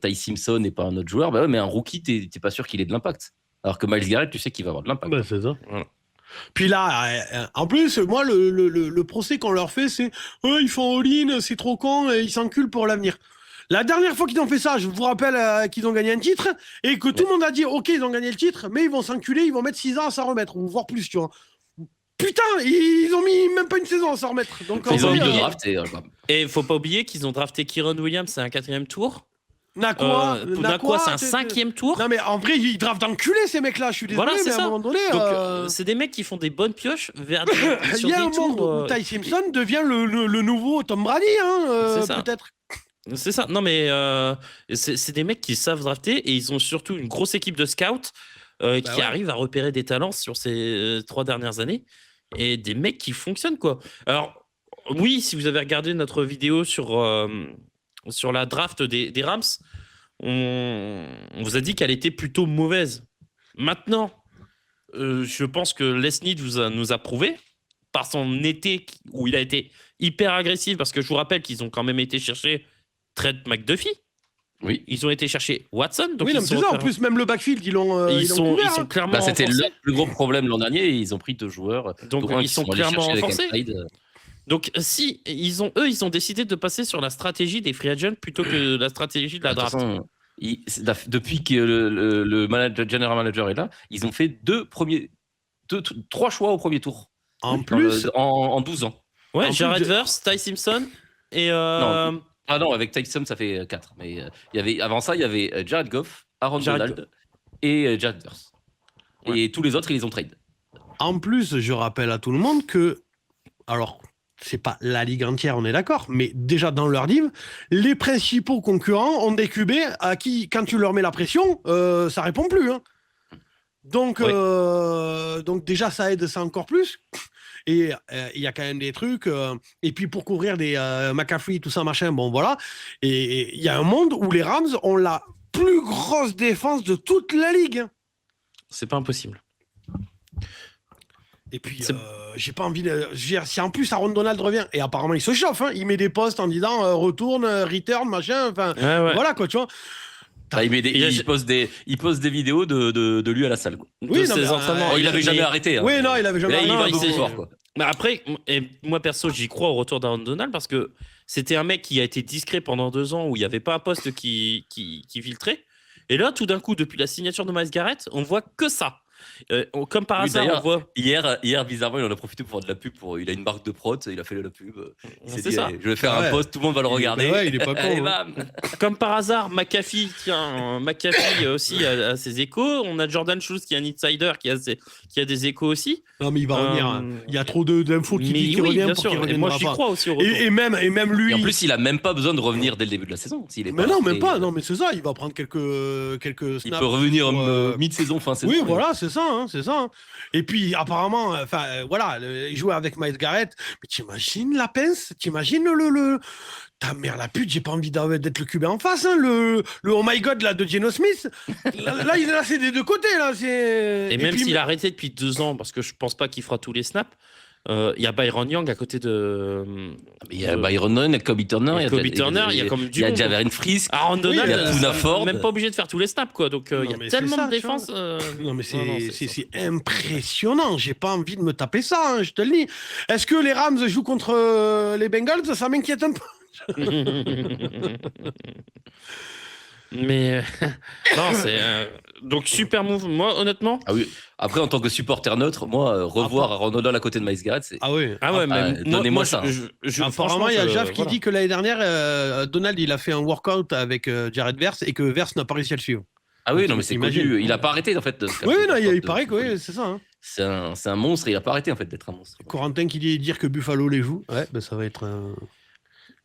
Ty Simpson et pas un autre joueur. Bah ouais, mais un rookie, t'es pas sûr qu'il ait de l'impact, alors que Myles Garrett, tu sais qu'il va avoir de l'impact.
Bah, c'est ça. Voilà. Puis là, en plus, moi, le procès qu'on leur fait, c'est ils font all-in, c'est trop con, et ils s'enculent pour l'avenir. La dernière fois qu'ils ont fait ça, je vous rappelle qu'ils ont gagné un titre et que tout le monde a dit ok, ils ont gagné le titre, mais ils vont s'enculer, ils vont mettre 6 ans à s'en remettre, ou voire plus, tu vois. Putain, ils ont mis même pas une saison à s'en remettre. Donc,
ils ont mis 2 drafts.
Et faut pas oublier qu'ils ont drafté Kyron Williams, c'est un 4e tour.
Nakua,
c'est un 5e tour.
Non mais en vrai, ils draftent d'enculés ces mecs-là. Je suis désolé,
voilà,
mais à un moment donné,
c'est des mecs qui font des bonnes pioches vers.
Il y a un monde où Ty Simpson devient le nouveau Tom Brady, peut-être.
C'est ça. Non mais c'est des mecs qui savent drafter et ils ont surtout une grosse équipe de scouts qui arrivent à repérer des talents sur ces 3 dernières années et des mecs qui fonctionnent quoi. Alors oui, si vous avez regardé notre vidéo sur la draft des Rams, on vous a dit qu'elle était plutôt mauvaise. Maintenant, je pense que Les Snead nous a prouvé par son été où il a été hyper agressif, parce que je vous rappelle qu'ils ont quand même été chercher Trent McDuffie.
Oui.
Ils ont été chercher Watson. Donc
c'est ça. En plus, même le backfield, ils sont
clairement.
C'était le plus gros problème l'an dernier. Et ils ont pris 2 joueurs.
Donc ils sont clairement renforcés. Donc si ils ont décidé de passer sur la stratégie des free agents plutôt que la stratégie de la draft.
Depuis que le general manager est là, ils ont fait 3 choix au premier tour.
En plus,
en 12 ans.
Ouais, Jared Verse, Ty Simpson et.
Non, avec Ty Simpson, ça fait 4. Mais avant ça, il y avait Jared Goff, Aaron Donald et Jared Verse. Ouais. Et tous les autres, ils les ont trade.
En plus, je rappelle à tout le monde que. Alors. C'est pas la ligue entière, on est d'accord, mais déjà dans leur div, les principaux concurrents ont des QB à qui, quand tu leur mets la pression, ça répond plus. Hein. Donc déjà, ça aide ça encore plus. Et il y a quand même des trucs. Et puis pour couvrir des McCaffrey, tout ça, machin, bon voilà. Et il y a un monde où les Rams ont la plus grosse défense de toute la ligue.
C'est pas impossible.
Et puis, j'ai pas envie de. Si en plus Aaron Donald revient, et apparemment il se chauffe, il met des posts en disant retourne, return, machin, enfin, voilà quoi, tu vois.
Il pose des vidéos de lui à la salle. Quoi.
Oui,
il avait jamais arrêté.
Oui, non, il avait jamais arrêté.
Mais après, moi perso, j'y crois au retour d'Aaron Donald parce que c'était un mec qui a été discret pendant 2 ans où il n'y avait pas un poste qui filtrait. Et là, tout d'un coup, depuis la signature de Myles Garrett, on voit que ça. Comme par hasard, on voit.
Hier, bizarrement, il en a profité pour faire de la pub. Il a une marque de prot, il a fait de la pub. Il s'est dit,
ça.
Je vais faire un post, tout le monde va le regarder.
Il est pas con.
Comme par hasard, McAfee aussi a ses échos. On a Jordan Schultz qui est un insider qui a des échos aussi.
Non, mais il va revenir. Il y a trop d'infos qui revient.
Bien sûr. Et moi, j'y crois aussi au retour.
Et même lui.
Et en plus, il a même pas besoin de revenir dès le début de la saison.
Même pas. Non, mais c'est ça. Il va prendre quelques snaps.
Il peut revenir mi-saison, fin saison.
Oui, voilà, c'est ça. Et puis apparemment, il jouait avec Myles Garrett. Mais t'imagines la pince? T'imagines ta mère la pute, j'ai pas envie d'être le QB en face. Le oh my god là de Geno Smith. Là, c'est des 2 côtés là.
Et même s'il a arrêté depuis 2 ans, parce que je pense pas qu'il fera tous les snaps. Il y a Byron Young à côté de.
Il y a Byron Young, il y a Kobe Turner,
il y a comme du.
Il y a Javarian Frisk,
Aaron Donald,
il y a Poona Ford.
Même pas obligé de faire tous les snaps quoi. Donc il y a tellement de défense.
Non mais c'est impressionnant. J'ai pas envie de me taper ça. Je te le dis. Est-ce que les Rams jouent contre les Bengals? Ça m'inquiète un peu.
Mais non, c'est donc super move. Moi, honnêtement.
Ah oui. Après, en tant que supporter neutre, moi, revoir Aaron Donald à côté de Myles Garrett, c'est.
Ah oui.
Mais
donnez-moi ça.
Apparemment, il y a Jav qui dit que l'année dernière, Donald, il a fait un workout avec Jared Verse et que Verse n'a pas réussi à le suivre.
Ah oui, non, mais c'est connu. Il a pas arrêté en fait.
Oui, non, il paraît que oui, c'est ça.
C'est un monstre. Il a pas arrêté en fait d'être un monstre.
Corentin qui dit dire que Buffalo les joue. Ouais, ben ça va être un.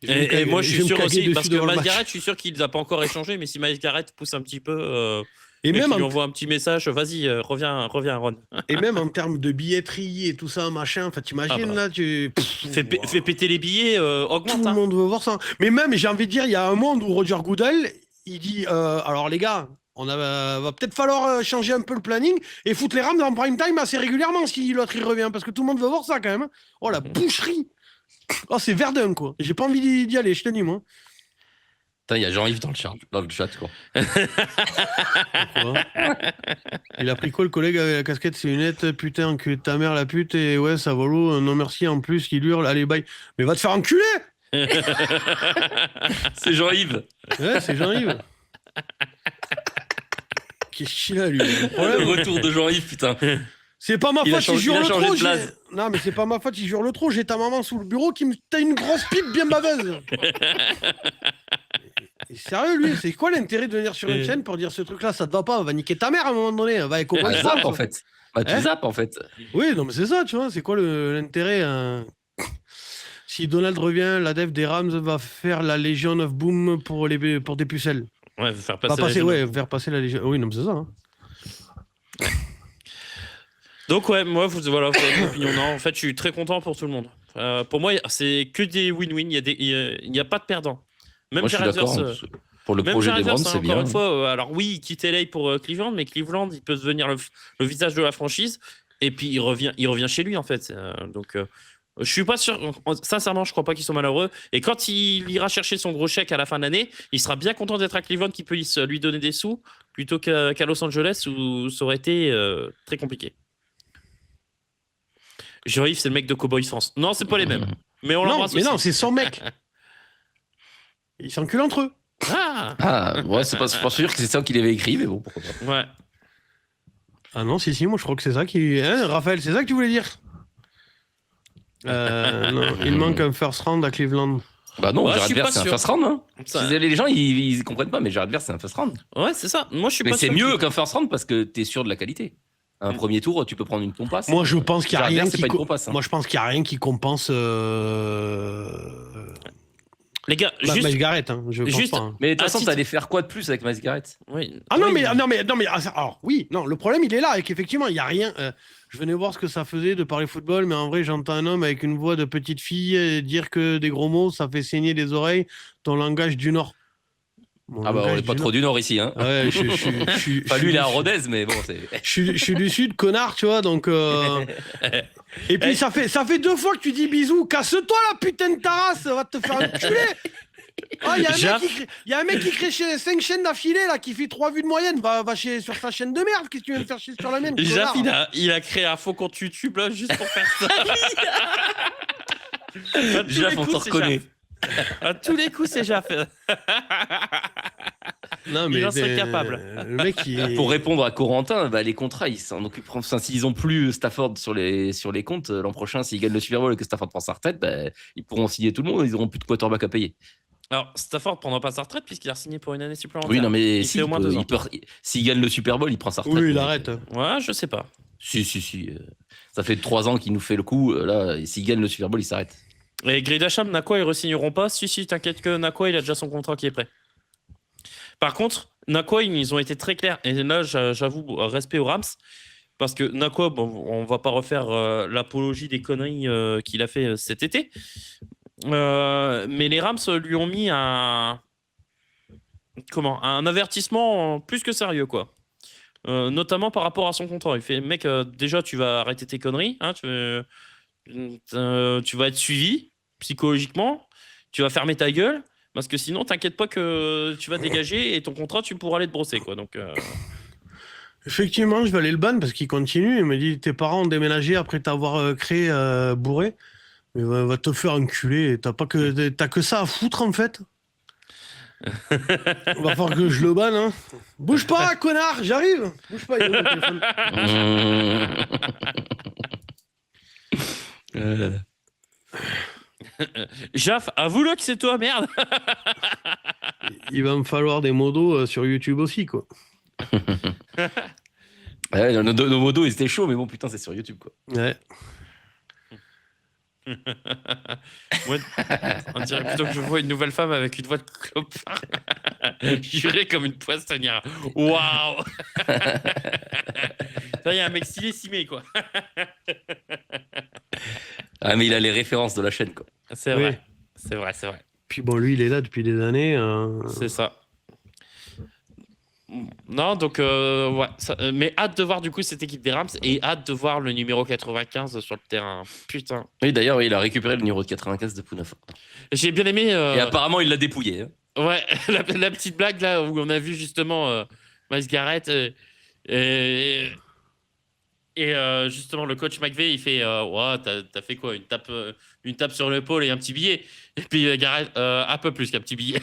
Et moi, je suis sûr aussi, parce que Myles Garrett, je suis sûr qu'il n'a pas encore échangé, mais si Myles Garrett pousse un petit peu et même qu'il lui envoie un petit message, vas-y, reviens, Ron.
Et même en termes de billetterie et tout ça, machin, enfin, t'imagines là,
fais péter les billets, augmente.
Tout le monde veut voir ça. Mais même, j'ai envie de dire, il y a un monde où Roger Goodell, il dit, alors les gars, va peut-être falloir changer un peu le planning et foutre les Rams en prime time assez régulièrement si l'autre il revient, parce que tout le monde veut voir ça quand même. Oh la boucherie. Oh, c'est Verdun, quoi. J'ai pas envie d'y aller, je te dis, moi.
Putain, il y a Jean-Yves dans le chat, quoi.
Il a pris quoi, le collègue avec la casquette, ses lunettes? Putain, que ta mère la pute, et ouais, ça vaut l'eau. Non, merci, en plus, il hurle, allez, bye. Mais va te faire enculer!
C'est Jean-Yves.
Ouais, c'est Jean-Yves. Qu'est-ce qu'il a, lui?
Le retour de Jean-Yves, putain.
C'est pas ma faute si je hurle trop.
J'ai...
Non, mais c'est pas ma faute si je hurle trop. J'ai ta maman sous le bureau qui me taille une grosse pipe bien baveuse. Sérieux, lui, c'est quoi l'intérêt de venir sur une chaîne pour dire ce truc-là? Ça te va pas, va niquer ta mère à un moment donné. Va écouter.
Tu zappes, en fait. Tu zappes, en fait.
Oui, non, mais c'est ça, tu vois. C'est quoi l'intérêt Si Donald revient, la dev des Rams va faire la Legion of Boom pour des pucelles.
Ouais, faire passer
la Légion. Oui, non, mais c'est ça. Hein.
Donc ouais, moi, vous avez une opinion. Non, en fait, je suis très content pour tout le monde. Pour moi, c'est que des win-win. Il n'y a pas de perdant. Même
moi, je suis d'accord. Pour le projet des Browns, c'est bien.
Encore une fois, alors oui, il quitte LA pour Cleveland, mais Cleveland, il peut devenir le visage de la franchise. Et puis, il revient chez lui, en fait. Donc, je suis pas sûr. Sincèrement, je crois pas qu'il soit malheureux. Et quand il ira chercher son gros chèque à la fin de l'année, il sera bien content d'être à Cleveland, qu'il puisse lui donner des sous, plutôt qu'à Los Angeles, où ça aurait été très compliqué. Jean-Yves, c'est le mec de Cowboys France. Non, c'est pas les mêmes. Mais on l'embrasse aussi.
Mais non, c'est son mec. Ils s'enculent entre eux.
Ouais, c'est pas sûr que c'est ça qu'il avait écrit, mais bon, pourquoi pas.
Ouais.
Ah non, si, moi je crois que c'est ça qui. Hein, Raphaël, c'est ça que tu voulais dire? Non, il manque un first round à Cleveland.
Bah non, Jared Verse, c'est un first round. Hein. Les gens, ils comprennent pas, mais Jared Verse, c'est un first round.
Ouais, c'est ça. Moi, je suis pas
sûr. Mais c'est mieux qu'un first round parce que t'es sûr de la qualité. Un premier tour, tu peux prendre une pompasse.
Moi, je pense qu'il n'y a rien
qui compense.
Moi, je pense qu'il y a rien qui compense.
Les gars,
Miles Garrett, hein, je pense pas. Hein.
Mais de toute façon, t'allais faire quoi de plus avec Miles Garrett?
Oui.
Non, mais alors oui, non, le problème il est là et qu'effectivement il y a rien. Je venais voir ce que ça faisait de parler football, mais en vrai, j'entends un homme avec une voix de petite fille dire que des gros mots, ça fait saigner les oreilles. Ton langage du Nord.
On n'est pas trop du Nord ici, hein.
Ouais,
lui, il est à Rodez, mais bon, c'est.
Je suis du Sud, connard, tu vois, donc. Et puis ça fait 2 fois que tu dis bisous. Casse-toi la putain de ta race, va te faire enculer. Il y a un mec qui crée 5 chaînes d'affilée là, qui fait 3 vues de moyenne. Va chier sur sa chaîne de merde. Qu'est-ce que tu viens de faire chier sur la mienne?
Jaf, il a créé un faux compte YouTube là, juste pour faire ça.
Jaf, on te reconnaît.
À tous les coups, c'est Jaf.
Non, mais
il en serait capable.
Le mec,
Pour répondre à Corentin, les contrats, ils s'en occuperont. Enfin, s'ils n'ont plus Stafford sur les comptes, l'an prochain, s'ils gagnent le Super Bowl et que Stafford prend sa retraite, ils pourront signer tout le monde, ils n'auront plus de quarterback à payer.
Alors, Stafford ne prendra pas sa retraite puisqu'il a signé pour une année supplémentaire.
Oui, non, mais s'il gagne le Super Bowl, il prend sa retraite.
Oui, il arrête.
Ouais, je sais pas.
Si. Ça fait 3 ans qu'il nous fait le coup. Là, s'il gagne le Super Bowl, il s'arrête.
Et Gridasham, Nakua, ils re-signeront pas. Si, t'inquiète que Nakua, il a déjà son contrat qui est prêt. Par contre, Nakua, ils ont été très clairs. Et là, j'avoue, respect aux Rams. Parce que Nakua, on va pas refaire l'apologie des conneries qu'il a fait cet été. Mais les Rams lui ont mis un avertissement plus que sérieux, quoi. Notamment par rapport à son contrat. Il fait, mec, déjà, tu vas arrêter tes conneries. Hein, tu vas être suivi psychologiquement. Tu vas fermer ta gueule. Parce que sinon, t'inquiète pas que tu vas dégager et ton contrat, tu pourras aller te brosser, quoi. Donc,
effectivement, je vais aller le ban parce qu'il continue. Il me dit, tes parents ont déménagé après t'avoir créé bourré. Mais va te faire enculer. T'as que ça à foutre, en fait. Va falloir que je le banne, hein. Bouge pas, connard, j'arrive. Bouge pas, il est où, le téléphone.
Jaf, avoue-le que c'est toi, merde.
Il va me falloir des modos sur YouTube aussi, quoi.
Ouais, nos modos, ils étaient chauds, mais bon, putain, c'est sur YouTube, quoi.
Ouais.
Moi, on dirait plutôt que je vois une nouvelle femme avec une voix de clopard. Juré comme une poissonnière. Waouh. Il y a un mec stylé simé, quoi.
Ah, mais il a les références de la chaîne, quoi.
C'est vrai. C'est vrai.
Puis bon, lui, il est là depuis des années.
C'est ça. Non, donc, ouais. Mais hâte de voir, du coup, cette équipe des Rams et hâte de voir le numéro 95 sur le terrain. Putain.
Oui, d'ailleurs, il a récupéré le numéro de 95 de Pounaf.
J'ai bien aimé.
Et apparemment, il l'a dépouillé. Hein.
Ouais, la petite blague, là, où on a vu justement Miles Garrett. Et justement, le coach McVay, il fait ouais, t'as fait quoi, une tape sur l'épaule et un petit billet. Et puis Garrett, un peu plus qu'un petit billet.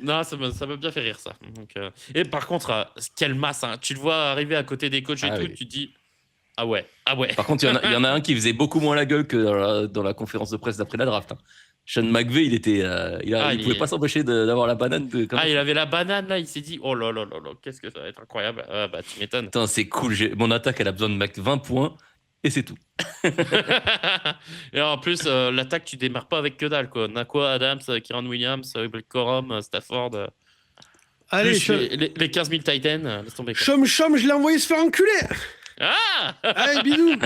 Non, ça m'a bien fait rire, ça. Donc, et par contre, quelle masse, hein. Tu le vois arriver à côté des coachs et tout, tu te dis ah ouais.
Par contre, il y en a un qui faisait beaucoup moins la gueule que dans la conférence de presse d'après la draft. Hein. Sean McVay, il pouvait pas s'empêcher d'avoir la banane.
Il avait la banane là, il s'est dit oh là là là là, qu'est-ce que ça va être incroyable. Bah tu m'étonnes.
Putain, c'est cool. Mon attaque, elle a besoin de 20 points et c'est tout.
Et en plus, l'attaque, tu démarres pas avec que dalle, quoi. Nakua, Adams, Kieran Williams, Blake Corum, Stafford.
Allez,
les 15 000 Titans, laisse tomber.
Chum, je l'ai envoyé se faire enculer.
Ah
Allez, bisous.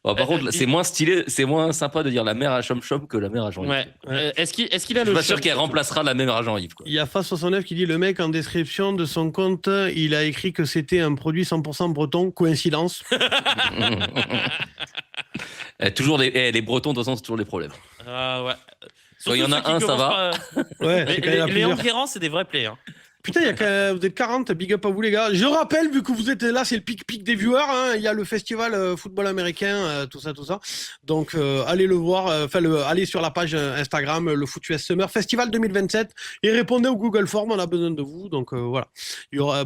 Bon, par contre, c'est moins stylé, c'est moins sympa de dire la mère à Chum que la mère à Jean-Yves.
Ouais. Est-ce qu'il a
le. Je suis pas sûr qu'elle remplacera la mère à Jean-Yves.
Il y a Fa69 qui dit le mec en description de son compte, il a écrit que c'était un produit 100% breton. Coïncidence.
Toujours les Bretons, de toute façon, c'est toujours les problèmes.
Ah ouais.
Quand il y en a un, ça va.
Ouais,
les Enguerrand, c'est des vrais plays. Hein.
Putain, vous êtes 40, big up à vous les gars. Je rappelle, vu que vous êtes là, c'est le pic des viewers. Hein, il y a le festival football américain, tout ça. Donc allez le voir, allez sur la page Instagram, le Foot US Summer Festival 2027 et répondez au Google Form, on a besoin de vous. Donc voilà.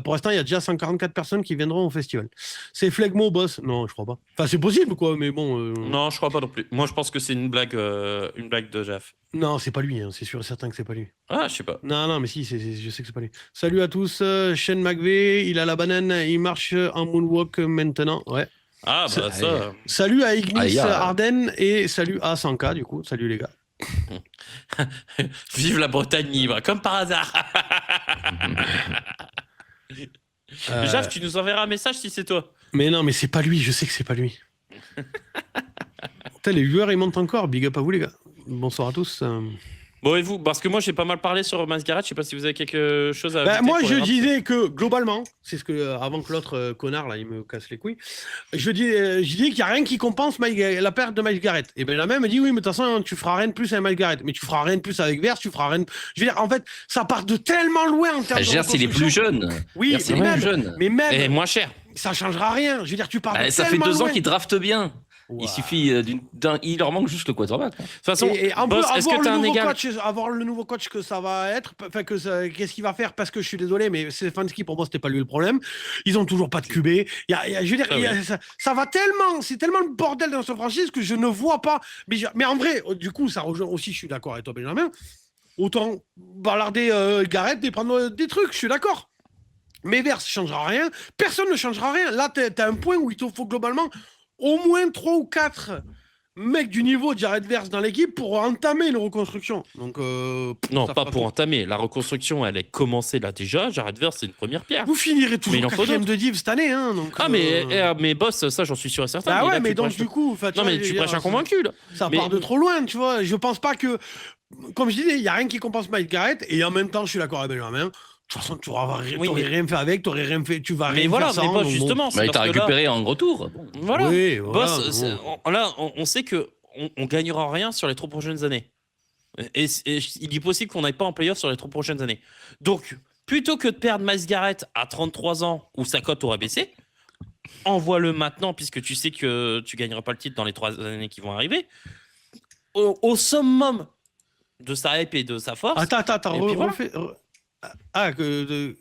Pour l'instant, il y a déjà 144 personnes qui viendront au festival. C'est Flegmo, boss? Non, je crois pas. Enfin, c'est possible quoi, mais bon.
Non, je crois pas non plus. Moi, je pense que c'est une blague de Jeff.
Non, c'est pas lui, hein. C'est sûr et certain que c'est pas lui.
Ah, je sais pas.
Non, mais si, je sais que c'est pas lui. Salut à tous, Shane McVay, il a la banane, il marche en moonwalk maintenant, ouais.
Ah, bah ça.
Salut à Ignis Arden et salut à Sanka, du coup, salut les gars.
Vive la Bretagne libre, comme par hasard. Jeff, tu nous enverras un message si c'est toi.
Mais non, mais c'est pas lui, je sais que c'est pas lui. Putain, les viewers, ils montent encore, big up à vous les gars. Bonsoir à tous.
Bon, et vous? Parce que moi, j'ai pas mal parlé sur Myles Garrett. Je sais pas si vous avez quelque chose à ajouter.
Moi, je disais que, globalement, c'est ce que, avant que l'autre connard, là, il me casse les couilles, je dis qu'il n'y a rien qui compense la perte de Myles Garrett. Et bien, la même me dit, oui, mais de toute façon, tu feras rien de plus avec Myles Garrett. Mais tu feras rien de plus avec Verse, tu feras rien de... Je veux dire, en fait, ça part de tellement loin en termes de
Verse, il est plus jeune.
Oui,
Verse, il est plus jeune.
Mais même...
Et moins cher.
Ça changera rien. Je veux dire, tu pars de
ça fait 2 ans qu'il drafte bien. Wow. Il suffit il leur manque juste le quarterback.
De toute façon, est-ce que tu as un égal
avoir le nouveau coach que ça va être, enfin qu'est-ce qu'il va faire, parce que je suis désolé, mais Stefanski pour moi c'était pas lui le problème. Ils ont toujours pas de QB. Je veux dire, ça va tellement, c'est tellement le bordel dans cette franchise que je ne vois pas. Mais en vrai, du coup, ça rejoint aussi. Je suis d'accord avec toi, Benjamin. Autant balarder Garrett et prendre des trucs. Je suis d'accord. Mais Verse changera rien. Personne ne changera rien. Là, t'as un point où il te faut globalement au moins 3 ou 4 mecs du niveau de Jared Verse dans l'équipe pour entamer une reconstruction. Donc,
non, pas pour entamer. La reconstruction, elle est commencée là déjà. Jared Verse, c'est une première pierre.
Vous finirez toujours 4e de div cette année. Hein, donc,
mais boss, ça, j'en suis sûr et certain.
Ah ouais, mais donc du coup...
Non, mais tu prêches un convaincu, là.
Ça part de trop loin, tu vois. Je pense pas que... Comme je disais, il n'y a rien qui compense Myles Garrett. Et en même temps, je suis d'accord avec Benjamin. De toute façon, tu n'aurais rien fait avec, tu n'aurais rien fait, tu vas rien faire sans.
Mais voilà, justement.
Mais tu as récupéré en retour.
Bon. Voilà.
Oui,
boss, là, on sait qu'on gagnera rien sur les 3 prochaines années. Et il est possible qu'on n'aille pas en playoff sur les 3 prochaines années. Donc, plutôt que de perdre Myles Garrett à 33 ans où sa cote aurait baissé, envoie-le maintenant puisque tu sais que tu ne gagneras pas le titre dans les 3 années qui vont arriver. Au summum de sa hype et de sa force.
Attends, refais...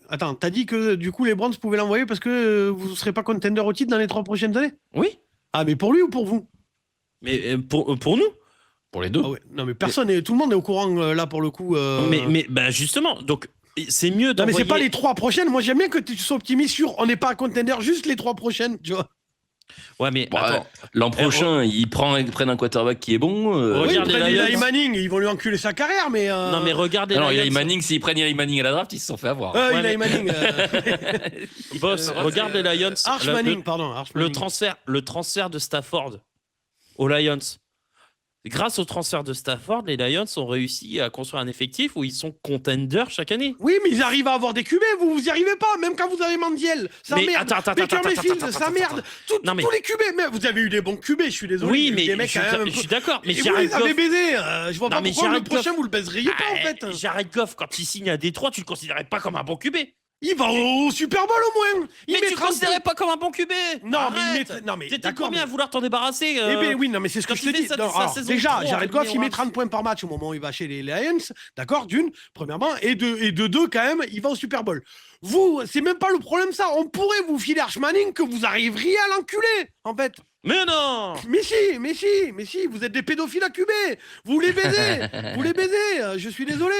Attends, t'as dit que du coup les Browns pouvaient l'envoyer parce que vous ne serez pas contender au titre dans les 3 prochaines années?
Oui.
Ah, mais pour lui ou pour vous?
Mais pour nous?
Pour les deux.
Ah ouais. Non, mais personne, tout le monde est au courant là pour le coup.
Mais justement, donc c'est mieux d'envoyer...
Non, mais c'est pas les 3 prochaines. Moi j'aime bien que tu sois optimiste sur on n'est pas contender, juste les 3 prochaines, tu vois.
Ouais, mais attends.
L'an prochain, ils prennent un quarterback qui est bon.
Regardez
Eli Manning, ils vont lui enculer sa carrière, mais.
Non, mais regardez.
Non, Eli Manning, s'ils prennent Eli Manning à la draft, ils se sont fait avoir.
Eli Manning.
Boss, regarde les Lions.
Arch Manning, pardon.
Le transfert de Stafford aux Lions. Grâce au transfert de Stafford, les Lions ont réussi à construire un effectif où ils sont contenders chaque année.
Oui, mais ils arrivent à avoir des QB, vous y arrivez pas, même quand vous avez Mandiel. Ça merde. Baker Mayfield, ça merde. Tous les QB, mais vous avez eu des bons QB, je suis désolé.
Oui, mais je suis d'accord. Mais
vous les avez baisés. Je vois pas pourquoi le prochain vous le baiseriez pas en fait.
Jared Goff, quand il signe à Détroit, tu le considérais pas comme un bon QB.
Il va au Super Bowl au moins.
Mais tu ne considérais pas comme un bon QB.
Non,
arrête.
mais
t'étais combien à vouloir t'en débarrasser
Eh ben oui, non, mais c'est ce que je te dis. Déjà, Jared Goff, il met 30 points par match au moment où il va chez les Lions. D'accord, d'une, premièrement. Et de deux, quand même, il va au Super Bowl. Vous, c'est même pas le problème, ça. On pourrait vous filer Arch Manning que vous arriveriez à l'enculer, en fait.
Mais non.
Mais si, vous êtes des pédophiles à QB. Vous les baisez. Je suis désolé.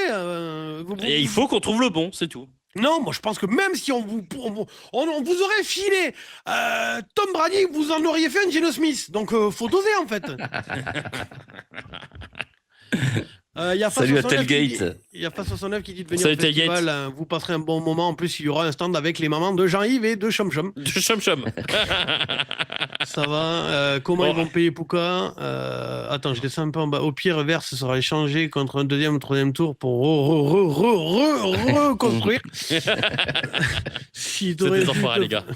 Et il faut qu'on trouve le bon, c'est tout.
Non, moi je pense que même si on vous aurait filé Tom Brady, vous en auriez fait un Geno Smith. Donc faut doser en fait.
Salut à Tailgate.
Il y a Fa69 qui dit de venir au festival. Vous passerez un bon moment. En plus, il y aura un stand avec les mamans de Jean-Yves et de Chom Chom. Ça va. Comment ils vont payer Pouka? Attends, je descends un peu en bas. Au pire, Verse sera échangé contre un deuxième ou troisième tour pour reconstruire.
C'est des enfoirés, les gars.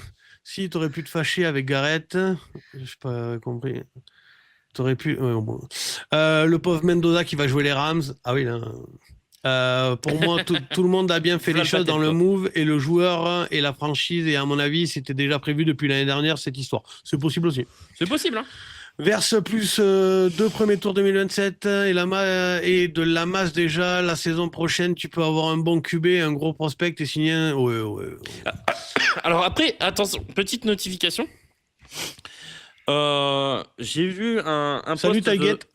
Si t'aurais pu te fâcher avec Garrett, j'ai pas compris. T'aurais pu. Le pauvre Mendoza qui va jouer les Rams. Ah oui, là. Pour moi, tout le monde a bien fait les choses dans le move et le joueur et la franchise. Et à mon avis, c'était déjà prévu depuis l'année dernière cette histoire. C'est possible aussi.
C'est possible, hein.
Verse plus 2 premiers tours 2027 et de la masse déjà. La saison prochaine, tu peux avoir un bon QB, un gros prospect et signer un. Ouais.
Alors après, attention, petite notification. J'ai vu un
Salut
post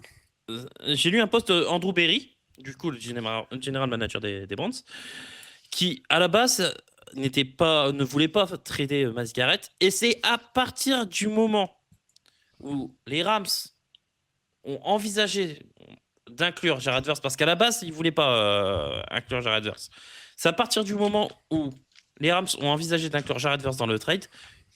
j'ai lu un post d'Andrew Berry, du coup le general manager des Browns, qui à la base ne voulait pas trader Myles Garrett, et c'est à partir du moment où les Rams ont envisagé d'inclure Jared Verse, parce qu'à la base ils voulaient pas inclure Jared Verse, c'est à partir du moment où les Rams ont envisagé d'inclure Jared Verse dans le trade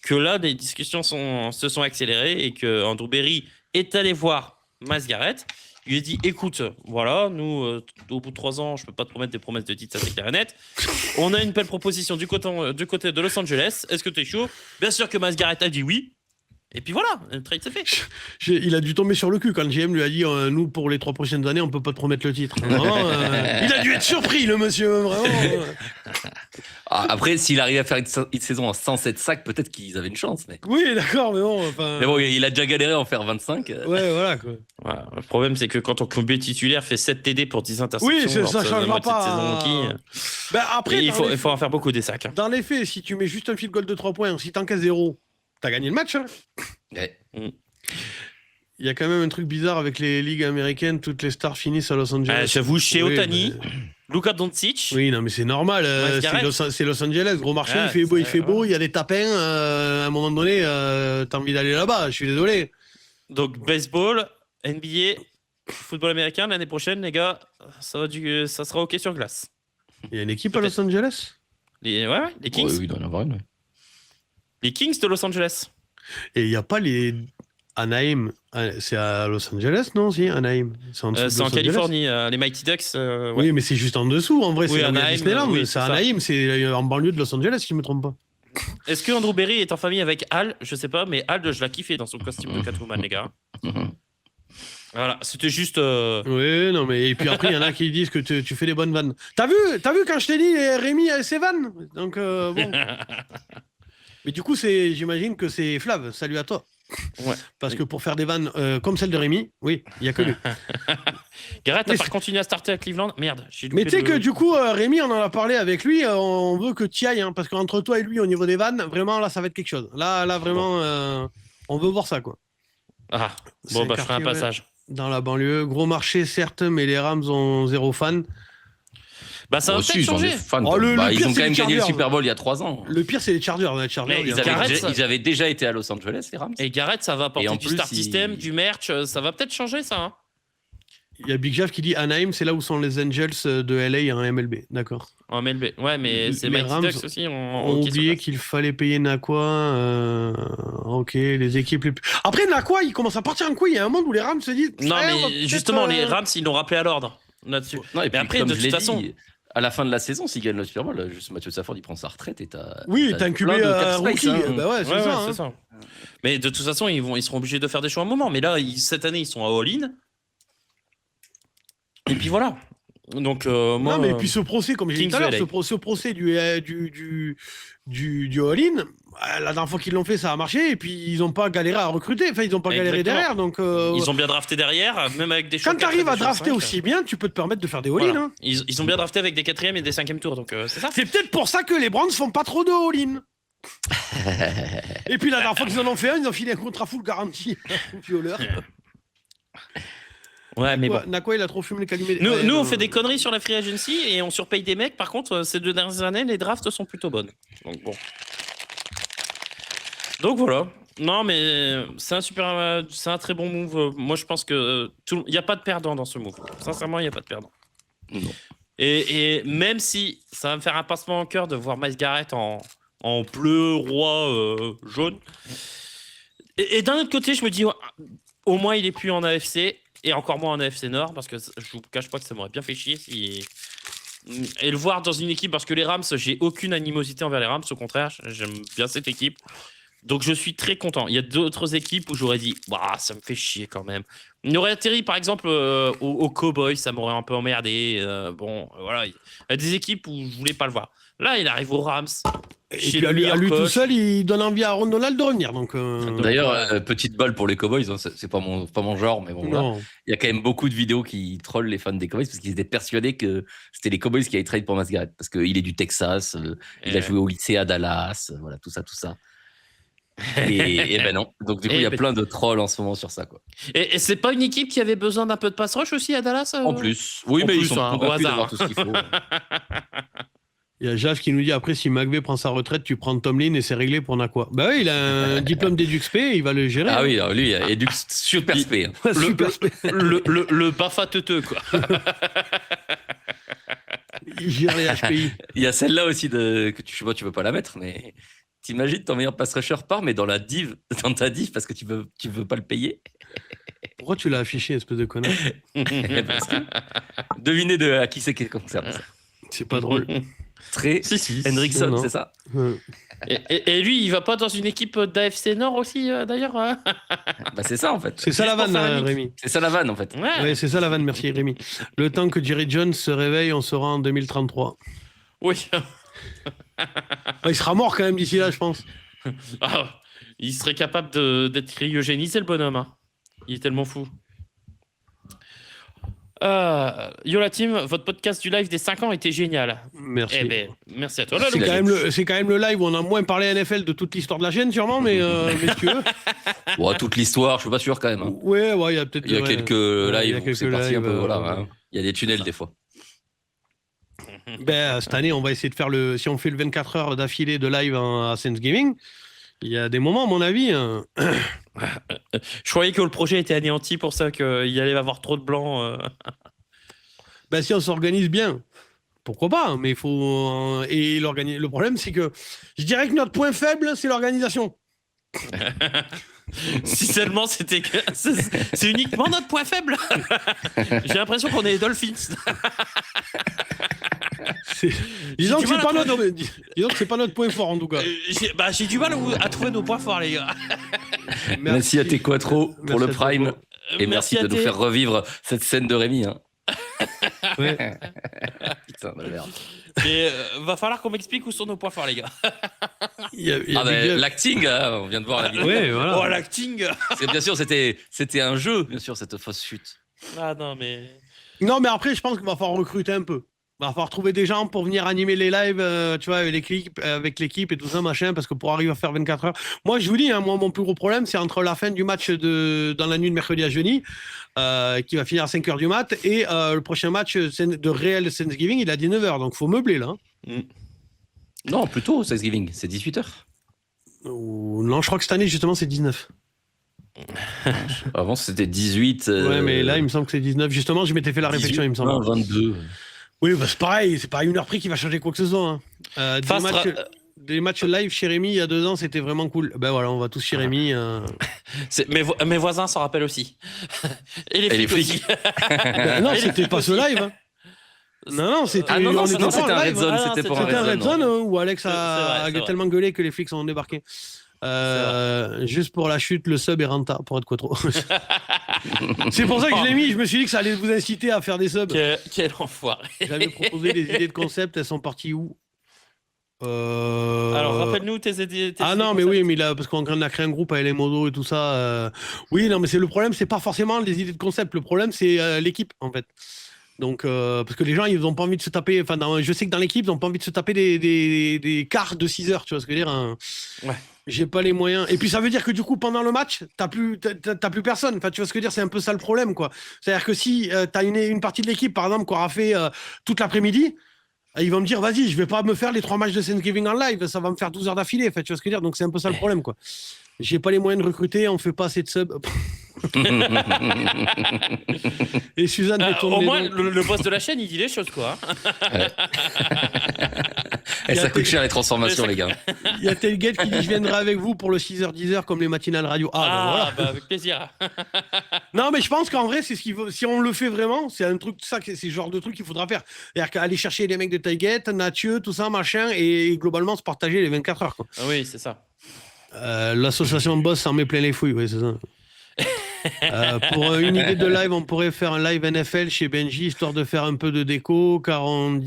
que là, les discussions se sont accélérées et que Andrew Berry est allé voir Myles Garrett. Il lui a dit, écoute, voilà, nous, au bout de 3 ans, je peux pas te promettre des promesses de titre, ça c'est clair et net. On a une belle proposition du côté de Los Angeles. Est-ce que tu es chaud? Bien sûr que Myles Garrett a dit oui. Et puis voilà, le trade s'est fait.
Il a dû tomber sur le cul quand le GM lui a dit nous, pour les 3 prochaines années, on peut pas te promettre le titre. Vraiment, il a dû être surpris, le monsieur, vraiment.
Après, s'il arrive à faire une saison à 107 sacs, peut-être qu'ils avaient une chance. Mais...
Oui, d'accord, mais bon.
Mais bon, il a déjà galéré à en faire 25.
Ouais, voilà, quoi.
Ouais, le problème, c'est que quand ton QB titulaire fait 7 TD pour 10 interceptions,
oui, ça changera pas. Après,
il faut en faire beaucoup des sacs.
Dans les faits, si tu mets juste un field goal de 3 points, si t'encaisses 0, t'as gagné le match. Hein.
Ouais.
Il y a quand même un truc bizarre avec les ligues américaines, toutes les stars finissent à Los Angeles.
J'avoue, chez Otani, Luka Doncic.
Oui, non, mais c'est normal. C'est Los Angeles, gros marché, il fait beau, il y a des tapins. À un moment donné, t'as envie d'aller là-bas, je suis désolé.
Donc, baseball, NBA, football américain, l'année prochaine, les gars, ça sera OK sur glace.
Il y a une équipe à Los Angeles?
Les Kings.
Oui, il doit y en avoir une.
Les Kings de Los Angeles.
Et il n'y a pas les Anaheim, c'est à Los Angeles, non? Si, Anaheim.
C'est en Californie, les Mighty Ducks. Ouais.
Oui, mais c'est juste en dessous, en vrai.
Oui,
c'est
Anaheim,
Disneyland. C'est Anaheim, c'est en banlieue de Los Angeles, si je ne me trompe pas.
Est-ce que Andrew Berry est en famille avec Al? Je sais pas, mais Al, je l'ai kiffé dans son costume de Catwoman, les gars. Voilà, c'était juste.
Oui, non, mais et puis après, il y en a qui disent que tu fais des bonnes vannes. T'as vu quand je t'ai dit Rémi a ses vannes? Donc, bon. Mais du coup, j'imagine que c'est Flav. Salut à toi.
Ouais.
Parce que pour faire des vannes comme celle de Rémi, oui, il n'y a que lui.
Garrett, t'as pas continué à starter à Cleveland? Merde.
Mais tu sais que du coup, Rémi, on en a parlé avec lui. On veut que tu y ailles, hein, parce qu'entre toi et lui, au niveau des vannes, vraiment, là, ça va être quelque chose. Là vraiment, on veut voir ça, quoi.
Ah, bon, je ferai un passage.
Dans la banlieue, gros marché, certes, mais les Rams ont 0 fan.
Bah ça va peut-être changer.
Ils ont quand même gagné le Super Bowl il y a 3 ans.
Le pire, c'est les Chargers.
Ils avaient déjà été à Los Angeles, les Rams.
Et Garrett, ça va apporter du start system, du merch. Ça va peut-être changer, ça. Hein.
Il y a Big Jav qui dit Anaheim, c'est là où sont les Angels de LA en MLB. D'accord.
En MLB. Ouais, mais c'est
les
Mighty Ducks aussi.
On oublié qu'il fallait payer Nakua. Ok, les équipes les plus... Après, Nakua, il commence à partir en couille. Il y a un monde où les Rams se disent...
Non, mais justement, les Rams, ils l'ont rappelé à l'ordre là-dessus.
Non, et puis, après, de toute façon... À la fin de la saison, s'il gagne le Super Bowl, juste Mathieu Stafford, il prend sa retraite et t'as.
Oui, t'as un QB rookie. Bah ouais, c'est ça.
Mais de toute façon, ils seront obligés de faire des choix à un moment. Mais là, cette année, ils sont à all-in. Et puis voilà. Donc, moi,
non, mais puis ce procès, comme j'ai dit tout à l'heure, ce procès du all-in, la dernière fois qu'ils l'ont fait, ça a marché, et puis ils n'ont pas galéré à recruter, enfin, ils n'ont pas galéré derrière. Donc,
ils ont bien drafté derrière, même avec des choix.
Quand tu arrives à drafter aussi bien, tu peux te permettre de faire des all-in.
Voilà.
Hein.
Ils ont bien drafté avec des 4e et des 5e tours, donc c'est ça.
C'est peut-être pour ça que les Browns font pas trop de all-in. Et puis la dernière fois qu'ils en ont fait un, ils ont filé un contrat full garanti. Violeur.
Ouais, mais bon.
Nakwa, il a trop fumé le calumet.
Nous, on fait des conneries sur la free agency et on surpaye des mecs. Par contre, ces 2 dernières années, les drafts sont plutôt bonnes. Donc bon. Donc voilà. Non, mais c'est un très bon move. Moi, je pense que il n'y a pas de perdant dans ce move. Sincèrement, il n'y a pas de perdant.
Non.
Et même si ça va me faire un pincement au cœur de voir Myles Garrett en bleu, roi, jaune. Et d'un autre côté, je me dis, au moins, il est plus en AFC. Et encore moins en AFC Nord, parce que je vous cache pas que ça m'aurait bien fait chier et le voir dans une équipe, parce que les Rams, j'ai aucune animosité envers les Rams, au contraire, j'aime bien cette équipe. Donc je suis très content. Il y a d'autres équipes où j'aurais dit, bah, ça me fait chier quand même. Il aurait atterri par exemple aux Cowboys, ça m'aurait un peu emmerdé. Bon, voilà, il y a des équipes où je voulais pas le voir. Là, il arrive aux Rams.
Et puis à lui tout seul, il donne envie à Aaron Donald de revenir. Donc,
D'ailleurs, petite balle pour les Cowboys, hein, c'est pas mon genre, mais bon, voilà. Il y a quand même beaucoup de vidéos qui trollent les fans des Cowboys parce qu'ils étaient persuadés que c'était les Cowboys qui avaient trade pour Myles Garrett parce qu'il est du Texas, il a joué au lycée à Dallas, voilà, tout ça. Et ben non. Donc du coup, il y a plein de trolls en ce moment sur ça, quoi.
Et c'est pas une équipe qui avait besoin d'un peu de pass rush aussi à Dallas
En plus. Oui, mais ils sont convaincus d'avoir tout ce qu'il faut.
Il y a Jaf qui nous dit après, si McVay prend sa retraite, tu prends Tomlin et c'est réglé pour Nakwa. Bah oui, il a un diplôme d'EduxP, il va le gérer.
Ah oui, alors lui, il a super spé. Hein.
Le Bafa teuteux, quoi.
Il gère les HPI.
Il y a celle-là aussi que tu veux pas la mettre, mais t'imagines ton meilleur pass rusher part, mais dans ta div, parce que tu veux pas le payer.
Pourquoi tu l'as affiché, espèce de connard?
Devinez à qui c'est qui concerne ça.
C'est pas drôle.
Si. Hendrickson, c'est ça.
Et lui, il va pas dans une équipe d'AFC Nord aussi, d'ailleurs.
Bah c'est ça en fait.
C'est ça la vanne, Rémi.
C'est ça la vanne en fait.
Ouais,
c'est ça la vanne, merci Rémi. Le temps que Jerry Jones se réveille, on sera en 2033.
Oui.
Il sera mort quand même d'ici là, je pense.
Il serait capable d'être cryogénisé, le bonhomme. Hein. Il est tellement fou. Yo la team, votre podcast du live des 5 ans était génial.
Merci.
Eh ben, merci à toi.
C'est quand même le live où on a moins parlé NFL de toute l'histoire de la chaîne, sûrement, mais si tu veux.
Ouais, toute l'histoire, je suis pas sûr quand même. Hein.
Ouais, il y a peut-être.
Il y a quelques lives où c'est parti un peu. Voilà, hein. Il y a des tunnels des fois.
Cette année, on va essayer de faire si on fait le 24 heures d'affilée de live à Thanksgiving. Il y a des moments, à mon avis.
Je croyais que le projet était anéanti pour ça, qu'il allait y avoir trop de blancs.
Si on s'organise bien, pourquoi pas, mais il faut. Et le problème, c'est que je dirais que notre point faible, c'est l'organisation.
Si seulement c'était que. C'est uniquement notre point faible. J'ai l'impression qu'on est les Dolphins.
Disons que c'est pas notre point fort en tout cas.
J'ai du mal à trouver nos points forts, les gars.
Merci à tes quattro pour le Prime. Et merci de nous faire revivre cette scène de Rémi. Hein.
Ouais.
Putain, la merde.
Et va falloir qu'on m'explique où sont nos points forts, les gars.
L'acting, on vient de voir la vidéo.
Ouais, voilà.
Oh, l'acting.
Bien sûr, c'était un jeu, bien sûr, cette fausse chute.
Ah non, mais
après, je pense qu'il va falloir recruter un peu. Il va falloir trouver des gens pour venir animer les lives, tu vois, avec l'équipe et tout ça, machin, parce que pour arriver à faire 24 heures. Moi, je vous dis, mon plus gros problème, c'est entre la fin du match dans la nuit de mercredi à jeudi, qui va finir à 5h du mat, et le prochain match de réel Thanksgiving, il est à 19h, donc il faut meubler là.
Non, plutôt Thanksgiving, c'est 18h.
Non, je crois que cette année, justement, c'est 19.
Avant, c'était 18.
Ouais, mais là, il me semble que c'est 19. Justement, je m'étais fait la réflexion, il me semble.
22.
Oui, c'est pareil, c'est pas à 1 heure près qui va changer quoi que ce soit. Hein. Des matchs live chez Rémi il y a 2 ans, c'était vraiment cool. Voilà, on va tous chez Rémi.
Mes voisins s'en rappellent aussi. Et les flics aussi.
Non, c'était pas ce live. Hein. Non, c'était
c'était un Red Zone.
C'était un Red Zone où Alex a tellement gueulé que les flics sont débarqués. Juste pour la chute, le sub est renta pour être quattro. C'est pour ça que je l'ai mis. Je me suis dit que ça allait vous inciter à faire des subs.
Quel enfoiré.
J'avais proposé des idées de concept. Elles sont parties où?
Alors, rappelle-nous tes idées.
Ah non, mais oui, mais là, parce qu'on a créé un groupe avec les modos et tout ça. Oui, non, mais c'est le problème, c'est pas forcément les idées de concept. Le problème, c'est l'équipe, en fait. Donc, parce que les gens, ils n'ont pas envie de se taper. Enfin, je sais que dans l'équipe, ils n'ont pas envie de se taper des quarts de 6 heures. Tu vois ce que je veux dire?
Ouais.
J'ai pas les moyens. Et puis, ça veut dire que du coup, pendant le match, t'as plus personne. Enfin, tu vois ce que je veux dire? C'est un peu ça le problème, quoi. C'est-à-dire que si t'as une partie de l'équipe, par exemple, qui aura fait toute l'après-midi. Ils vont me dire, vas-y, je vais pas me faire les 3 matchs de Thanksgiving en live, ça va me faire 12 heures d'affilée. Enfin, tu vois ce que je veux dire? Donc, c'est un peu ça le problème, quoi. J'ai pas les moyens de recruter, on fait pas assez de subs. Et Suzanne
au moins, le boss de la chaîne, il dit les choses, quoi.
Et ça coûte cher les transformations, les gars.
Il y a Tailgate qui dit, je viendrai avec vous pour le 6h, 10h, comme les matinales radio.
Voilà. Avec plaisir.
Non, mais je pense qu'en vrai, c'est ce qu'il faut. Si on le fait vraiment, c'est un truc, c'est le genre de truc qu'il faudra faire. C'est-à-dire qu'aller chercher les mecs de Tailgate, Nathieu, tout ça, machin, et globalement se partager les 24 heures, quoi.
Oui, c'est ça.
L'association Boss s'en met plein les fouilles, oui, c'est ça. Pour une idée de live, on pourrait faire un live NFL chez Benji, histoire de faire un peu de déco, car on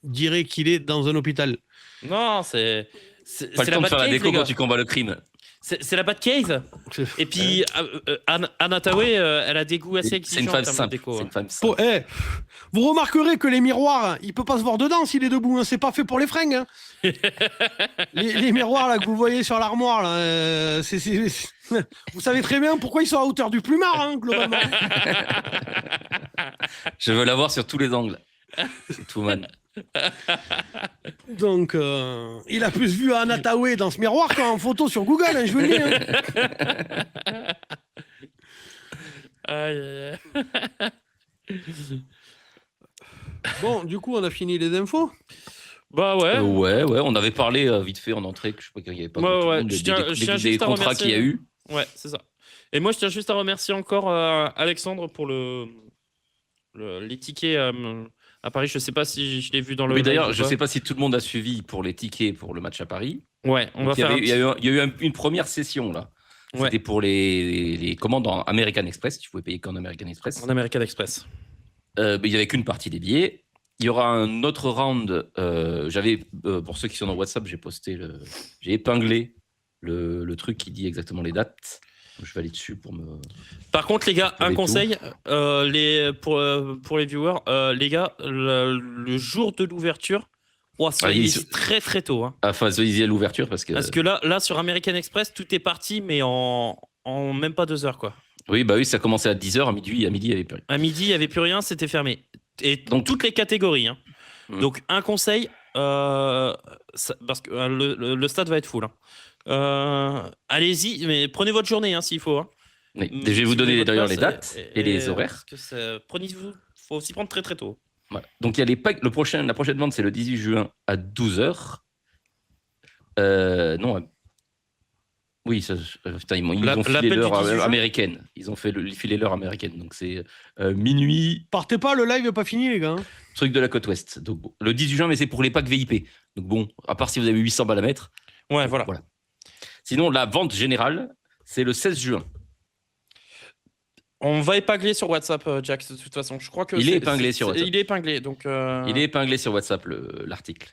dirait qu'il est dans un hôpital.
Non, c'est
pas le temps de faire la déco quand tu combats le crime.
C'est la Batcave. Et puis Anna Tawai, elle a des goûts assez exigeants en termes de déco.
C'est une femme simple.
Vous remarquerez que les miroirs, il peut pas se voir dedans s'il est debout. Hein. C'est pas fait pour les fringues. Hein. les miroirs là que vous voyez sur l'armoire, là, vous savez très bien pourquoi ils sont à hauteur du plumard, hein, globalement.
Je veux l'avoir sur tous les angles. C'est tout, man.
Donc, il a plus vu Anna Tawai dans ce miroir qu'en photo sur Google, hein, je veux dire.
Hein.
Bon, du coup, on a fini les infos.
Bah ouais.
Ouais, on avait parlé vite fait en entrée, que je sais pas qu'il n'y avait pas des contrats qu'il y a eu.
Ouais, c'est ça. Et moi, je tiens juste à remercier encore Alexandre pour les tickets à Paris. Je sais pas si je l'ai vu dans le.
Oui, d'ailleurs, je sais pas si tout le monde a suivi pour les tickets pour le match à Paris.
Ouais, on va faire.
Il y a eu une première session là. C'était pour les commandes en American Express. Tu pouvais payer qu'en American Express.
En American Express.
Il n'y avait qu'une partie des billets. Il y aura un autre round. Pour ceux qui sont dans WhatsApp, j'ai épinglé le truc qui dit exactement les dates. Je vais aller dessus pour me.
Par contre, les gars, un conseil pour les viewers, les gars, le jour de l'ouverture, soyez très très tôt. Hein.
Enfin, soyez à l'ouverture parce que
là sur American Express, tout est parti, mais en même pas 2 heures, quoi.
Oui, ça commençait à 10h, à midi, il n'y avait plus rien.
À midi, il n'y avait plus rien, c'était fermé. Et donc, toutes les catégories. Hein. Donc, un conseil, parce que le stade va être full. Hein. Allez-y, mais prenez votre journée s'il faut. Hein.
Oui. Je vais vous donner d'ailleurs les dates et les horaires.
Prenez-vous, il faut aussi prendre très très tôt.
Voilà. Donc, il y a la prochaine vente, c'est le 18 juin à 12h. Oui, ils ont filé l'heure américaine. Ils ont filé l'heure américaine. Donc, c'est minuit.
Partez pas, le live n'est pas fini, les gars.
Truc de la côte ouest. Donc, le 18 juin, mais c'est pour les packs VIP. Donc, bon, à part si vous avez 800 balles à mettre.
Ouais, voilà.
Sinon, la vente générale, c'est le 16 juin.
On va épingler sur WhatsApp, Jack, de toute façon. Je crois que
il est épinglé sur WhatsApp.
Il est épinglé, donc.
Il est épinglé sur WhatsApp, l'article.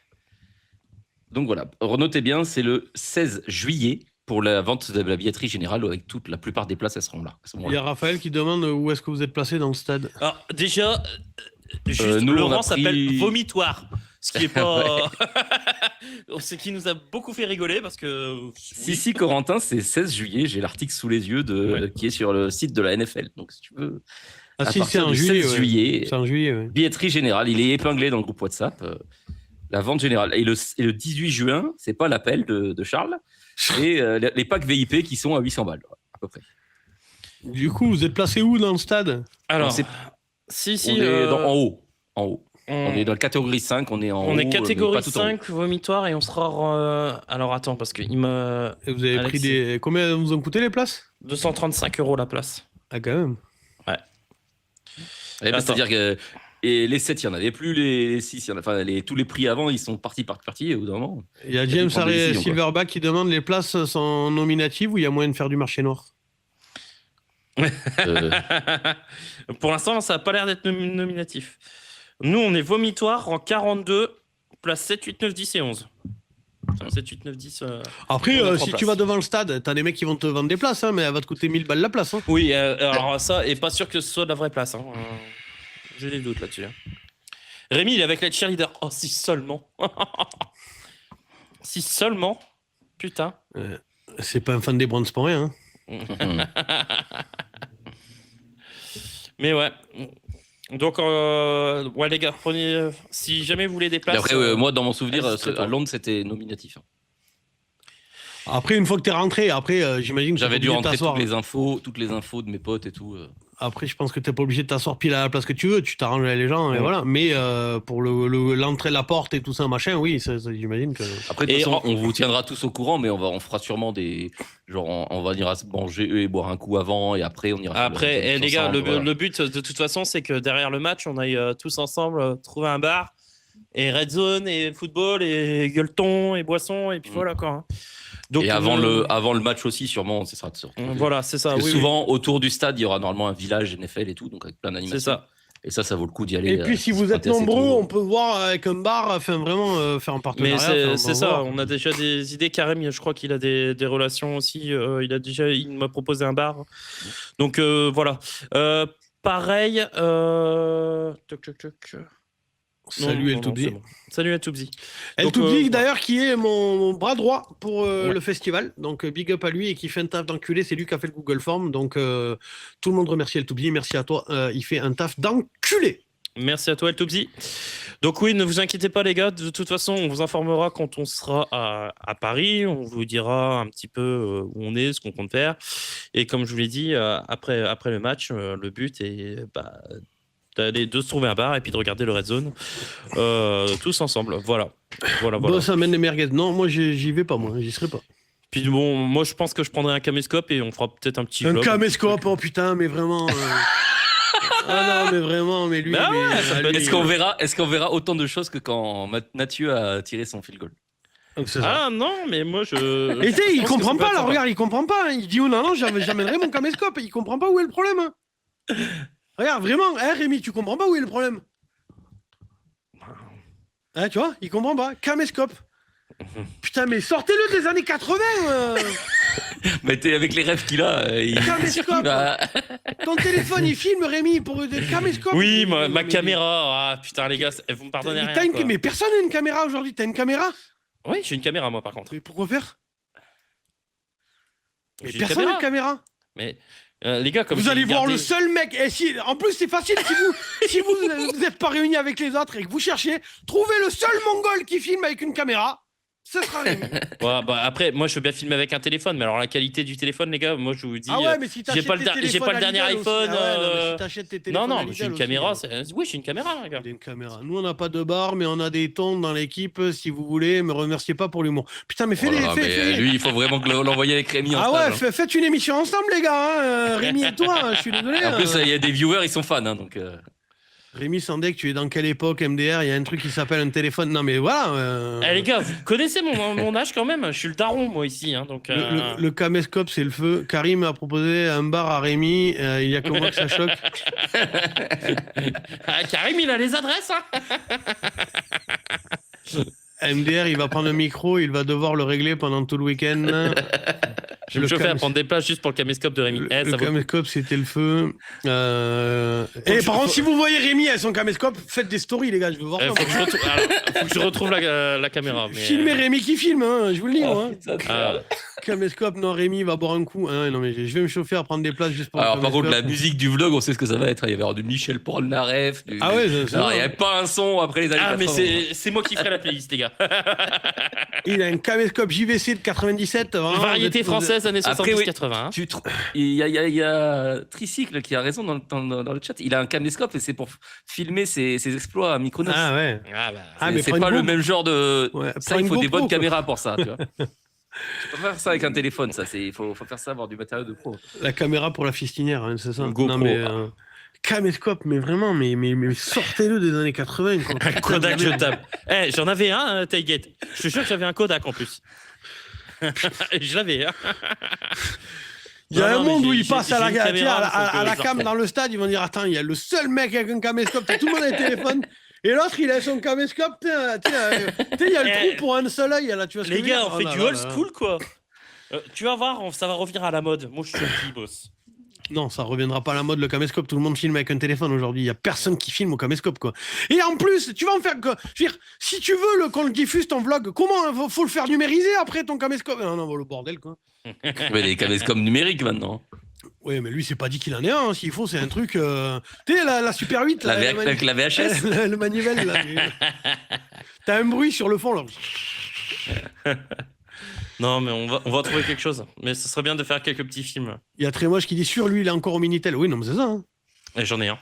Donc voilà, renotez bien, c'est le 16 juillet pour la vente de la billetterie générale, avec la plupart des places, elles seront là.
Il y a Raphaël qui demande où est-ce que vous êtes placé dans le stade.
Alors, déjà, Laurent s'appelle Vomitoire. Ce qui est pas. Ce qui nous a beaucoup fait rigoler parce que.
Si, Corentin, c'est 16 juillet. J'ai l'article sous les yeux qui est sur le site de la NFL. Donc, si tu veux.
C'est en juillet.
16 juillet.
C'est en juillet.
Billetterie générale. Il est épinglé dans le groupe WhatsApp. La vente générale. Et le 18 juin, c'est pas l'appel de Charles. C'est les packs VIP qui sont à 800 balles, à peu près.
Du coup, vous êtes placé où dans le stade?
Alors,
on est en haut. On est dans la catégorie 5, on est en haut.
On est catégorie 5, vomitoire, et on sera... Alors attends, parce que il m'a...
Et vous avez pris des... Combien vous ont coûté les places?
235 € la place.
Ah, quand même.
Ouais.
C'est-à-dire que Et les 7, il n'y en avait plus. Les 6, tous les prix avant, ils sont partis. Et au bout d'un moment.
Il y a James Silverback qui demande les places sont nominatives ou il y a moyen de faire du marché noir.
Pour l'instant, ça n'a pas l'air d'être nominatif. Nous, on est vomitoire en 42, place 7, 8, 9, 10 et 11. 7, 8, 9, 10.
Après, si tu vas devant le stade, t'as des mecs qui vont te vendre des places, mais elle va te coûter 1000 balles la place. Hein.
Oui, alors ça, et pas sûr que ce soit de la vraie place. Hein. J'ai des doutes là-dessus. Hein. Rémi, il est avec la cheerleader. Oh, si seulement. Si seulement. Putain.
C'est pas un fan des Browns pour rien. Hein.
Mais ouais. Donc, ouais, les gars, prenez. Si jamais vous voulez des places.
Et après, moi, dans mon souvenir, à Londres, c'était nominatif.
Après, une fois que t'es rentré, j'imagine que
j'avais dû rentrer toutes les infos de mes potes et tout.
Après, je pense que t'es pas obligé de t'asseoir pile à la place que tu veux. Tu t'arranges avec les gens, et voilà. Mais pour l'entrée, la porte et tout ça, machin, oui, j'imagine que.
Après, de toute façon, on vous tiendra tous au courant, mais on fera sûrement des. Genre, on va venir à se manger et boire un coup avant, et après, on ira.
Après, les gars, le but, de toute façon, c'est que derrière le match, on aille tous ensemble trouver un bar, et Red Zone, et football, et gueuleton, et boisson, et puis voilà, quoi. Hein.
Donc, et avant le match aussi, sûrement, c'est ça.
Voilà, c'est ça.
Oui, souvent, autour du stade, il y aura normalement un village NFL et tout, donc avec plein d'animations.
C'est ça.
Et ça vaut le coup d'y aller.
Et puis, si vous êtes nombreux, on peut voir avec un bar, vraiment faire un partenariat.
Mais c'est ça, on a déjà des idées. Karim, je crois qu'il a des relations aussi. Il m'a proposé un bar. Donc, voilà. Pareil.
Salut El Toubzi.
Salut El Toubzi.
El Toubzi, d'ailleurs, qui est mon bras droit pour le festival. Donc, big up à lui et qui fait un taf d'enculé. C'est lui qui a fait le Google Form. Donc, tout le monde remercie El Toubzi. Merci à toi. Il fait un taf d'enculé.
Merci à toi, El Toubzi. Donc, oui, ne vous inquiétez pas, les gars. De toute façon, on vous informera quand on sera à Paris. On vous dira un petit peu où on est, ce qu'on compte faire. Et comme je vous l'ai dit, après le match, le but est de se trouver un bar et puis de regarder le Red Zone tous ensemble. Voilà.
Bon, ça amène des merguez. Non, moi, j'y vais pas, moi. J'y serai pas.
Puis bon, moi, je pense que je prendrai un caméscope et on fera peut-être un petit vlog.
Un caméscope, oh putain, mais vraiment... Ah non, mais vraiment, mais lui...
Bah ouais,
Est-ce qu'on verra autant de choses que quand Mathieu a tiré son field goal?
Ah non, mais moi,
Et tu sais, il comprend pas, là, regarde, il comprend pas. Il dit, oh non, j'amènerai mon caméscope. Il comprend pas où est le problème. Hein. Regarde, vraiment, Rémi, tu comprends pas où est le problème? Hein, tu vois, il comprend pas. Caméscope. Putain, mais sortez-le des années 80
Mais t'es avec les rêves qu'il a.
Caméscope. Ton téléphone, il filme, Rémi, pour des caméscopes.
Oui, ma caméra. Ah, putain, les gars, vous me pardonnez rien.
Mais personne n'a une caméra aujourd'hui. T'as une caméra?
Oui, j'ai une caméra, moi, par contre.
Mais pourquoi faire? Mais personne n'a une caméra.
Mais... les gars, comme
vous allez voir le seul mec. Et en plus, c'est facile si vous n'êtes pas réunis avec les autres et que vous cherchez, trouvez le seul mongol qui filme avec une caméra. Ce sera Rémi.
Ouais, après, moi, je veux bien filmer avec un téléphone, mais alors la qualité du téléphone, les gars, moi, je vous dis,
mais si
j'ai pas le dernier iPhone.
Si t'achètes tes téléphones,
non, mais j'ai une caméra. Oui, j'ai une caméra, les gars.
Une caméra. Nous, on n'a pas de bar, mais on a des tons dans l'équipe. Si vous voulez, me remerciez pas pour l'humour. Putain, mais
lui, il faut vraiment l'envoyer avec Rémi.
Faites une émission ensemble, les gars. Rémi et toi, je suis désolé.
En plus, il y a des viewers, ils sont fans, donc.
Rémi Sandek, tu es dans quelle époque, MDR? Il y a un truc qui s'appelle un téléphone. Non, mais voilà.
Les gars, vous connaissez mon âge quand même. Je suis le daron, moi, ici. Hein, donc,
le caméscope, c'est le feu. Karim a proposé un bar à Rémi. Il y a que moi que ça choque.
Karim, il a les adresses. Hein.
MDR, il va prendre le micro. Il va devoir le régler pendant tout le week-end.
Je vais me chauffer à prendre des places juste pour le caméscope de Rémi.
Le caméscope, c'était le feu. Et par contre, si vous voyez Rémi avec son caméscope, faites des stories, les gars. Je veux voir ça.
Faut que je retrouve la caméra. Mais...
Filmez Rémi qui filme, hein, je vous le dis. Caméscope, non, Rémi va boire un coup. Non, mais je vais me chauffer à prendre des places juste pour.
Alors, par contre, la musique du vlog, on sait ce que ça va être. Il va y avoir du Michel Polnareff. Il n'y a pas un son après les années 80.
Mais c'est moi qui ferai la playlist, les gars.
Il a un caméscope JVC de 97.
Variété française, années 70-80.
Il y a Tricycle qui a raison dans le chat. Il a un caméscope et c'est pour filmer ses exploits à Mykonos.
Ah ouais.
Mais c'est pas le même genre de. Ça, il faut des bonnes caméras pour ça. Tu vois. Tu peux pas faire ça avec un téléphone, ça. Il faut faire ça, avoir du matériel de pro.
La caméra pour la fistinière, hein, c'est ça.
GoPro.
Caméscope, mais vraiment, mais sortez-le des années 80. Quoi.
Un Kodak jetable. J'en avais un, Tailgate. Je suis sûr que j'avais un Kodak en plus. Je l'avais.
Il y a un monde où ils passent à la cam dans le stade, ils vont dire attends, il y a le seul mec avec un caméscope, tout le monde a un téléphone. Et l'autre, il a son caméscope, il y a le trou pour un seul œil. Là, tu vois ce
les gars, on fait du old school, quoi. Tu vas voir, ça va revenir à la mode. Moi, je suis un petit boss.
Non, ça reviendra pas à la mode, le caméscope. Tout le monde filme avec un téléphone aujourd'hui. Il y a personne qui filme au caméscope, quoi. Et en plus, tu vas en faire... Je veux dire, si tu veux qu'on le diffuse, ton vlog, comment faut le faire numériser après, ton caméscope? Non, le bordel, quoi.
Mais les caméscopes numériques, maintenant.
Oui, mais lui, c'est pas dit qu'il en est un. S'il faut, c'est un truc... Tu sais, la Super 8...
Avec la VHS.
Le manivelle, là. T'as un bruit sur le fond, là.
Non, mais on va trouver quelque chose. Mais ce serait bien de faire quelques petits films.
Il y a Trémoche qui dit sur lui, il est encore au Minitel. Oui, non, mais c'est ça. Hein.
Et j'en ai un.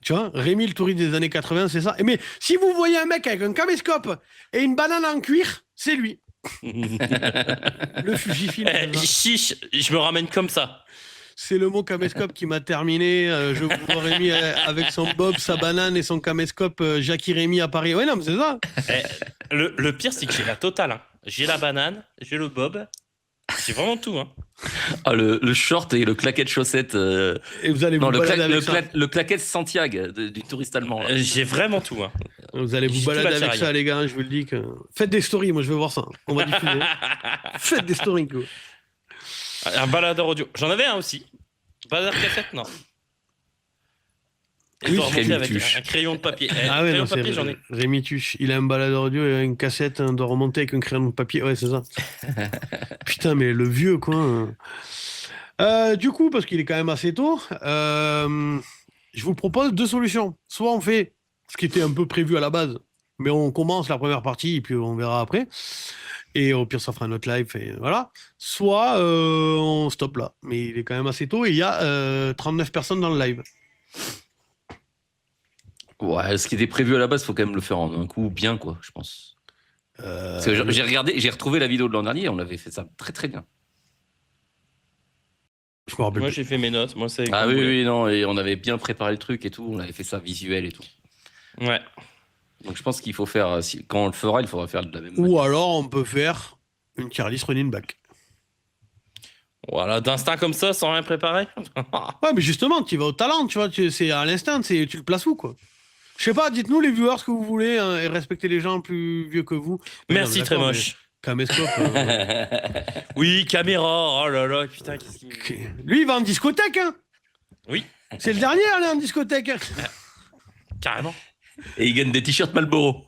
Tu vois, Rémi, le touriste des années 80, c'est ça. Mais si vous voyez un mec avec un caméscope et une banane en cuir, c'est lui. Le Fujifilm.
Chiche, je me ramène comme ça.
C'est le mot caméscope qui m'a terminé. Je vois Rémi avec son bob, sa banane et son caméscope Jackie Rémi à Paris. Oui, non, mais c'est ça.
Le pire, c'est que j'ai la totale. Hein. J'ai la banane, j'ai le bob. C'est vraiment tout. Hein.
Ah, le short et le claquette chaussette.
Et vous allez vous balader avec ça.
Le claquette Santiago du touriste allemand.
J'ai vraiment tout. Hein.
Vous allez vous balader avec ça, les gars. Je vous le dis. Faites des stories. Moi, je veux voir ça. On va diffuser. Faites des stories, quoi.
Un baladeur audio. J'en avais un aussi. Baladeur cassette, non. Et
oui,
avec un crayon de papier.
Ah ouais, non, c'est papier, j'en ai. Rémi Tuche. Il a un baladeur audio et une cassette, on doit remonter avec un crayon de papier. Ouais, c'est ça. Putain, mais le vieux, quoi. Du coup, parce qu'il est quand même assez tôt, je vous propose deux solutions. Soit on fait ce qui était un peu prévu à la base, mais on commence la première partie et puis on verra après. Et au pire, ça fera notre live, et voilà. Soit on stoppe là. Mais il est quand même assez tôt et il y a 39 personnes dans le live.
Ouais, ce qui était prévu à la base, il faut quand même le faire en un coup bien, quoi, je pense. Parce que j'ai retrouvé la vidéo de l'an dernier, on avait fait ça très très bien.
Moi, j'ai fait mes notes. Moi, c'est
oui, non, et on avait bien préparé le truc et tout, on avait fait ça visuel et tout.
Ouais.
Donc je pense qu'il faut faire, quand on le fera, il faudra faire de la même
manière. Ou alors on peut faire une tier list running back.
Voilà, d'instinct comme ça, sans rien préparer.
Ouais, mais justement, tu vas au talent, tu vois, c'est à l'instinct, tu le places où, quoi. Je sais pas, dites-nous les viewers ce que vous voulez, hein, et respectez les gens plus vieux que vous.
Merci, très moche.
Caméscope.
Oui, caméra, oh là là, putain, qu'est-ce qu'il...
Lui, il va en discothèque, hein.
Oui.
C'est le dernier à aller en discothèque. Hein.
Carrément.
Et il gagne des t-shirts Marlboro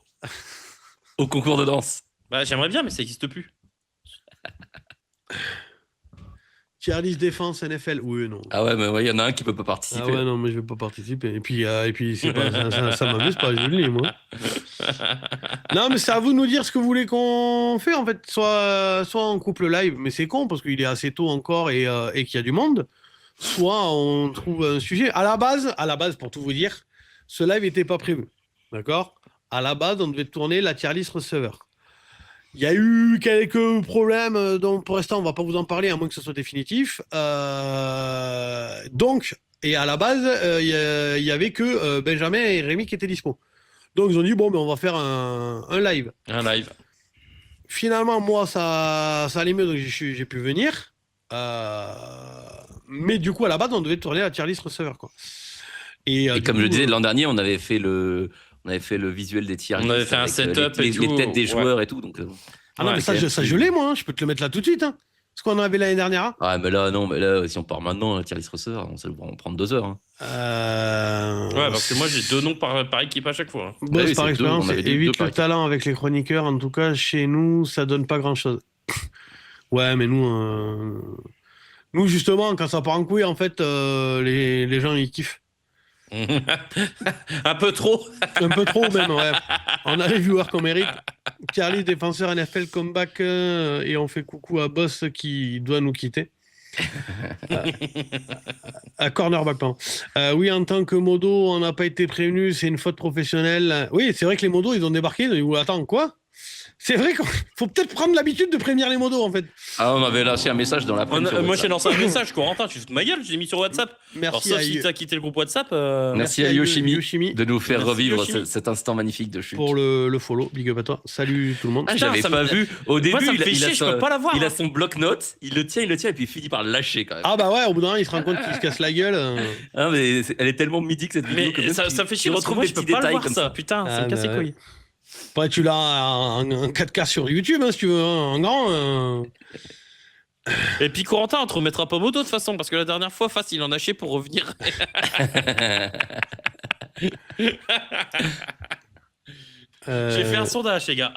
au concours de danse.
Bah, j'aimerais bien, mais ça n'existe plus.
Tier list défense NFL. Oui, non.
Ah ouais, mais il y en a un qui peut pas participer.
Ah ouais, non, mais je vais pas participer. Et puis c'est pas, ça m'amuse pas, je vous le dis, moi. Non, mais c'est à vous de nous dire ce que vous voulez qu'on fait, en fait. Soit on coupe le live, mais c'est con, parce qu'il est assez tôt encore et qu'il y a du monde. Soit on trouve un sujet. À la base, pour tout vous dire, ce live n'était pas prévu. D'accord ? À la base, on devait tourner la tier list receveur. Il y a eu quelques problèmes, donc pour l'instant, on ne va pas vous en parler, à moins que ce soit définitif. Donc, et à la base, il y avait que Benjamin et Rémi qui étaient dispo. Donc, ils ont dit, bon, mais on va faire un live.
Un live.
Finalement, moi, ça allait mieux, donc j'ai pu venir. Mais du coup, à la base, on devait tourner la tier list receveur, quoi.
Et comme je le disais, l'an dernier, on avait fait le visuel des tiers.
On avait fait un setup
et tout. Les têtes des joueurs et tout. Donc,
ah non, mais ça je l'ai, moi. Hein. Je peux te le mettre là tout de suite. Hein. Ce qu'on avait l'année dernière. Hein.
Ah, mais là, si on part maintenant, la tier list receveur, ça va prendre 2 heures. Hein.
Ouais, parce que moi, j'ai 2 noms par équipe à chaque fois. Hein.
Bon, par expérience, évite le talent avec les chroniqueurs. En tout cas, chez nous, ça donne pas grand-chose. Ouais, mais nous, justement, quand ça part en couille, en fait, les gens, ils kiffent.
Un peu trop.
Un peu trop même, ouais. On a les viewers qu'on mérite. Charlie, défenseur NFL comeback, et on fait coucou à Boss qui doit nous quitter. À cornerback, pardon. Oui, en tant que modo, on n'a pas été prévenu, c'est une faute professionnelle. Oui, c'est vrai que les modos, ils ont débarqué, ils ont dit, attends, quoi ? C'est vrai qu'il faut peut-être prendre l'habitude de prévenir les modos, en fait.
Ah, on avait lancé un message dans la presse.
Moi, j'ai lancé un message, Corentin, tu fous de ma gueule, je l'ai mis sur WhatsApp.
Merci.
Alors, sauf si t'as quitté le groupe WhatsApp.
Merci à Yoshimi de nous faire revivre cet instant magnifique de chute.
Pour le follow, big up à toi. Salut tout le monde.
Ah, j'avais pas vu. Au début,
moi, ça me fait chier, je peux pas l'avoir.
Il a son bloc-notes, il le tient, et puis il finit par le lâcher quand même.
Ah bah ouais, au bout d'un moment, il se rend compte qu'il se casse la gueule.
Ah, mais elle est tellement mythique cette vidéo.
Mais ça fait chier, parce que moi, je peux pas le voir ça. Putain, ça me casse les couilles.
Ouais, tu l'as en 4K sur YouTube, si tu veux, en grand.
Et puis Corentin, on te remettra pas moto de toute façon, parce que la dernière fois, Fast, il en a chié pour revenir. J'ai fait un sondage, les gars.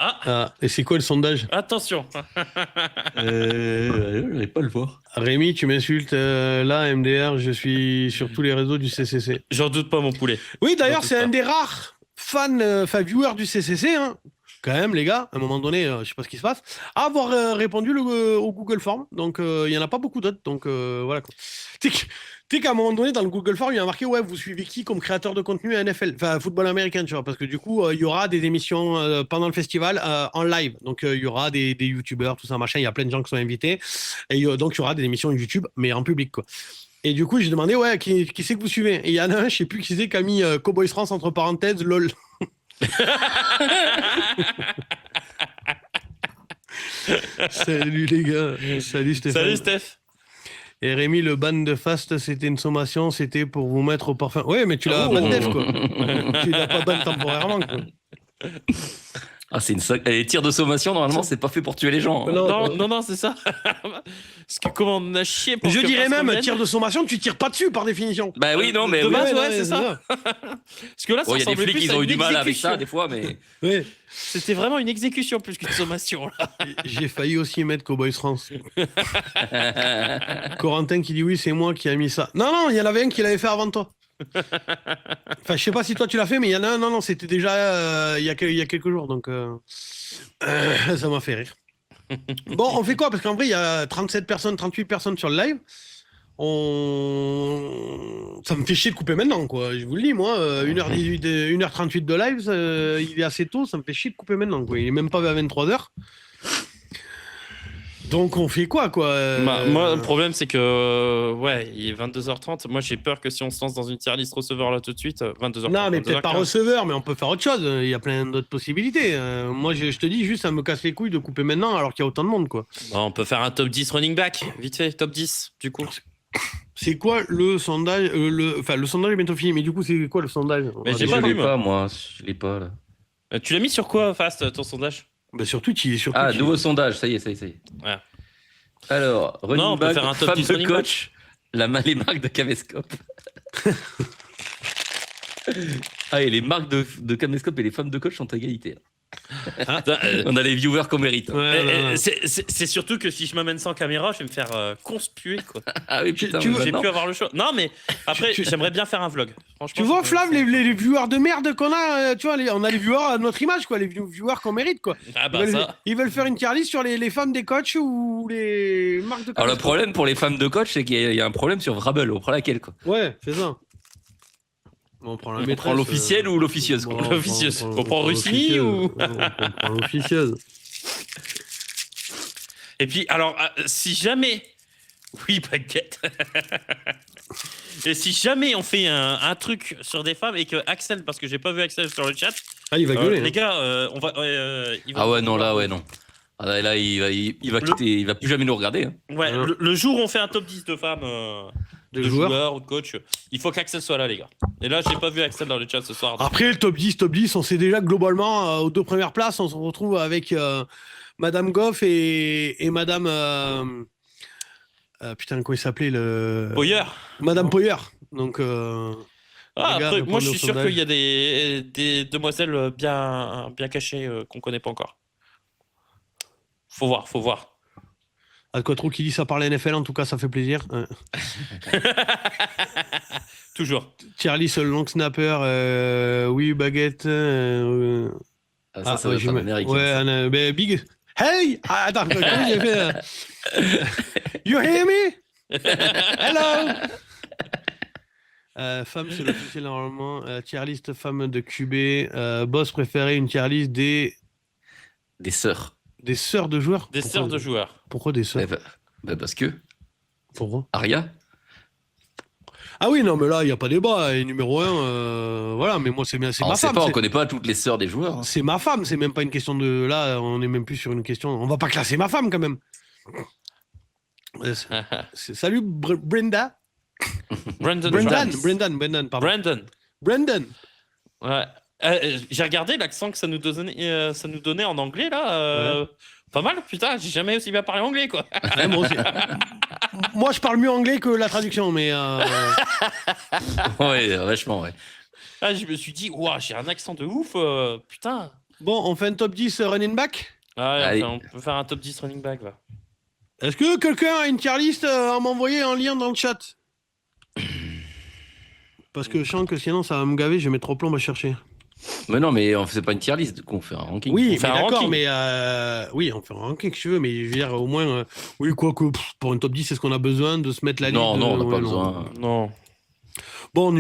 Et c'est quoi le sondage?
Attention.
Je vais pas le voir.
Rémi, tu m'insultes. Là, MDR, je suis sur tous les réseaux du CCC.
J'en doute pas, mon poulet.
Oui, d'ailleurs, c'est un des rares fans, viewers du CCC, hein, quand même, les gars, à un moment donné, je sais pas ce qui se passe, à avoir répondu au Google Form. Donc, il y en a pas beaucoup d'autres. Donc, voilà. Tu sais qu'à un moment donné, dans le Google Form, il y a marqué, ouais, vous suivez qui comme créateur de contenu à NFL, enfin, football américain, tu vois, parce que du coup, il y aura des émissions pendant le festival en live. Donc, il y aura des youtubeurs, tout ça, machin. Il y a plein de gens qui sont invités. Et donc, il y aura des émissions YouTube, mais en public, quoi. Et du coup, j'ai demandé, ouais, qui c'est que vous suivez? Et il y en a un, je sais plus qui c'est, qui a mis Cowboys France entre parenthèses, lol. Salut les gars. Salut Stéphane.
Salut Steph.
Et Rémi, le ban de Fast, c'était une sommation, c'était pour vous mettre au parfum. Ouais, mais tu l'as ban def, quoi. Tu l'as pas ban temporairement, quoi.
Ah, c'est les tirs de sommation, normalement, c'est pas fait pour tuer les gens. Hein.
Non, c'est ça. Parce que comment on a chié pour
je dirais même, tir de sommation, tu tires pas dessus, par définition.
Bah oui, non, mais...
De base, ouais, c'est ça. Parce que là, ça
il y a des flics qui ont eu du mal avec ça, des fois, mais...
Ouais.
C'était vraiment une exécution plus qu'une sommation, là.
J'ai failli aussi mettre Cowboys France. Corentin qui dit oui, c'est moi qui a mis ça. Non, il y en avait un qui l'avait fait avant toi. Enfin, je sais pas si toi tu l'as fait, mais il y en a un, non, c'était déjà il y a quelques jours, donc ça m'a fait rire. Bon, on fait quoi? Parce qu'en vrai, il y a 37 personnes, 38 personnes sur le live. Ça me fait chier de couper maintenant, quoi. Je vous le dis, moi, 1h18, 1h38 de live, il est assez tôt, ça me fait chier de couper maintenant, quoi. Il est même pas à 23h. Donc on fait quoi
Moi, le problème, c'est que, ouais, il est 22h30. Moi, j'ai peur que si on se lance dans une tier list receveur là tout de suite, 22h30.
Non, mais peut-être pas receveur, mais on peut faire autre chose. Il y a plein d'autres possibilités. Moi, je te dis juste, ça me casse les couilles de couper maintenant alors qu'il y a autant de monde, quoi.
On peut faire un top 10 running back, vite fait, top 10, du coup.
C'est quoi le sondage Enfin, le sondage est bientôt fini, mais du coup, c'est quoi le sondage?
Mais
je l'ai pas, moi. Je l'ai pas, là.
Tu l'as mis sur quoi, Fast, ton sondage?
Bah sur Twitch, il est sur
Twitch.
Ah,
nouveau sondage, ça y est. Ouais. Alors, running back,
faire un top 10 running
coach, les marques de caméscope. Et les marques de caméscope et les femmes de coach sont à égalité. On a les viewers qu'on mérite.
C'est surtout que si je m'amène sans caméra, je vais me faire conspuer, quoi.
Ah oui, putain.
J'ai pu avoir le choix. Non, mais après, j'aimerais bien faire un vlog.
Tu vois, Flav, les viewers de merde qu'on a, tu vois, on a les viewers à notre image, quoi, les viewers qu'on mérite, quoi.
Ah bah
ils veulent faire une tier list sur les femmes des coachs ou les marques de coach.
Alors le problème pour les femmes de coach, c'est qu'il y a un problème sur Vrabel. On prend laquelle, quoi?
Ouais, c'est ça. On prend
l'officielle ou l'officieuse?
L'officieuse. On prend Rossini ou...
On prend l'officieuse.
Et puis, alors, si jamais... Oui, baguette. Et si jamais on fait un truc sur des femmes et que Axel, parce que j'ai pas vu Axel sur le chat...
Ah, il va gueuler.
Les gars, on va...
Ah ouais, non, là, ouais, non. Ah, là, il va quitter, il va plus jamais nous regarder. Hein.
Ouais, le jour où on fait un top 10 de femmes... de joueurs ou de coach, il faut qu'Axel soit là, les gars. Et là, j'ai pas vu Axel dans le chat ce soir. Donc...
Après, le top 10, on sait déjà globalement, aux 2 premières places, on se retrouve avec Madame Goff et Madame... putain, comment il s'appelait
Poyer.
Madame Poyer. Donc...
après, moi, je suis sûr qu'il y a des demoiselles bien cachées qu'on connaît pas encore. Faut voir.
Alcotro qui dit ça par la NFL, en tout cas, ça fait plaisir.
Toujours.
Charlie, seul long snapper, oui, baguette.
Ça va être un américain.
Ouais, big. Hey! Attends, comment j'ai fait You hear me? Hello! Femme, c'est l'officiel normalement. Tier list femme de QB. Boss préféré, une tier list des
Des sœurs.
Des sœurs de joueurs.
Des sœurs de joueurs.
Pourquoi des sœurs?
Parce que.
Pourquoi?
Arya.
Ah oui, non, mais là, il n'y a pas débat. Et numéro 1, voilà, mais moi, c'est ma femme.
On connaît pas toutes les sœurs des joueurs.
C'est ma femme, c'est même pas une question de. Là, on n'est même plus sur une question. On va pas classer ma femme quand même. Salut, Brenda. Brendan, pardon. Brandon.
Ouais. J'ai regardé l'accent que ça nous donnait en anglais, là. Ouais. Pas mal, putain, j'ai jamais aussi bien parlé anglais, quoi.
Ouais, moi aussi. Moi, je parle mieux anglais que la traduction, mais.
Ouais, vachement, ouais.
Ah, je me suis dit, ouah, j'ai un accent de ouf, putain.
Bon, on fait un top 10 running back?
Ouais, on peut faire un top 10 running back, là.
Est-ce que quelqu'un a une tier list à m'envoyer un lien dans le chat? Parce que je sens que sinon, ça va me gaver, je vais mettre trop plomb à chercher.
Mais non, mais on fait pas une tier list, on fait un ranking.
Oui, d'accord, mais oui, on fait un ranking si tu veux, mais je veux dire, au moins, oui, quoi que pour un top 10, est-ce qu'on a besoin de se mettre la liste?
Non, on n'a pas besoin.
Non.
Bon,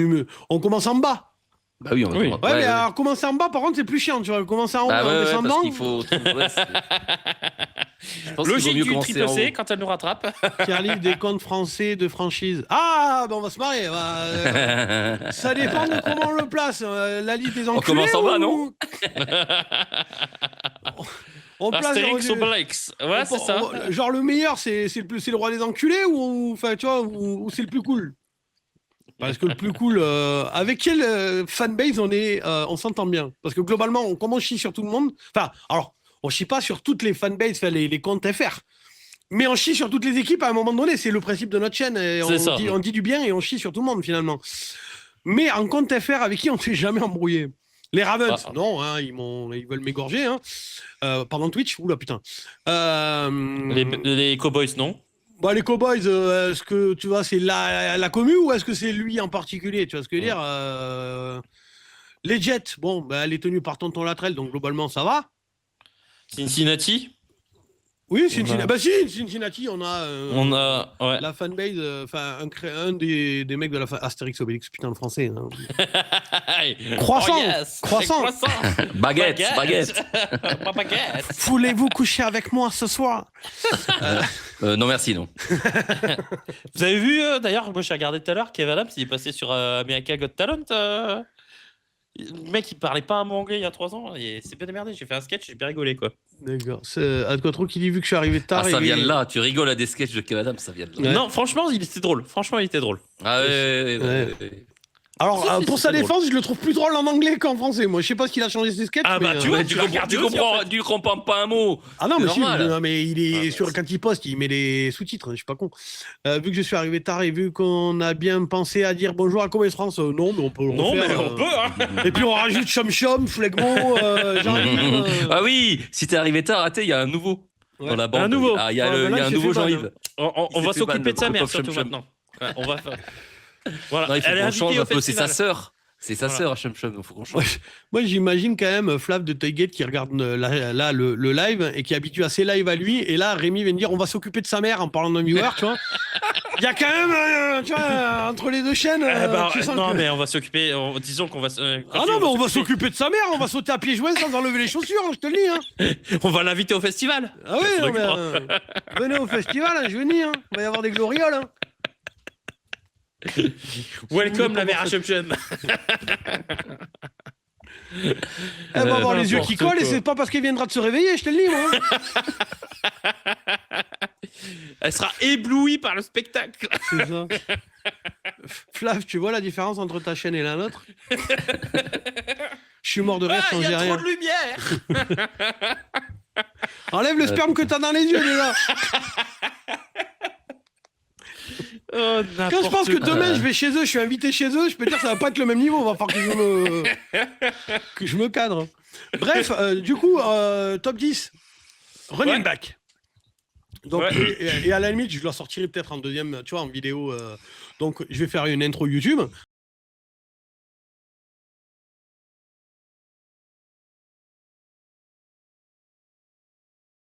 on commence en bas.
Bah oui,
ouais, mais alors commencer en bas, par contre, c'est plus chiant, tu vois. Commencer en haut, en descendant.
Parce qu'il faut.
Logique du triple C quand elle nous rattrape.
Tier list des comptes français de franchise. Ah, ben on va se marrer. Ça dépend de comment on le place. La liste des enculés.
On commence en bas, non?
On place Astérix ou Blakes. Ouais, c'est ça.
Genre le meilleur, c'est le roi des enculés ou enfin tu vois ou c'est le plus cool? Parce que le plus cool, avec quelle fanbase on s'entend bien? Parce que globalement, comme on chie sur tout le monde, enfin, alors, on chie pas sur toutes les fanbases, les comptes FR, mais on chie sur toutes les équipes à un moment donné, c'est le principe de notre chaîne, et on dit du bien et on chie sur tout le monde finalement. Mais en compte FR, avec qui on ne s'est jamais embrouillé? Les Ravens, non, hein, ils veulent m'égorger. Hein. Pardon, Twitch, oula putain.
Les Cowboys, non?
Bah, les Cowboys, est-ce que tu vois, c'est la commu ou est-ce que c'est lui en particulier? Tu vois ce que je veux dire? Les Jets, bon, bah, elle est tenue par Tonton Latrell, donc globalement ça va.
Cincinnati?
Oui, Cincinnati. Bah si, Cincinnati, on a
ouais.
La fanbase, enfin un des mecs de la Astérix Obélix, putain le français. Hein. Croissant,
oh yes,
croissant.
Baguette.
Baguette.
Voulez-vous coucher avec moi ce soir?
Non merci, non.
Vous avez vu d'ailleurs, moi j'ai regardé tout à l'heure, Kev Adams, il est passé sur America Got Talent. Le mec, il parlait pas un mot anglais il y a 3 ans, et c'est bien démerdé. J'ai fait un sketch, j'ai bien rigolé, quoi.
D'accord. À quoi trop qu'il dit, vu que je suis arrivé tard.
Ah, ça vient de là, tu rigoles à des sketchs de Kev Adams, ça vient de là.
Ouais. Non, franchement, il était drôle.
Ah ouais.
Alors, pour sa défense, je le trouve plus drôle en anglais qu'en français. Moi, je sais pas ce qu'il a changé ses sketchs.
Ah, bah, tu vois, tu
comprends pas un mot.
Ah non, mais mais il est sur quand il poste, il met les sous-titres. Je suis pas con. Vu que je suis arrivé tard et vu qu'on a bien pensé à dire bonjour à Commerce France, non, mais on peut.
Non, mais on peut. Hein.
Et puis on rajoute Chom, Flegmo, Jean-Yves.
Ah oui, si t'es arrivé tard, il y a un nouveau. Dans la bande.
Un nouveau.
Il y a un nouveau Jean-Yves.
On va s'occuper de sa mère surtout maintenant. On va faire. Voilà.
Non, il faut qu'on change un peu, c'est sa sœur. C'est sa sœur à Chum, il faut qu'on change.
Moi, j'imagine quand même Flav de Tailgate qui regarde là le live et qui est habitué à ses lives à lui. Et là, Rémi vient de dire on va s'occuper de sa mère en parlant d'un viewer, tu vois. Il y a quand même, tu vois, entre les deux chaînes.
Mais on va s'occuper, disons qu'on va.
Non, mais on va s'occuper de sa mère, on va sauter à pieds joints sans enlever les chaussures, je te le dis. Hein.
On va l'inviter au festival.
Ah oui, venez au festival, hein, je vais venir. Il va y avoir des glorioles. Hein.
Welcome la mère à Chum.
Elle va avoir les yeux qui collent et c'est pas parce qu'elle viendra de se réveiller, je te le dis, moi.
Elle sera éblouie par le spectacle.
C'est ça. Flav, tu vois la différence entre ta chaîne et la nôtre? Je suis mort de rire quand j'ai rien.
Il y a trop de lumière.
Enlève le sperme que t'as dans les yeux déjà. Quand je pense que demain je vais chez eux, je suis invité chez eux, je peux dire que ça va pas être le même niveau, va falloir que je me cadre. Bref, du coup, top 10, running back. Donc, et à la limite, je la sortirai peut-être en deuxième, tu vois, en vidéo. Donc, je vais faire une intro YouTube.